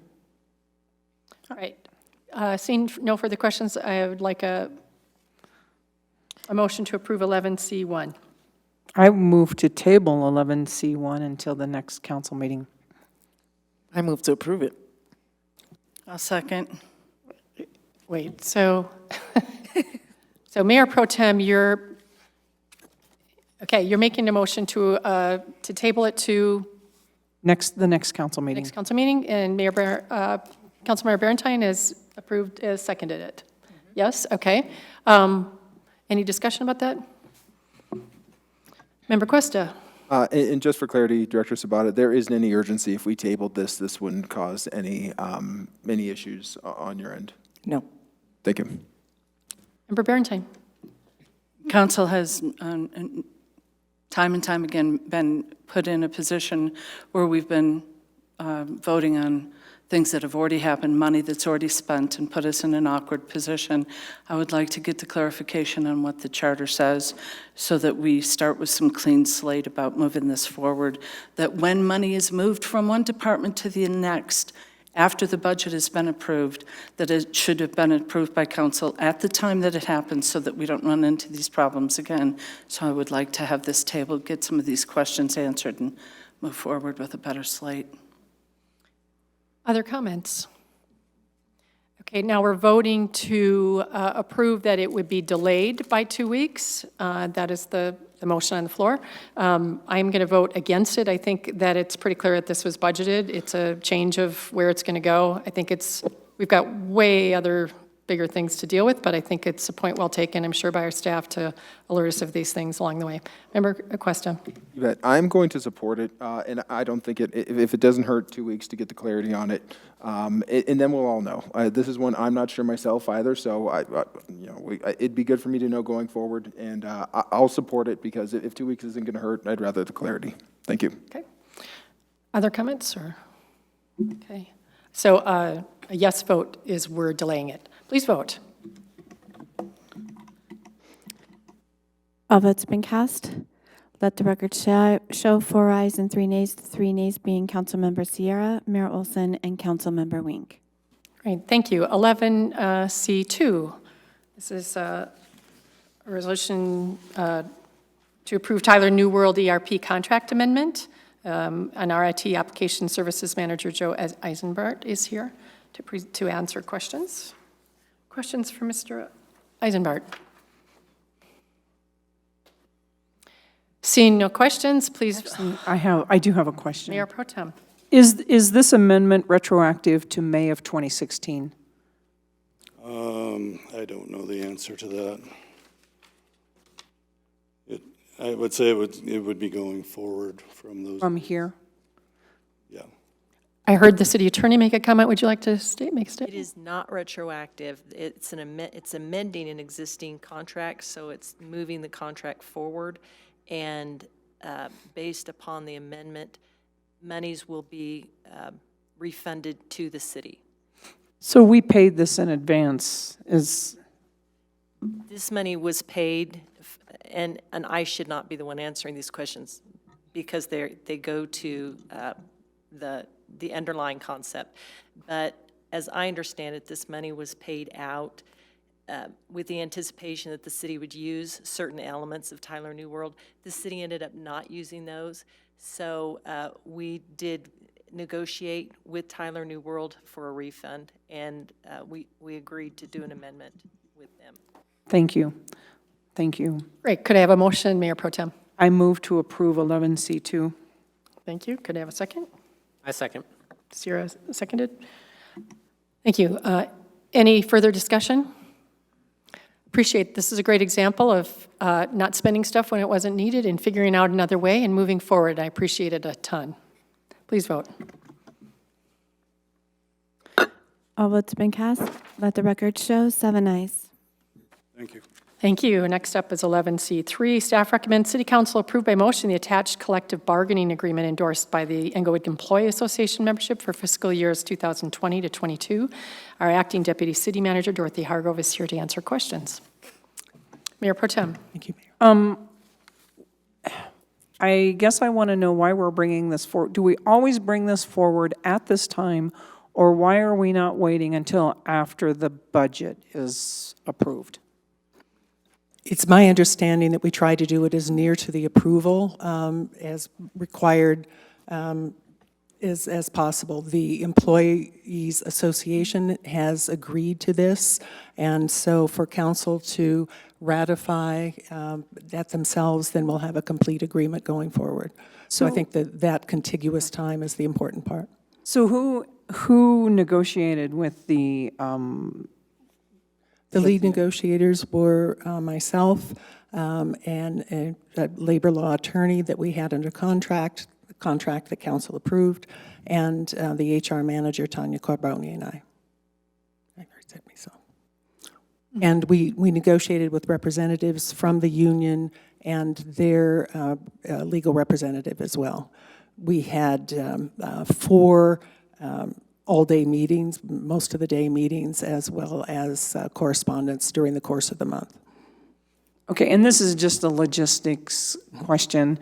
All right. Seeing no further questions, I would like a motion to approve 11C1. I move to table 11C1 until the next council meeting. I move to approve it. I'll second. Wait, so Mayor Pro Tem, you're making a motion to table it to The next council meeting. next council meeting, and Councilmember Barentine has seconded it. Yes, okay. Any discussion about that? Member Cuesta? And just for clarity, Director Sabata, there isn't any urgency. If we tabled this, this wouldn't cause any issues on your end. No. Thank you. Member Barentine? Council has time and time again been put in a position where we've been voting on things that have already happened, money that's already spent, and put us in an awkward position. I would like to get the clarification on what the charter says so that we start with some clean slate about moving this forward, that when money is moved from one department to the next, after the budget has been approved, that it should have been approved by council at the time that it happens so that we don't run into these problems again. So I would like to have this table, get some of these questions answered, and move forward with a better slate. Other comments? Okay, now we're voting to approve that it would be delayed by 2 weeks. That is the motion on the floor. I'm going to vote against it. I think that it's pretty clear that this was budgeted. It's a change of where it's going to go. I think we've got way other bigger things to deal with, but I think it's a point well taken, I'm sure, by our staff to alert us of these things along the way. Member Cuesta? You bet. I'm going to support it, and I don't think if it doesn't hurt 2 weeks to get the clarity on it, and then we'll all know. This is one I'm not sure myself either, so it'd be good for me to know going forward, and I'll support it because if 2 weeks isn't going to hurt, I'd rather the clarity. Thank you. Okay. Other comments, or? Okay. So a yes vote is we're delaying it. Please vote. All votes been cast. Let the record show 4 ayes and 3 nays, the 3 nays being Councilmember Sierra, Mayor Olson, and Councilmember Wink. Great, thank you. 11C2. This is a resolution to approve Tyler New World ERP contract amendment. An RIT Application Services Manager, Joe Eisenbart, is here to answer questions. Questions for Mr. Eisenbart? Seeing no questions, please. I do have a question. Mayor Pro Tem. Is this amendment retroactive to May of 2016? I don't know the answer to that. I would say it would be going forward from those. From here? Yeah. I heard the city attorney make a comment. Would you like to make a statement? It is not retroactive. It's amending an existing contract, so it's moving the contract forward. And based upon the amendment, monies will be refunded to the city. So we paid this in advance. This money was paid, and I should not be the one answering these questions because they go to the underlying concept. But As I understand it, this money was paid out with the anticipation that the city would use certain elements of Tyler New World. The city ended up not using those, so we did negotiate with Tyler New World for a refund, and we agreed to do an amendment with them. Thank you. Thank you. Great. Could I have a motion, Mayor Pro Tem? I move to approve 11C2. Thank you. Could I have a second? I second. Sierra seconded. Thank you. Any further discussion? Appreciate, this is a great example of not spending stuff when it wasn't needed and figuring out another way and moving forward. I appreciate it a ton. Please vote. All votes have been cast. Let the record show 7 ayes. Thank you. Thank you. Next up is 11C3. Staff recommends City Council approve by motion the attached collective bargaining agreement endorsed by the Englewood Employee Association membership for fiscal years 2020 to 22. Our acting deputy city manager, Dorothy Hargrove, is here to answer questions. Mayor Pro Tem. Thank you, Mayor. I guess I want to know why we're bringing this forward. Do we always bring this forward at this time, or why are we not waiting until after the budget is approved? It's my understanding that we try to do it as near to the approval as required as possible. The Employees Association has agreed to this, and so for council to ratify that themselves, then we'll have a complete agreement going forward. So I think that contiguous time is the important part. So who negotiated with the lead negotiators were myself and a labor law attorney that we had under contract, the contract that council approved, and the HR manager, Tanya Carboni, and I. And we negotiated with representatives from the union and their legal representative as well. We had 4 all-day meetings, most of the day meetings, as well as correspondence during the course of the month. Okay, and this is just a logistics question.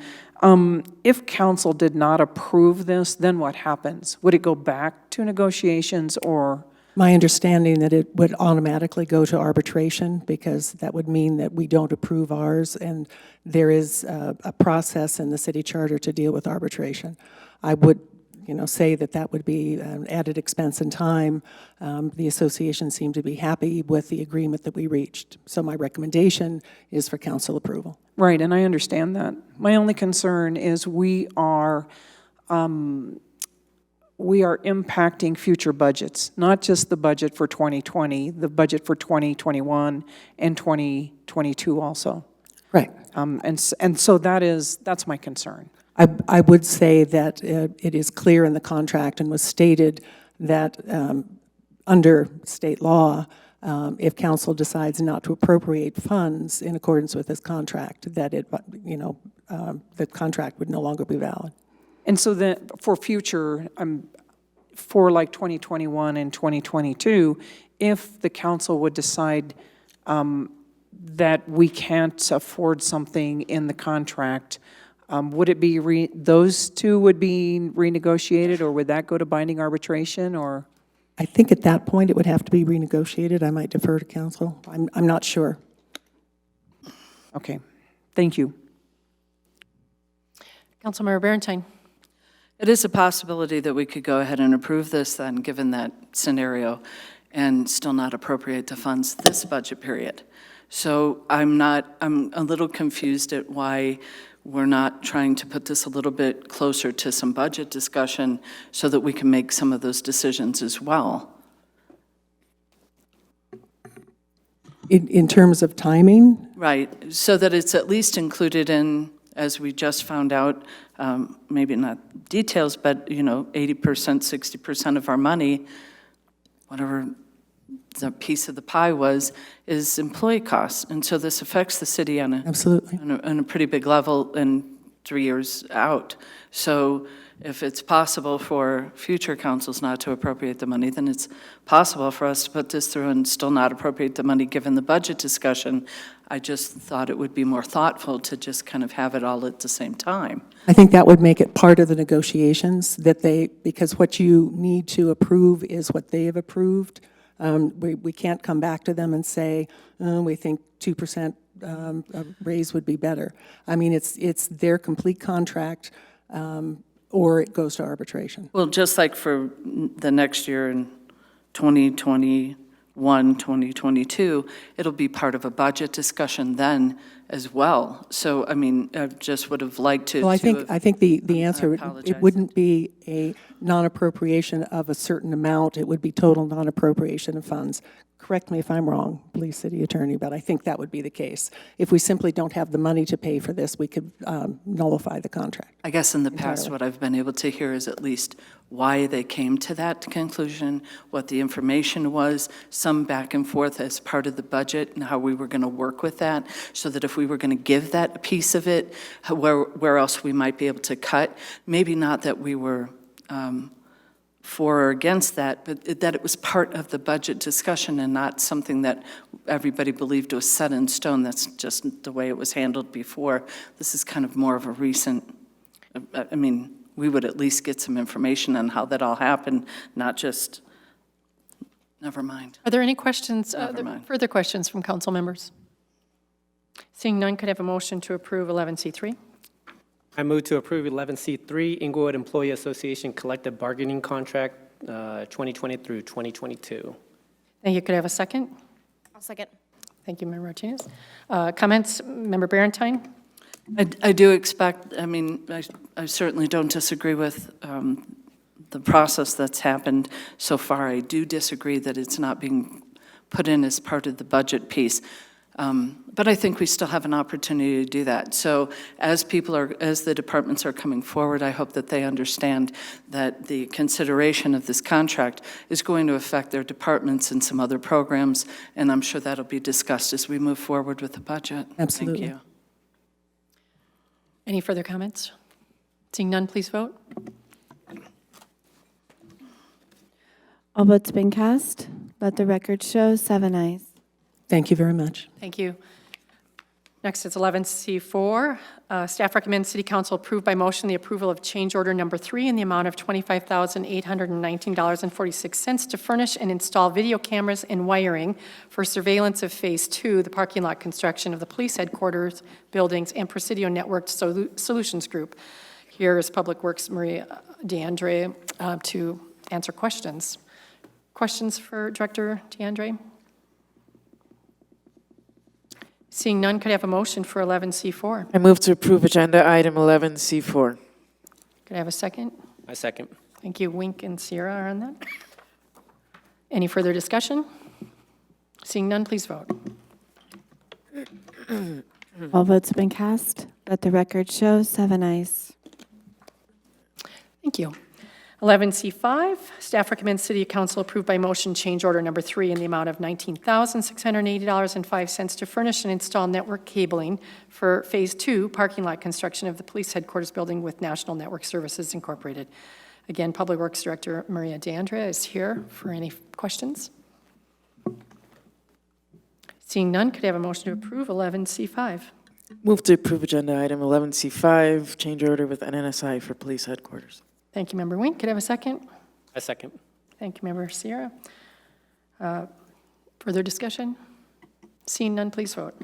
If council did not approve this, then what happens? Would it go back to negotiations, or? My understanding that it would automatically go to arbitration, because that would mean that we don't approve ours, and there is a process in the city charter to deal with arbitration. I would say that would be an added expense and time. The association seemed to be happy with the agreement that we reached. So my recommendation is for council approval. Right, and I understand that. My only concern is we are impacting future budgets, not just the budget for 2020, the budget for 2021 and 2022 also. Right. And so that's my concern. I would say that it is clear in the contract and was stated that under state law, if council decides not to appropriate funds in accordance with this contract, that the contract would no longer be valid. And so that for future, for like 2021 and 2022, if the council would decide that we can't afford something in the contract, would it be those two would be renegotiated, or would that go to binding arbitration, or? I think at that point it would have to be renegotiated. I might defer to council. I'm not sure. Okay, thank you. Councilmember Berentine. It is a possibility that we could go ahead and approve this then, given that scenario, and still not appropriate the funds this budget period. So I'm a little confused at why we're not trying to put this a little bit closer to some budget discussion so that we can make some of those decisions as well. In terms of timing? Right, so that it's at least included in, as we just found out, maybe not details, but 80%, 60% of our money, whatever the piece of the pie was, is employee costs. And so this affects the city on Absolutely. on a pretty big level, and 3 years out. So if it's possible for future councils not to appropriate the money, then it's possible for us to put this through and still not appropriate the money given the budget discussion. I just thought it would be more thoughtful to just kind of have it all at the same time. I think that would make it part of the negotiations, because what you need to approve is what they have approved. We can't come back to them and say, we think 2% raise would be better. I mean, it's their complete contract, or it goes to arbitration. Well, just like for the next year in 2021, 2022, it'll be part of a budget discussion then as well. So, I mean, I just would have liked to. Well, I think the answer, apologize. it wouldn't be a non-appropriation of a certain amount, it would be total non-appropriation of funds. Correct me if I'm wrong, please, City Attorney, but I think that would be the case. If we simply don't have the money to pay for this, we could nullify the contract. I guess in the past, what I've been able to hear is at least why they came to that conclusion, what the information was, some back and forth as part of the budget and how we were going to work with that, so that if we were going to give that piece of it, where else we might be able to cut. Maybe not that we were for or against that, but that it was part of the budget discussion and not something that everybody believed was set in stone. That's just the way it was handled before. This is kind of more of a recent, I mean, we would at least get some information on how that all happened, not just, never mind. Are there any questions, Never mind. further questions from council members? Seeing none, could I have a motion to approve 11C3? I move to approve 11C3 Englewood Employee Association Collective Bargaining Contract 2020 through 2022. Thank you. Could I have a second? I'll second. Thank you, Member Martinez. Comments, Member Barentine? I do expect, I mean, I certainly don't disagree with the process that's happened so far. I do disagree that it's not being put in as part of the budget piece. But I think we still have an opportunity to do that. So as the departments are coming forward, I hope that they understand that the consideration of this contract is going to affect their departments and some other programs, and I'm sure that'll be discussed as we move forward with the budget. Absolutely. Thank you. Any further comments? Seeing none, please vote. All votes been cast. Let the record show 7 ayes. Thank you very much. Thank you. Next is 11C4. Staff recommends City Council approve by motion the approval of change order number 3 in the amount of $25,819.46 to furnish and install video cameras and wiring for surveillance of Phase 2, the parking lot construction of the police headquarters, buildings, and Presidio Networked Solutions Group. Here is Public Works Maria DeAndre to answer questions. Questions for Director DeAndre? Seeing none, could I have a motion for 11C4? I move to approve agenda item 11C4. Could I have a second? I second. Thank you. Wink and Sierra are on that. Any further discussion? Seeing none, please vote. All votes have been cast. Let the record show 7 ayes. Thank you. 11C5, staff recommends City Council approve by motion change order number 3 in the amount of $19,680.05 to furnish and install network cabling for Phase 2 parking lot construction of the police headquarters building with National Network Services Incorporated. Again, Public Works Director Maria DeAndrea is here for any questions. Seeing none, could I have a motion to approve 11C5? Move to approve agenda item 11C5, change order with NNSI for police headquarters. Thank you, Member Wink. Could I have a second? I second. Thank you, Member Sierra. Further discussion? Seeing none, please vote.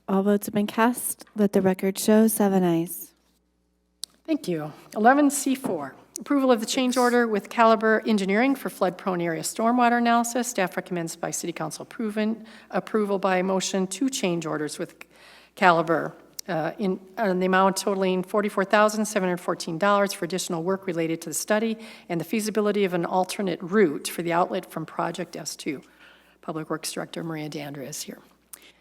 All votes have been cast. Let the record show 7 ayes. Thank you. 11C4, approval of the change order with Caliber Engineering for flood-prone area stormwater analysis. Staff recommends by City Council approval by motion 2 change orders with Caliber in the amount totaling $44,714 for additional work related to the study and the feasibility of an alternate route for the outlet from Project S2. Public Works Director Maria DeAndrea is here.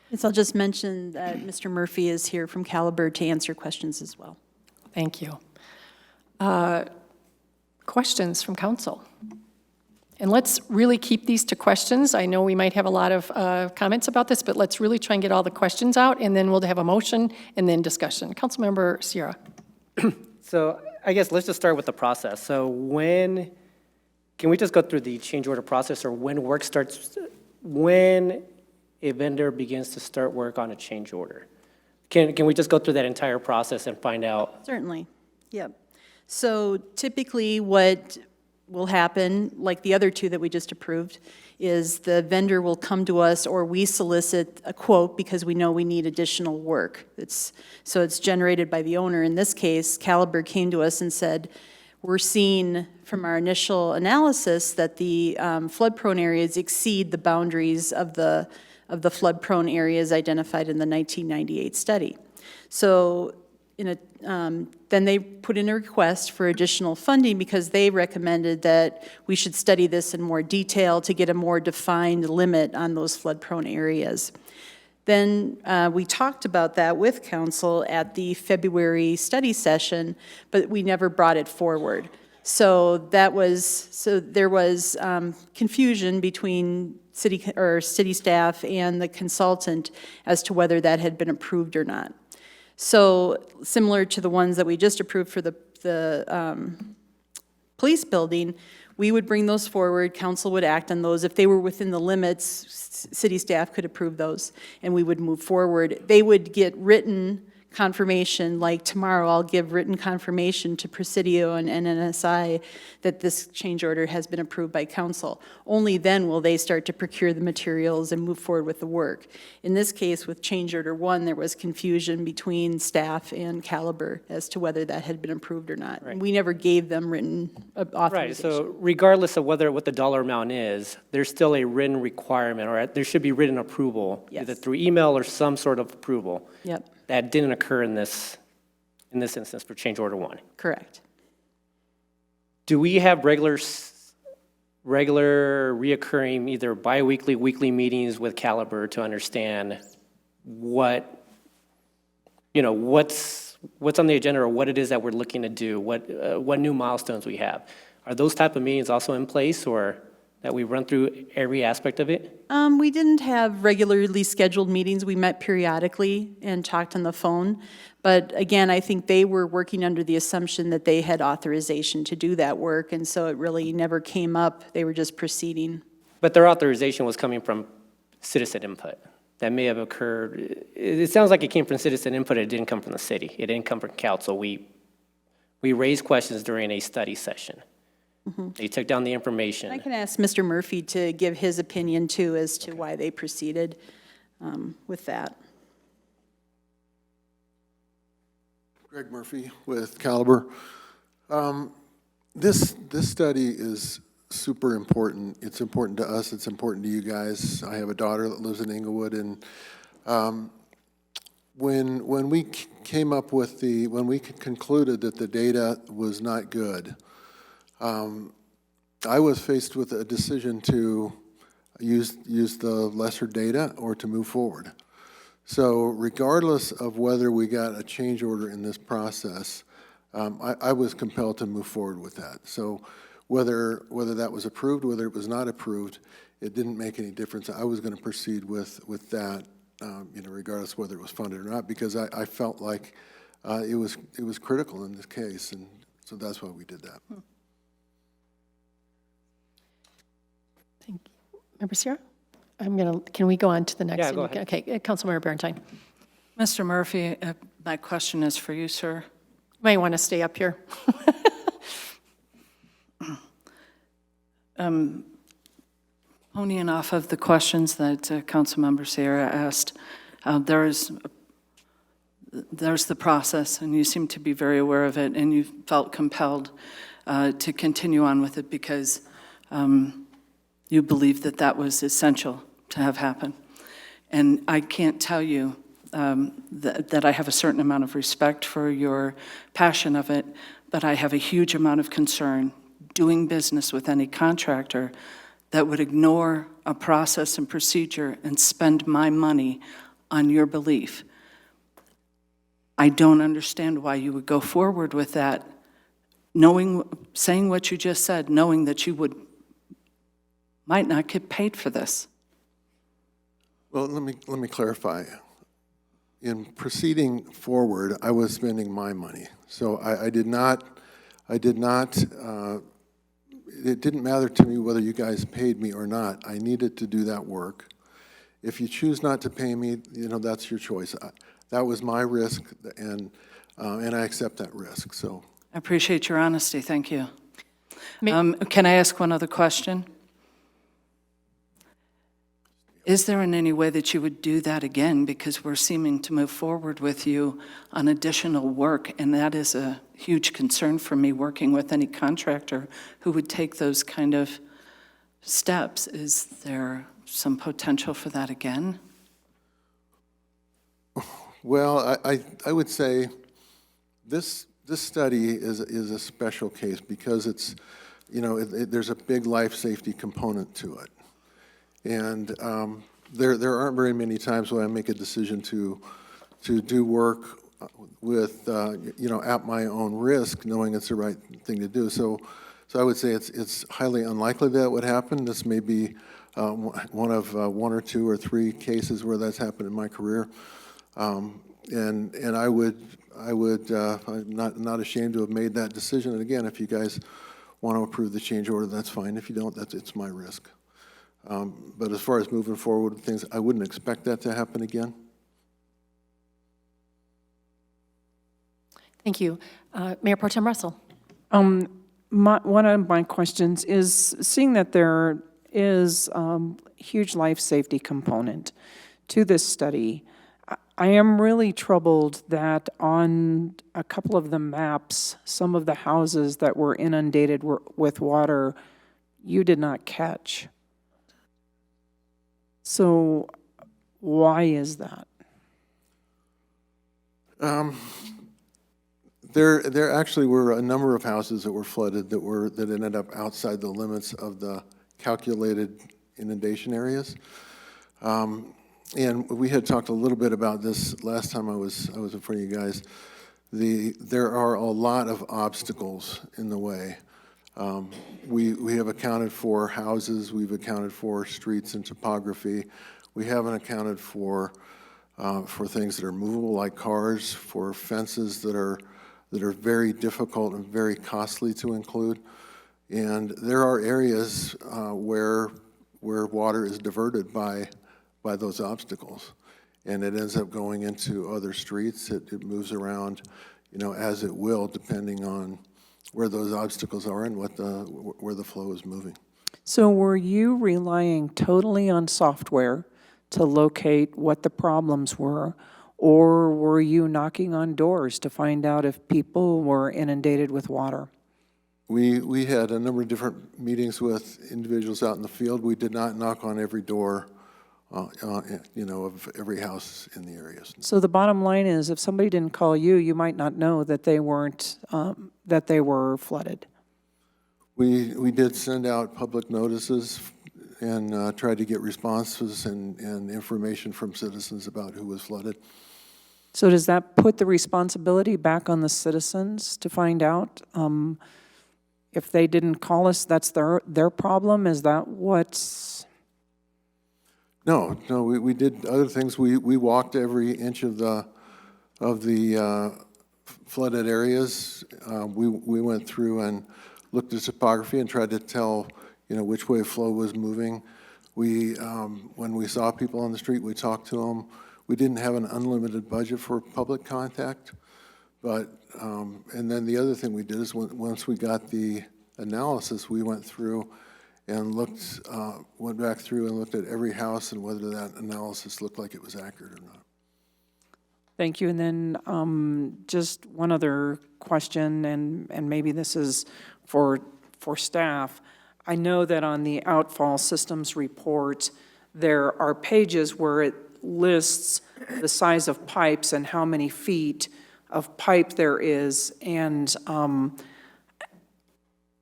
Yes, I'll just mention that Mr. Murphy is here from Caliber to answer questions as well. Thank you. Questions from council? And let's really keep these to questions. I know we might have a lot of comments about this, but let's really try and get all the questions out, and then we'll have a motion and then discussion. Councilmember Sierra. So I guess let's just start with the process. So can we just go through the change order process, or when work starts, when a vendor begins to start work on a change order? Can we just go through that entire process and find out? Certainly, yep. So typically what will happen, like the other two that we just approved, is the vendor will come to us or we solicit a quote because we know we need additional work. So it's generated by the owner. In this case, Caliber came to us and said, we're seeing from our initial analysis that the flood-prone areas exceed the boundaries of the flood-prone areas identified in the 1998 study. So then they put in a request for additional funding because they recommended that we should study this in more detail to get a more defined limit on those flood-prone areas. Then we talked about that with council at the February study session, but we never brought it forward. So there was confusion between city staff and the consultant as to whether that had been approved or not. So similar to the ones that we just approved for the police building, we would bring those forward, council would act on those. If they were within the limits, city staff could approve those, and we would move forward. They would get written confirmation, like tomorrow I'll give written confirmation to Presidio and NNSI that this change order has been approved by council. Only then will they start to procure the materials and move forward with the work. In this case, with change order 1, there was confusion between staff and Caliber as to whether that had been approved or not. Right. We never gave them written authorization. Right, so regardless of what the dollar amount is, there's still a written requirement, or there should be written approval, Yes. either through email or some sort of approval. Yep. That didn't occur in this instance for change order 1. Correct. Do we have regular reoccurring, either biweekly, weekly meetings with Caliber to understand what's on the agenda or what it is that we're looking to do, what new milestones we have? Are those type of meetings also in place, or that we run through every aspect of it? We didn't have regularly scheduled meetings. We met periodically and talked on the phone. But again, I think they were working under the assumption that they had authorization to do that work, and so it really never came up. They were just proceeding. But their authorization was coming from citizen input. That may have occurred. It sounds like it came from citizen input. It didn't come from the city. It didn't come from council. We raised questions during a study session. Mm-hmm. They took down the information. I can ask Mr. Murphy to give his opinion too as to why they proceeded with that. Greg Murphy with Caliber. This study is super important. It's important to us. It's important to you guys. I have a daughter that lives in Englewood, and when we came up with when we concluded that the data was not good, I was faced with a decision to use the lesser data or to move forward. So regardless of whether we got a change order in this process, I was compelled to move forward with that. So whether that was approved, whether it was not approved, it didn't make any difference. I was going to proceed with that, regardless whether it was funded or not, because I felt like it was critical in this case, and so that's why we did that. Thank you. Member Sierra? Can we go on to the next? Yeah, go ahead. Okay, Councilmember Berentine. Mr. Murphy, my question is for you, sir. You may want to stay up here. Ponying off of the questions that Councilmember Sierra asked, there's the process, and you seem to be very aware of it, and you felt compelled to continue on with it because you believe that that was essential to have happen. And I can't tell you that I have a certain amount of respect for your passion of it, but I have a huge amount of concern doing business with any contractor that would ignore a process and procedure and spend my money on your belief. I don't understand why you would go forward with that, saying what you just said, knowing that you would might not get paid for this. Well, let me clarify. In proceeding forward, I was spending my money. So I did not, it didn't matter to me whether you guys paid me or not. I needed to do that work. If you choose not to pay me, that's your choice. That was my risk, and I accept that risk, so. I appreciate your honesty, thank you. Can I ask one other question? Is there in any way that you would do that again? Because we're seeming to move forward with you on additional work, and that is a huge concern for me working with any contractor who would take those kind of steps. Is there some potential for that again? Well, I would say this study is a special case because it's, there's a big life safety component to it. And there aren't very many times when I make a decision to do work with, at my own risk, knowing it's the right thing to do. So I would say it's highly unlikely that would happen. This may be one of one or two or three cases where that's happened in my career. And I'm not ashamed to have made that decision. And again, if you guys want to approve the change order, that's fine. If you don't, it's my risk. But as far as moving forward with things, I wouldn't expect that to happen again. Thank you. Mayor Pro Tem Russell. One of my questions is, seeing that there is huge life safety component to this study, I am really troubled that on a couple of the maps, some of the houses that were inundated with water, you did not catch. So why is that? There actually were a number of houses that were flooded that ended up outside the limits of the calculated inundation areas. And we had talked a little bit about this last time I was in front of you guys. There are a lot of obstacles in the way. We have accounted for houses, we've accounted for streets and topography. We haven't accounted for things that are movable like cars, for fences that are very difficult and very costly to include. And there are areas where water is diverted by those obstacles. And it ends up going into other streets. It moves around, as it will, depending on where those obstacles are and where the flow is moving. So were you relying totally on software to locate what the problems were, or were you knocking on doors to find out if people were inundated with water? We had a number of different meetings with individuals out in the field. We did not knock on every door, of every house in the areas. So the bottom line is, if somebody didn't call you, you might not know that they weren't, that they were flooded. We did send out public notices and tried to get responses and information from citizens about who was flooded. So does that put the responsibility back on the citizens to find out? If they didn't call us, that's their problem? Is that what's... No, we did other things. We walked every inch of the flooded areas. We went through and looked at topography and tried to tell, which way flow was moving. When we saw people on the street, we talked to them. We didn't have an unlimited budget for public contact, but and then the other thing we did is once we got the analysis, we went through and went back through and looked at every house and whether that analysis looked like it was accurate or not. Thank you. And then just one other question, and maybe this is for staff. I know that on the outfall systems report, there are pages where it lists the size of pipes and how many feet of pipe there is, and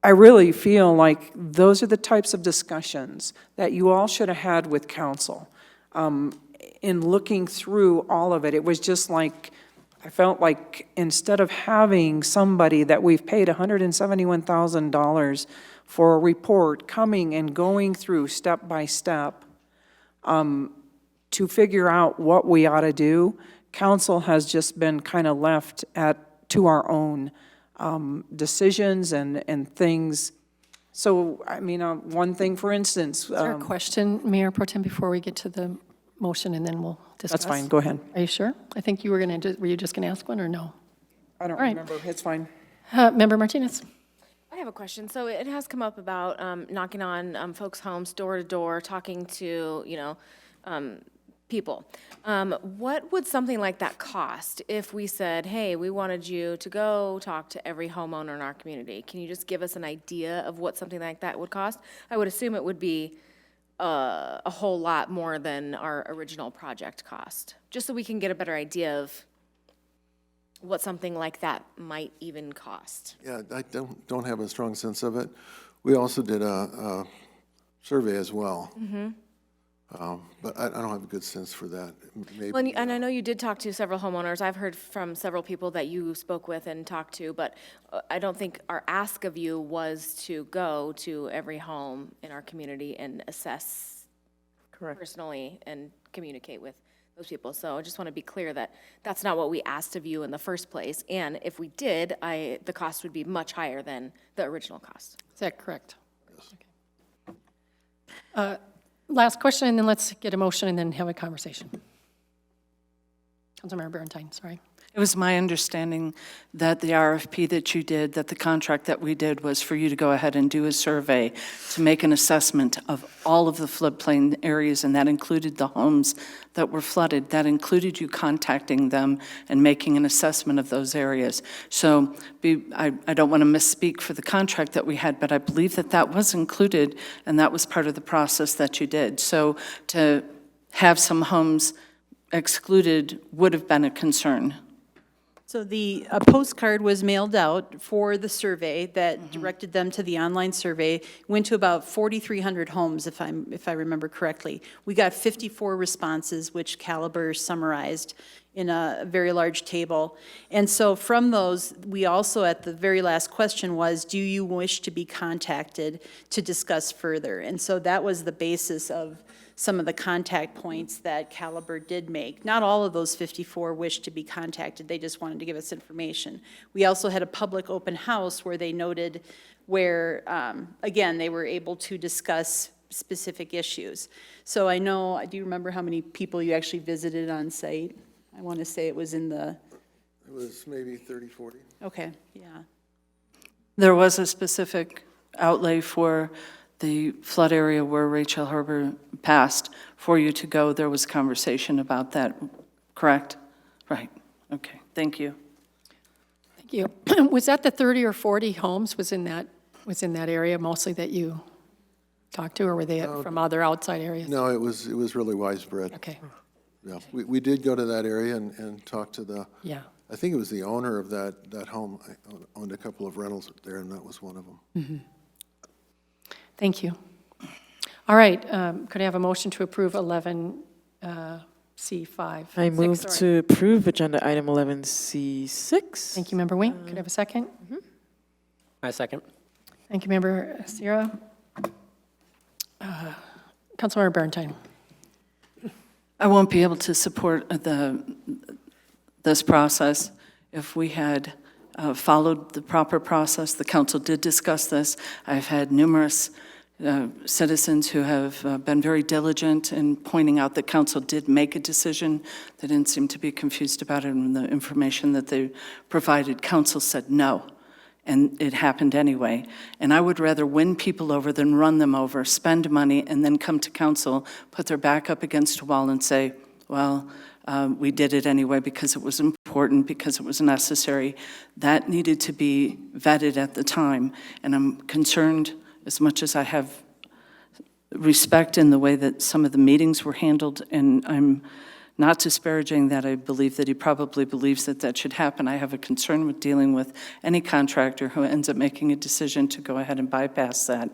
I really feel like those are the types of discussions that you all should have had with council. In looking through all of it, it was just like, I felt like instead of having somebody that we've paid $171,000 for a report coming and going through step by step to figure out what we ought to do. Council has just been kind of left to our own decisions and things. So, I mean, one thing, for instance. Is there a question, Mayor Pro Tem, before we get to the motion, and then we'll discuss? That's fine, go ahead. Are you sure? I think you were going to, were you just going to ask one, or no? I don't All right. remember, it's fine. Member Martinez. I have a question. So it has come up about knocking on folks' homes door to door, talking to, people. What would something like that cost if we said, hey, we wanted you to go talk to every homeowner in our community? Can you just give us an idea of what something like that would cost? I would assume it would be a whole lot more than our original project cost, just so we can get a better idea of what something like that might even cost. Yeah, I don't have a strong sense of it. We also did a survey as well. But I don't have a good sense for that. Maybe, Well, and I know you did talk to several homeowners. I've heard from several people that you spoke with and talked to, but I don't think our ask of you was to go to every home in our community and assess personally and communicate with those people. So I just want to be clear that that's not what we asked of you in the first place. And if we did, the cost would be much higher than the original cost. Is that correct? Yes. Okay. Last question, and then let's get a motion and then have a conversation. Councilmember Berentine, sorry. It was my understanding that the RFP that you did, that the contract that we did was for you to go ahead and do a survey to make an assessment of all of the floodplain areas, and that included the homes that were flooded. That included you contacting them and making an assessment of those areas. So I don't want to misspeak for the contract that we had, but I believe that that was included, and that was part of the process that you did. So to have some homes excluded would have been a concern. So a postcard was mailed out for the survey that directed them to the online survey. Went to about 4,300 homes, if I remember correctly. We got 54 responses, which Caliber summarized in a very large table. And so from those, we also, at the very last question was, do you wish to be contacted to discuss further? And so that was the basis of some of the contact points that Caliber did make. Not all of those 54 wished to be contacted, they just wanted to give us information. We also had a public open house where they noted where, again, they were able to discuss specific issues. So I know, do you remember how many people you actually visited on site? I want to say it was in the... It was maybe 30, 40. Okay, yeah. There was a specific outlay for the flood area where Rachel Herber passed. For you to go, there was conversation about that, correct? Right, okay, thank you. Thank you. Was that the 30 or 40 homes was in that area mostly that you talked to, or were they from other outside areas? No, it was really widespread. Okay. Yeah, we did go to that area and talk to the, Yeah. I think it was the owner of that home. I owned a couple of rentals there, and that was one of them. Mm-hmm. Thank you. All right, could I have a motion to approve 11C5? I move to approve agenda item 11C6. Thank you, Member Wink. Could I have a second? I second. Thank you, Member Sierra. Councilmember Berentine. I won't be able to support this process if we had followed the proper process. The council did discuss this. I've had numerous citizens who have been very diligent in pointing out that council did make a decision. They didn't seem to be confused about it, and the information that they provided, council said no, and it happened anyway. And I would rather win people over than run them over, spend money, and then come to council, put their back up against a wall and say, well, we did it anyway because it was important, because it was necessary. That needed to be vetted at the time, and I'm concerned, as much as I have respect in the way that some of the meetings were handled, and I'm not disparaging that. I believe that he probably believes that that should happen. I have a concern with dealing with any contractor who ends up making a decision to go ahead and bypass that.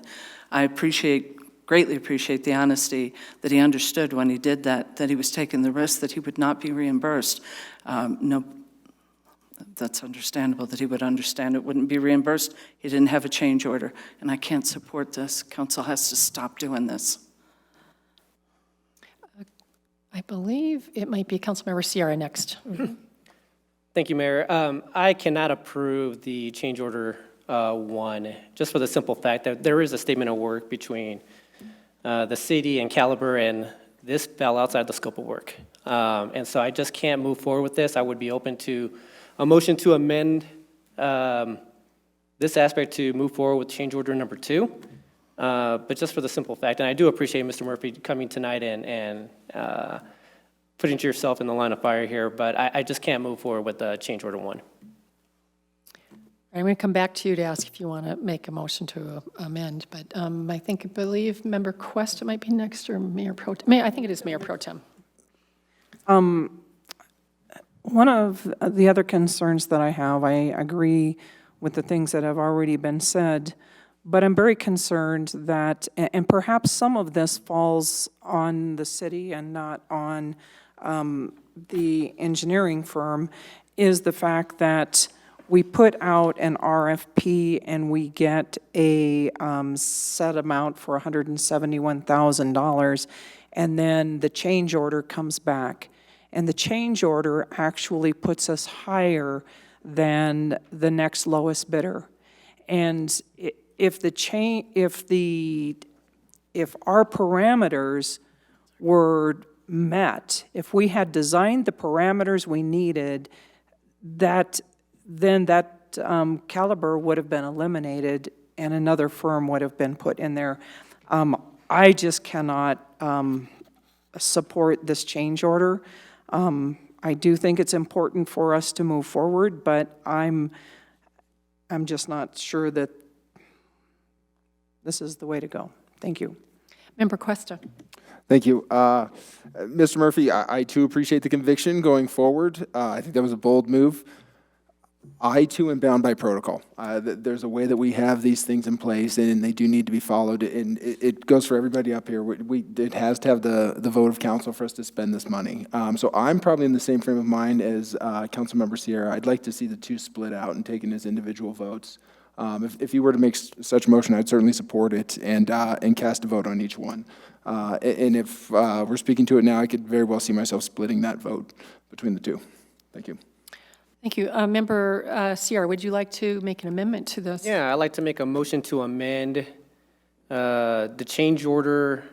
I greatly appreciate the honesty that he understood when he did that he was taking the risk that he would not be reimbursed. No, That's understandable that he would understand it wouldn't be reimbursed. He didn't have a change order, and I can't support this. Council has to stop doing this. I believe it might be Councilmember Sierra next. Thank you, Mayor. I cannot approve the change order 1, just for the simple fact that there is a statement of work between the city and Caliber, and this fell outside the scope of work. And so I just can't move forward with this. I would be open to a motion to amend this aspect to move forward with change order number 2. But just for the simple fact, and I do appreciate Mr. Murphy coming tonight and putting yourself in the line of fire here, but I just can't move forward with change order 1. I'm going to come back to you to ask if you want to make a motion to amend, but I believe Member Quest might be next, or Mayor Pro Tem. I think it is Mayor Pro Tem. One of the other concerns that I have, I agree with the things that have already been said, but I'm very concerned that, and perhaps some of this falls on the city and not on the engineering firm, is the fact that we put out an RFP and we get a set amount for $171,000, and then the change order comes back. And the change order actually puts us higher than the next lowest bidder. And if our parameters were met, if we had designed the parameters we needed, then that caliber would have been eliminated and another firm would have been put in there. I just cannot support this change order. I do think it's important for us to move forward, but I'm just not sure that this is the way to go. Thank you. Member Cuesta. Thank you. Mr. Murphy, I too appreciate the conviction going forward. I think that was a bold move. I too am bound by protocol. There's a way that we have these things in place, and they do need to be followed. And it goes for everybody up here. It has to have the vote of council for us to spend this money. So I'm probably in the same frame of mind as Councilmember Sierra. I'd like to see the two split out and taken as individual votes. If you were to make such a motion, I'd certainly support it and cast a vote on each one. And if we're speaking to it now, I could very well see myself splitting that vote between the two. Thank you. Thank you. Member Sierra, would you like to make an amendment to this? Yeah, I'd like to make a motion to amend the change order.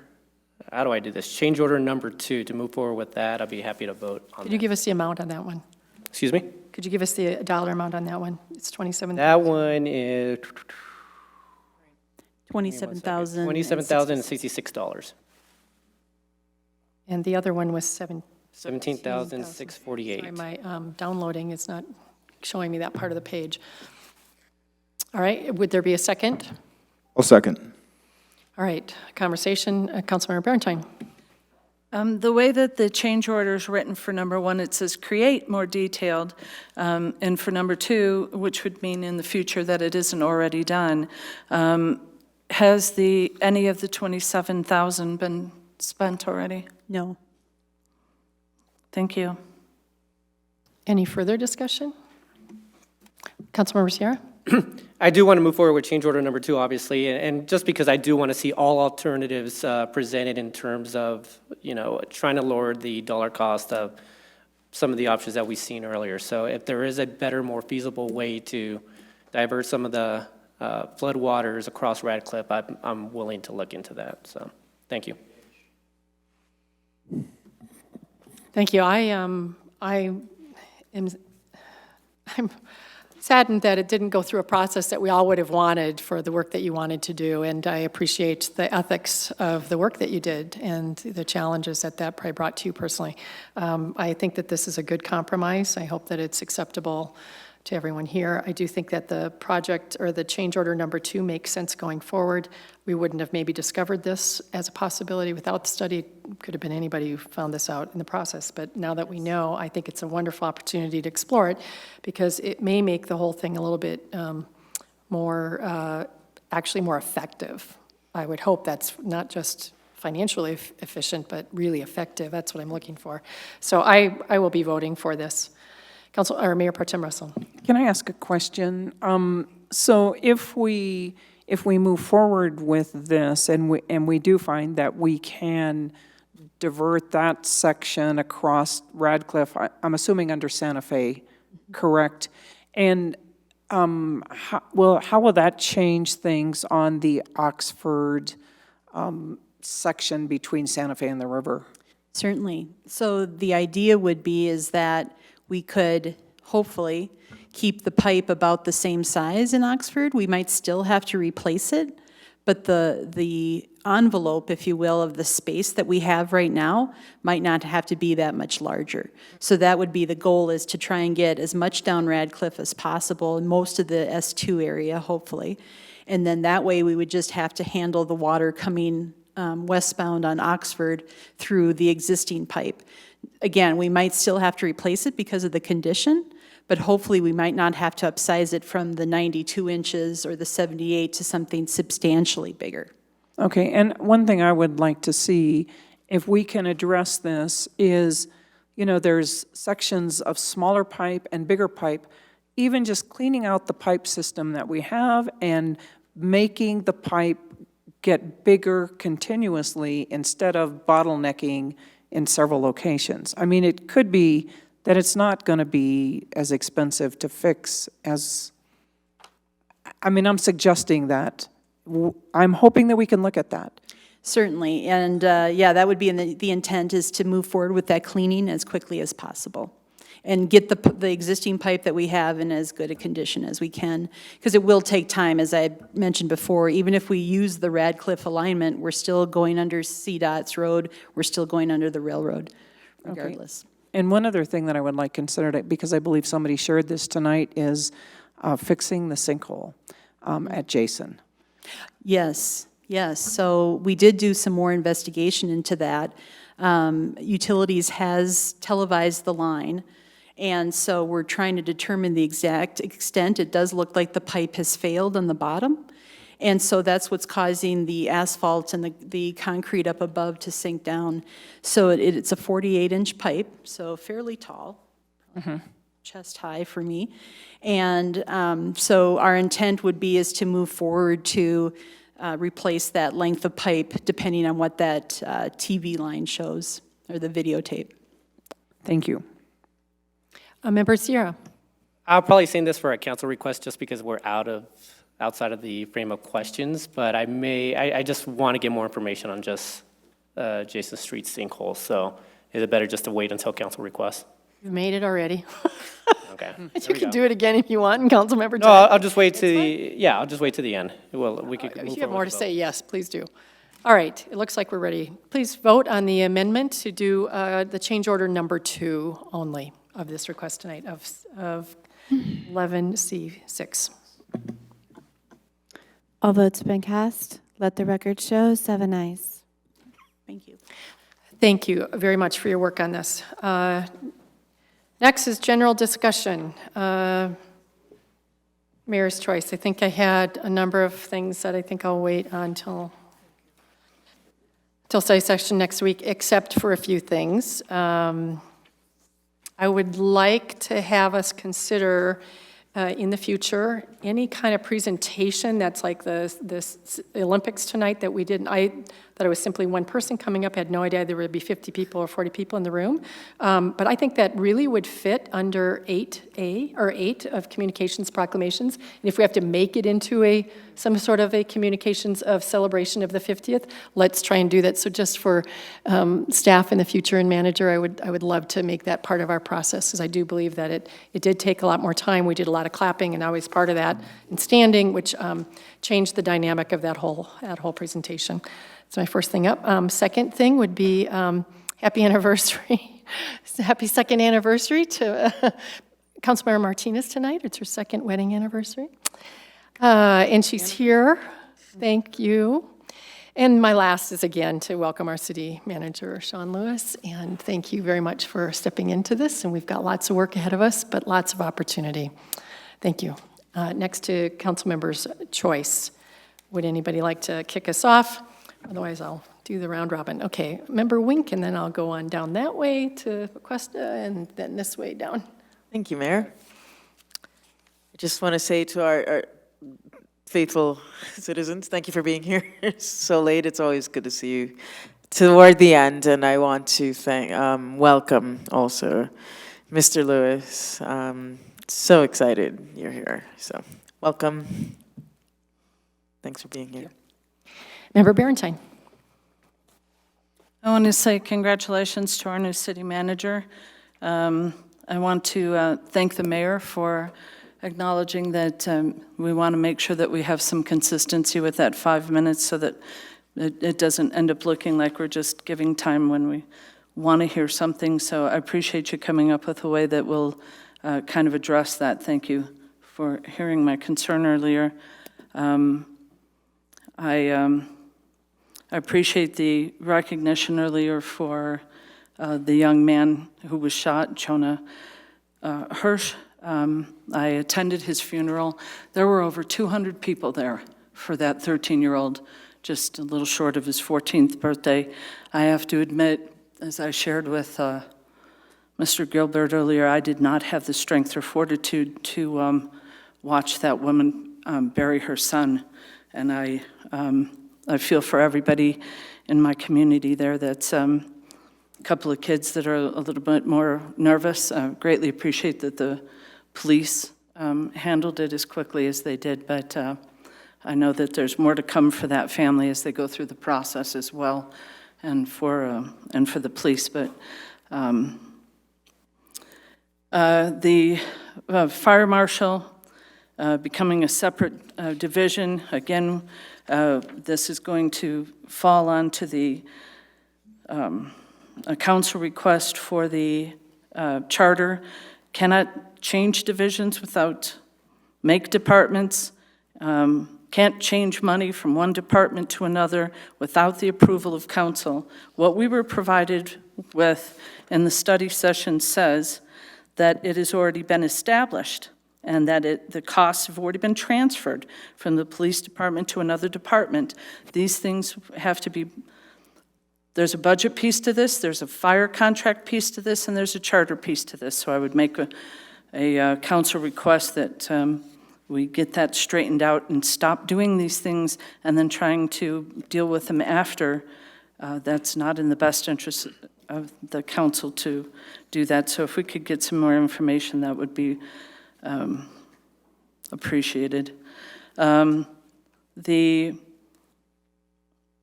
How do I do this? Change order number 2 to move forward with that. I'll be happy to vote on that. Could you give us the amount on that one? Excuse me? Could you give us the dollar amount on that one? It's $27,000. That one is $27,000. $27,066. And the other one was $17,648. Sorry, my downloading is not showing me that part of the page. All right, would there be a second? I'll second. All right, conversation, Councilmember Bernstein. The way that the change order is written for number 1, it says create more detailed, and for number 2, which would mean in the future that it isn't already done, has any of the $27,000 been spent already? No. Thank you. Any further discussion? Councilmember Sierra? I do want to move forward with change order number 2, obviously, and just because I do want to see all alternatives presented in terms of, trying to lower the dollar cost of some of the options that we've seen earlier. So if there is a better, more feasible way to divert some of the flood waters across Radcliffe, I'm willing to look into that. So, thank you. Thank you. I'm saddened that it didn't go through a process that we all would have wanted for the work that you wanted to do, and I appreciate the ethics of the work that you did and the challenges that probably brought to you personally. I think that this is a good compromise. I hope that it's acceptable to everyone here. I do think that the project or the change order number 2 makes sense going forward. We wouldn't have maybe discovered this as a possibility without the study. It could have been anybody who found this out in the process. But now that we know, I think it's a wonderful opportunity to explore it because it may make the whole thing a little bit actually more effective. I would hope that's not just financially efficient, but really effective. That's what I'm looking for. So I will be voting for this. Mayor Pro Tem Russell. Can I ask a question? So if we move forward with this and we do find that we can divert that section across Radcliffe, I'm assuming under Santa Fe, correct? And how will that change things on the Oxford section between Santa Fe and the river? Certainly. So the idea would be is that we could hopefully keep the pipe about the same size in Oxford. We might still have to replace it, but the envelope, if you will, of the space that we have right now might not have to be that much larger. So that would be the goal, is to try and get as much down Radcliffe as possible, and most of the S2 area, hopefully. And then that way we would just have to handle the water coming westbound on Oxford through the existing pipe. Again, we might still have to replace it because of the condition, but hopefully we might not have to upsize it from the 92 inches or the 78 to something substantially bigger. Okay, and one thing I would like to see, if we can address this, is, there's sections of smaller pipe and bigger pipe, even just cleaning out the pipe system that we have and making the pipe get bigger continuously instead of bottlenecking in several locations. I mean, it could be that it's not going to be as expensive to fix as, I'm suggesting that. I'm hoping that we can look at that. Certainly, and yeah, that would be the intent, is to move forward with that cleaning as quickly as possible and get the existing pipe that we have in as good a condition as we can, because it will take time, as I mentioned before. Even if we use the Radcliffe alignment, we're still going under CDOT's road, we're still going under the railroad, regardless. Okay. And one other thing that I would like considered, because I believe somebody shared this tonight, is fixing the sinkhole at Jason. Yes, yes. So we did do some more investigation into that. Utilities has televised the line, and so we're trying to determine the exact extent. It does look like the pipe has failed on the bottom, and so that's what's causing the asphalt and the concrete up above to sink down. So it's a 48-inch pipe, so fairly tall. Chest high for me. And so our intent would be is to move forward to replace that length of pipe depending on what that TV line shows, or the videotape. Thank you. Member Sierra. I'll probably send this for a council request just because we're outside of the frame of questions, but I just want to get more information on just Jason Street sinkhole. So is it better just to wait until council requests? You've made it already. Okay. You can do it again if you want, Councilmember. No, I'll just wait to I'll just wait to the end. Well, we could. If you have more to say, yes, please do. All right, it looks like we're ready. Please vote on the amendment to do the change order number 2 only of this request tonight of 11C6. All votes have been cast. Let the record show 7 ayes. Thank you. Thank you very much for your work on this. Next is general discussion. Mayor's choice. I think I had a number of things that I think I'll wait on till study session next week, except for a few things. I would like to have us consider in the future any kind of presentation that's like this Olympics tonight that we didn't. I thought it was simply one person coming up, had no idea there would be 50 people or 40 people in the room. But I think that really would fit under 8A or 8 of communications proclamations. And if we have to make it into some sort of a communications of celebration of the 50th, let's try and do that. So just for staff in the future and manager, I would love to make that part of our process, because I do believe that it did take a lot more time. We did a lot of clapping, and I was part of that, and standing, which changed the dynamic of that whole presentation. That's my first thing up. Second thing would be happy anniversary. Happy second anniversary to Councilmember Martinez tonight. It's her second wedding anniversary. And she's here. Thank you. And my last is, again, to welcome our city manager, Sean Lewis, and thank you very much for stepping into this. And we've got lots of work ahead of us, but lots of opportunity. Thank you. Next to council members' choice. Would anybody like to kick us off? Otherwise, I'll do the round robin. Okay, Member Wink, and then I'll go on down that way to Cuesta, and then this way down. Thank you, Mayor. I just want to say to our faithful citizens, thank you for being here so late. It's always good to see you toward the end, and I want to welcome also Mr. Lewis. So excited you're here, so welcome. Thanks for being here. Member Berentine. I want to say congratulations to our new city manager. I want to thank the mayor for acknowledging that we want to make sure that we have some consistency with that 5 minutes so that it doesn't end up looking like we're just giving time when we want to hear something. So I appreciate you coming up with a way that will kind of address that. Thank you for hearing my concern earlier. I appreciate the recognition earlier for the young man who was shot, Jonah Hirsch. I attended his funeral. There were over 200 people there for that 13-year-old, just a little short of his 14th birthday. I have to admit, as I shared with Mr. Gilbert earlier, I did not have the strength or fortitude to watch that woman bury her son. And I feel for everybody in my community there that's a couple of kids that are a little bit more nervous. Greatly appreciate that the police handled it as quickly as they did, but I know that there's more to come for that family as they go through the process as well, and for the police. But the fire marshal becoming a separate division, again, this is going to fall onto the a council request for the charter. Cannot change divisions without make departments. Can't change money from one department to another without the approval of council. What we were provided with in the study session says that it has already been established and that the costs have already been transferred from the police department to another department. These things have to be, there's a budget piece to this, there's a fire contract piece to this, and there's a charter piece to this. So I would make a council request that we get that straightened out and stop doing these things and then trying to deal with them after. That's not in the best interest of the council to do that. So if we could get some more information, that would be appreciated. The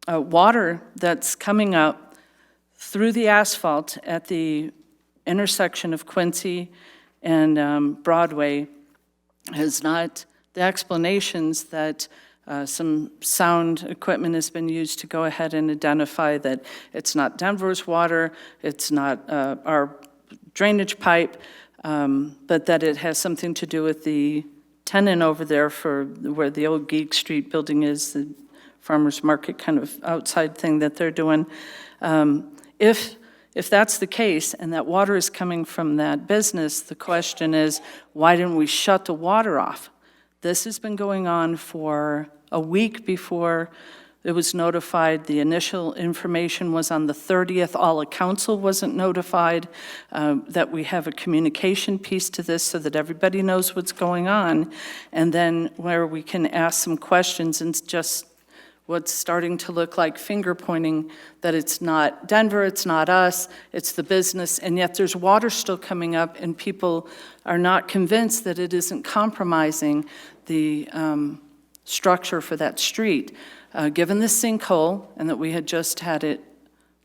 water that's coming up through the asphalt at the intersection of Quincy and Broadway has not, the explanations that some sound equipment has been used to go ahead and identify that it's not Denver's water, it's not our drainage pipe, but that it has something to do with the tenant over there for where the old Geek Street building is, the farmer's market kind of outside thing that they're doing. If that's the case and that water is coming from that business, the question is, why didn't we shut the water off? This has been going on for a week before it was notified. The initial information was on the 30th. All of council wasn't notified, that we have a communication piece to this so that everybody knows what's going on. And then where we can ask some questions and just what's starting to look like finger pointing that it's not Denver, it's not us, it's the business, and yet there's water still coming up and people are not convinced that it isn't compromising the structure for that street. Given the sinkhole, and that we had just had it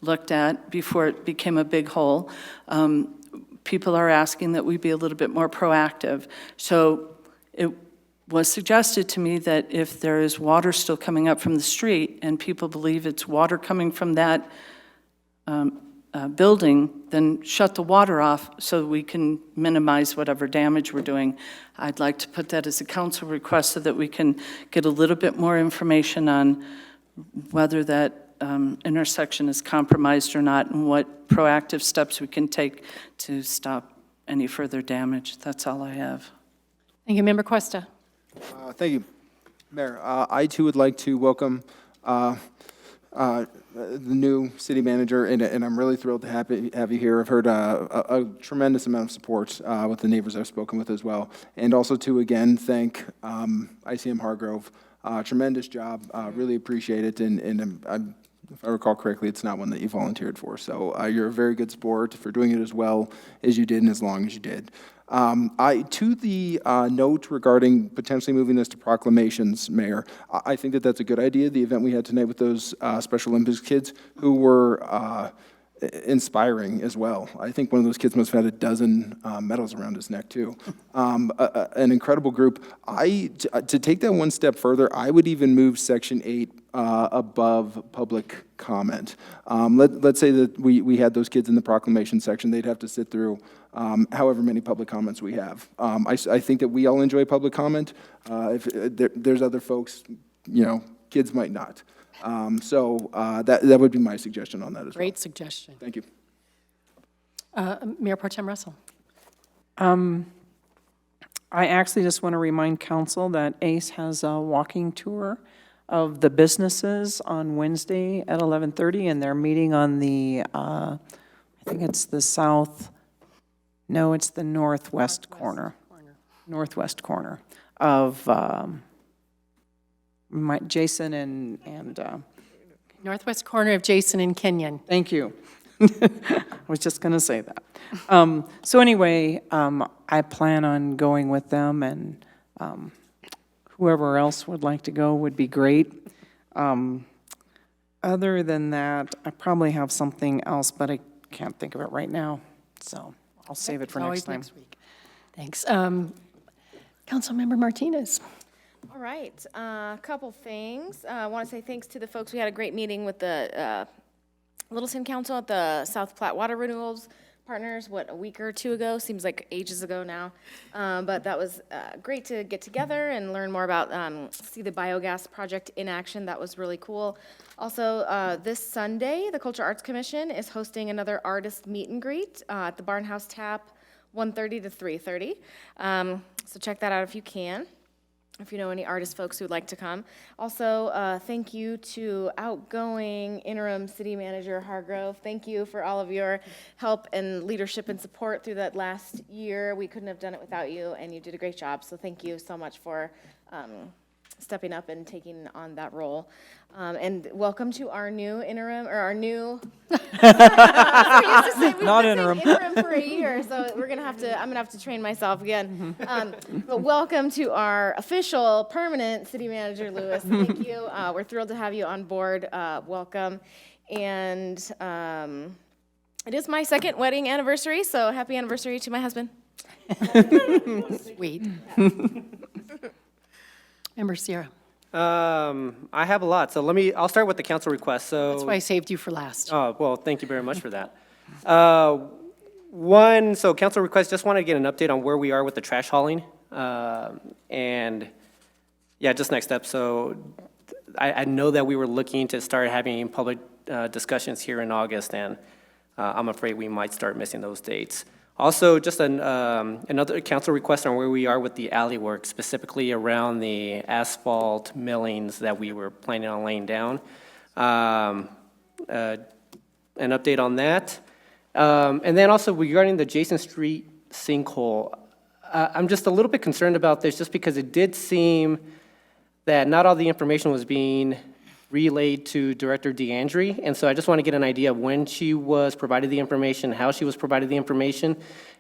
looked at before it became a big hole, people are asking that we be a little bit more proactive. So it was suggested to me that if there is water still coming up from the street and people believe it's water coming from that building, then shut the water off so we can minimize whatever damage we're doing. I'd like to put that as a council request so that we can get a little bit more information on whether that intersection is compromised or not and what proactive steps we can take to stop any further damage. That's all I have. Thank you. Member Cuesta. Thank you, Mayor. I too would like to welcome the new city manager, and I'm really thrilled to have you here. I've heard a tremendous amount of support with the neighbors I've spoken with as well. And also to, again, thank ICM Hargrove. Tremendous job, really appreciate it, and if I recall correctly, it's not one that you volunteered for. So you're a very good sport for doing it as well as you did and as long as you did. To the note regarding potentially moving this to proclamations, Mayor, I think that that's a good idea. The event we had tonight with those Special Olympics kids who were inspiring as well. I think one of those kids must have had a dozen medals around his neck too. An incredible group. To take that one step further, I would even move Section 8 above public comment. Let's say that we had those kids in the proclamation section. They'd have to sit through however many public comments we have. I think that we all enjoy public comment. If there's other folks, kids might not. That would be my suggestion on that as well. Great suggestion. Thank you. Mayor Pro Tem Russell. I actually just want to remind council that ACE has a walking tour of the businesses on Wednesday at 11:30, and they're meeting on the, I think it's the it's the northwest corner. Northwest corner of Jason and Northwest corner of Jason and Kenyon. Thank you. I was just going to say that. So anyway, I plan on going with them, and whoever else would like to go would be great. Other than that, I probably have something else, but I can't think of it right now. So I'll save it for next time. Next week. Thanks. Councilmember Martinez. All right, a couple things. I want to say thanks to the folks. We had a great meeting with the Littleton Council at the South Platte Water Renewals Partners, a week or two ago? Seems like ages ago now. But that was great to get together and learn more about, see the biogas project in action. That was really cool. Also, this Sunday, the Cultural Arts Commission is hosting another artist meet and greet at the Barnhouse Tap, 1:30 to 3:30. So check that out if you can, if you know any artist folks who would like to come. Also, thank you to outgoing interim city manager Hargrove. Thank you for all of your help and leadership and support through that last year. We couldn't have done it without you, and you did a great job. So thank you so much for stepping up and taking on that role. And welcome to our new interim, or our new. Not interim. Interim for a year, so I'm gonna have to train myself again. But welcome to our official permanent city manager, Lewis. Thank you. We're thrilled to have you on board. Welcome. And it is my second wedding anniversary, so happy anniversary to my husband. Sweet. Member Sierra. I have a lot, so I'll start with the council request. So That's why I saved you for last. Oh, well, thank you very much for that. So council request, just wanted to get an update on where we are with the trash hauling. And yeah, just next step. So I know that we were looking to start having public discussions here in August, and I'm afraid we might start missing those dates. Also, just another council request on where we are with the alley work, specifically around the asphalt millings that we were planning on laying down. An update on that. And then also regarding the Jason Street sinkhole, I'm just a little bit concerned about this just because it did seem that not all the information was being relayed to Director DeAndre, and so I just want to get an idea of when she was provided the information, how she was provided the information.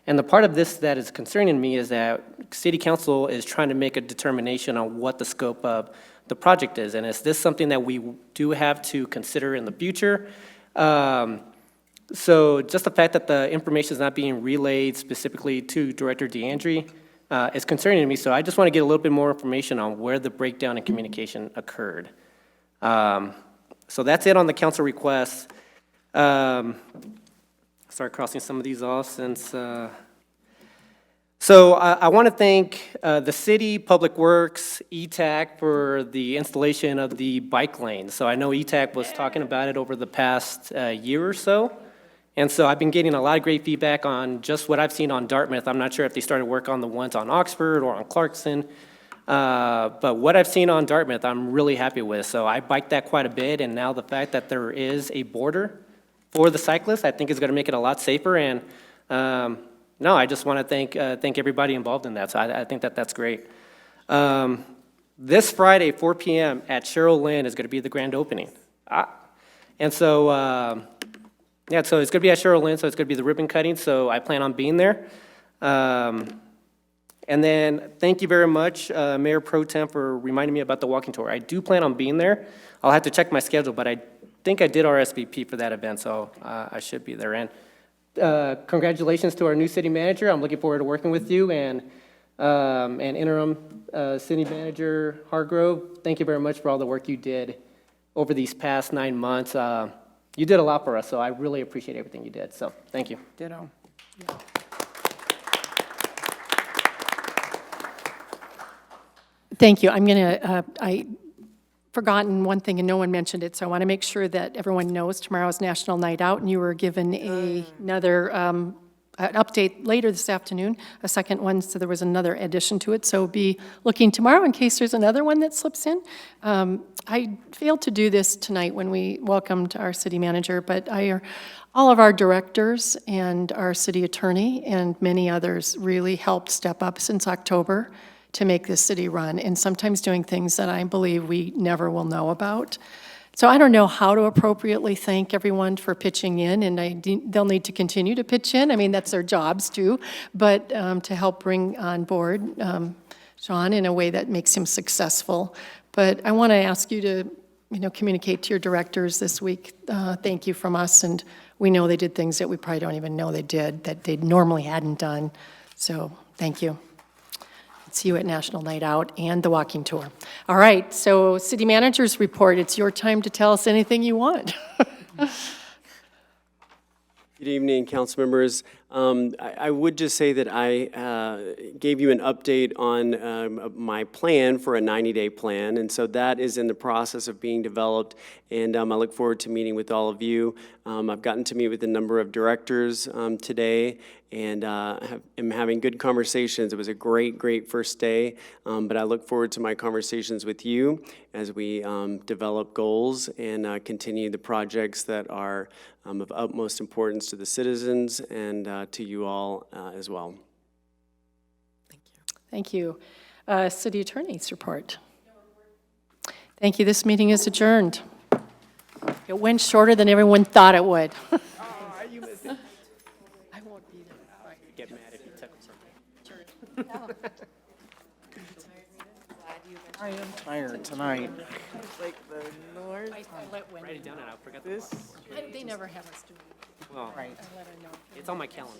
And the part of this that is concerning me is that City Council is trying to make a determination on what the scope of the project is, and is this something that we do have to consider in the future? So just the fact that the information is not being relayed specifically to Director DeAndre is concerning to me, so I just want to get a little bit more information on where the breakdown in communication occurred. So that's it on the council requests. Start crossing some of these off since. So I want to thank the city, Public Works, ETAC for the installation of the bike lanes. So I know ETAC was talking about it over the past year or so. And so I've been getting a lot of great feedback on just what I've seen on Dartmouth. I'm not sure if they started work on the ones on Oxford or on Clarkson. But what I've seen on Dartmouth, I'm really happy with. So I biked that quite a bit, and now the fact that there is a border for the cyclists, I think is going to make it a lot safer. And no, I just want to thank everybody involved in that. So I think that that's great. This Friday, 4 p.m. at Cheryl Lynn is going to be the grand opening. And so, yeah, so it's going to be at Cheryl Lynn, so it's going to be the ribbon cutting, so I plan on being there. And then, thank you very much, Mayor Pro Tem, for reminding me about the walking tour. I do plan on being there. I'll have to check my schedule, but I think I did RSVP for that event, so I should be there. And congratulations to our new city manager. I'm looking forward to working with you, and interim city manager Hargrove, thank you very much for all the work you did over these past 9 months. You did a lot for us, so I really appreciate everything you did. So thank you. Ditto. Thank you. I'm going to, I forgotten one thing and no one mentioned it, so I want to make sure that everyone knows tomorrow's National Night Out, and you were given another an update later this afternoon, a second one, so there was another addition to it, so be looking tomorrow in case there's another one that slips in. I failed to do this tonight when we welcomed our city manager, but all of our directors and our city attorney and many others really helped step up since October to make this city run, and sometimes doing things that I believe we never will know about. So I don't know how to appropriately thank everyone for pitching in, and they'll need to continue to pitch in. I mean, that's their jobs too, but to help bring on board Sean in a way that makes him successful. But I want to ask you to, communicate to your directors this week. Thank you from us, and we know they did things that we probably don't even know they did, that they normally hadn't done. So thank you. See you at National Night Out and the walking tour. All right, so city manager's report. It's your time to tell us anything you want. Good evening, council members. I would just say that I gave you an update on my plan for a 90-day plan, and so that is in the process of being developed, and I look forward to meeting with all of you. I've gotten to meet with a number of directors today, and am having good conversations. It was a great first day, but I look forward to my conversations with you as we develop goals and continue the projects that are of utmost importance to the citizens and to you all as well. Thank you. City Attorney's report. Thank you. This meeting is adjourned. It went shorter than everyone thought it would. You missed it. I won't be there. Get mad if you took something. I am tired tonight. Like the north. Write it down and I forgot this. They never have us do it. Well, I let her know. it's on my calendar.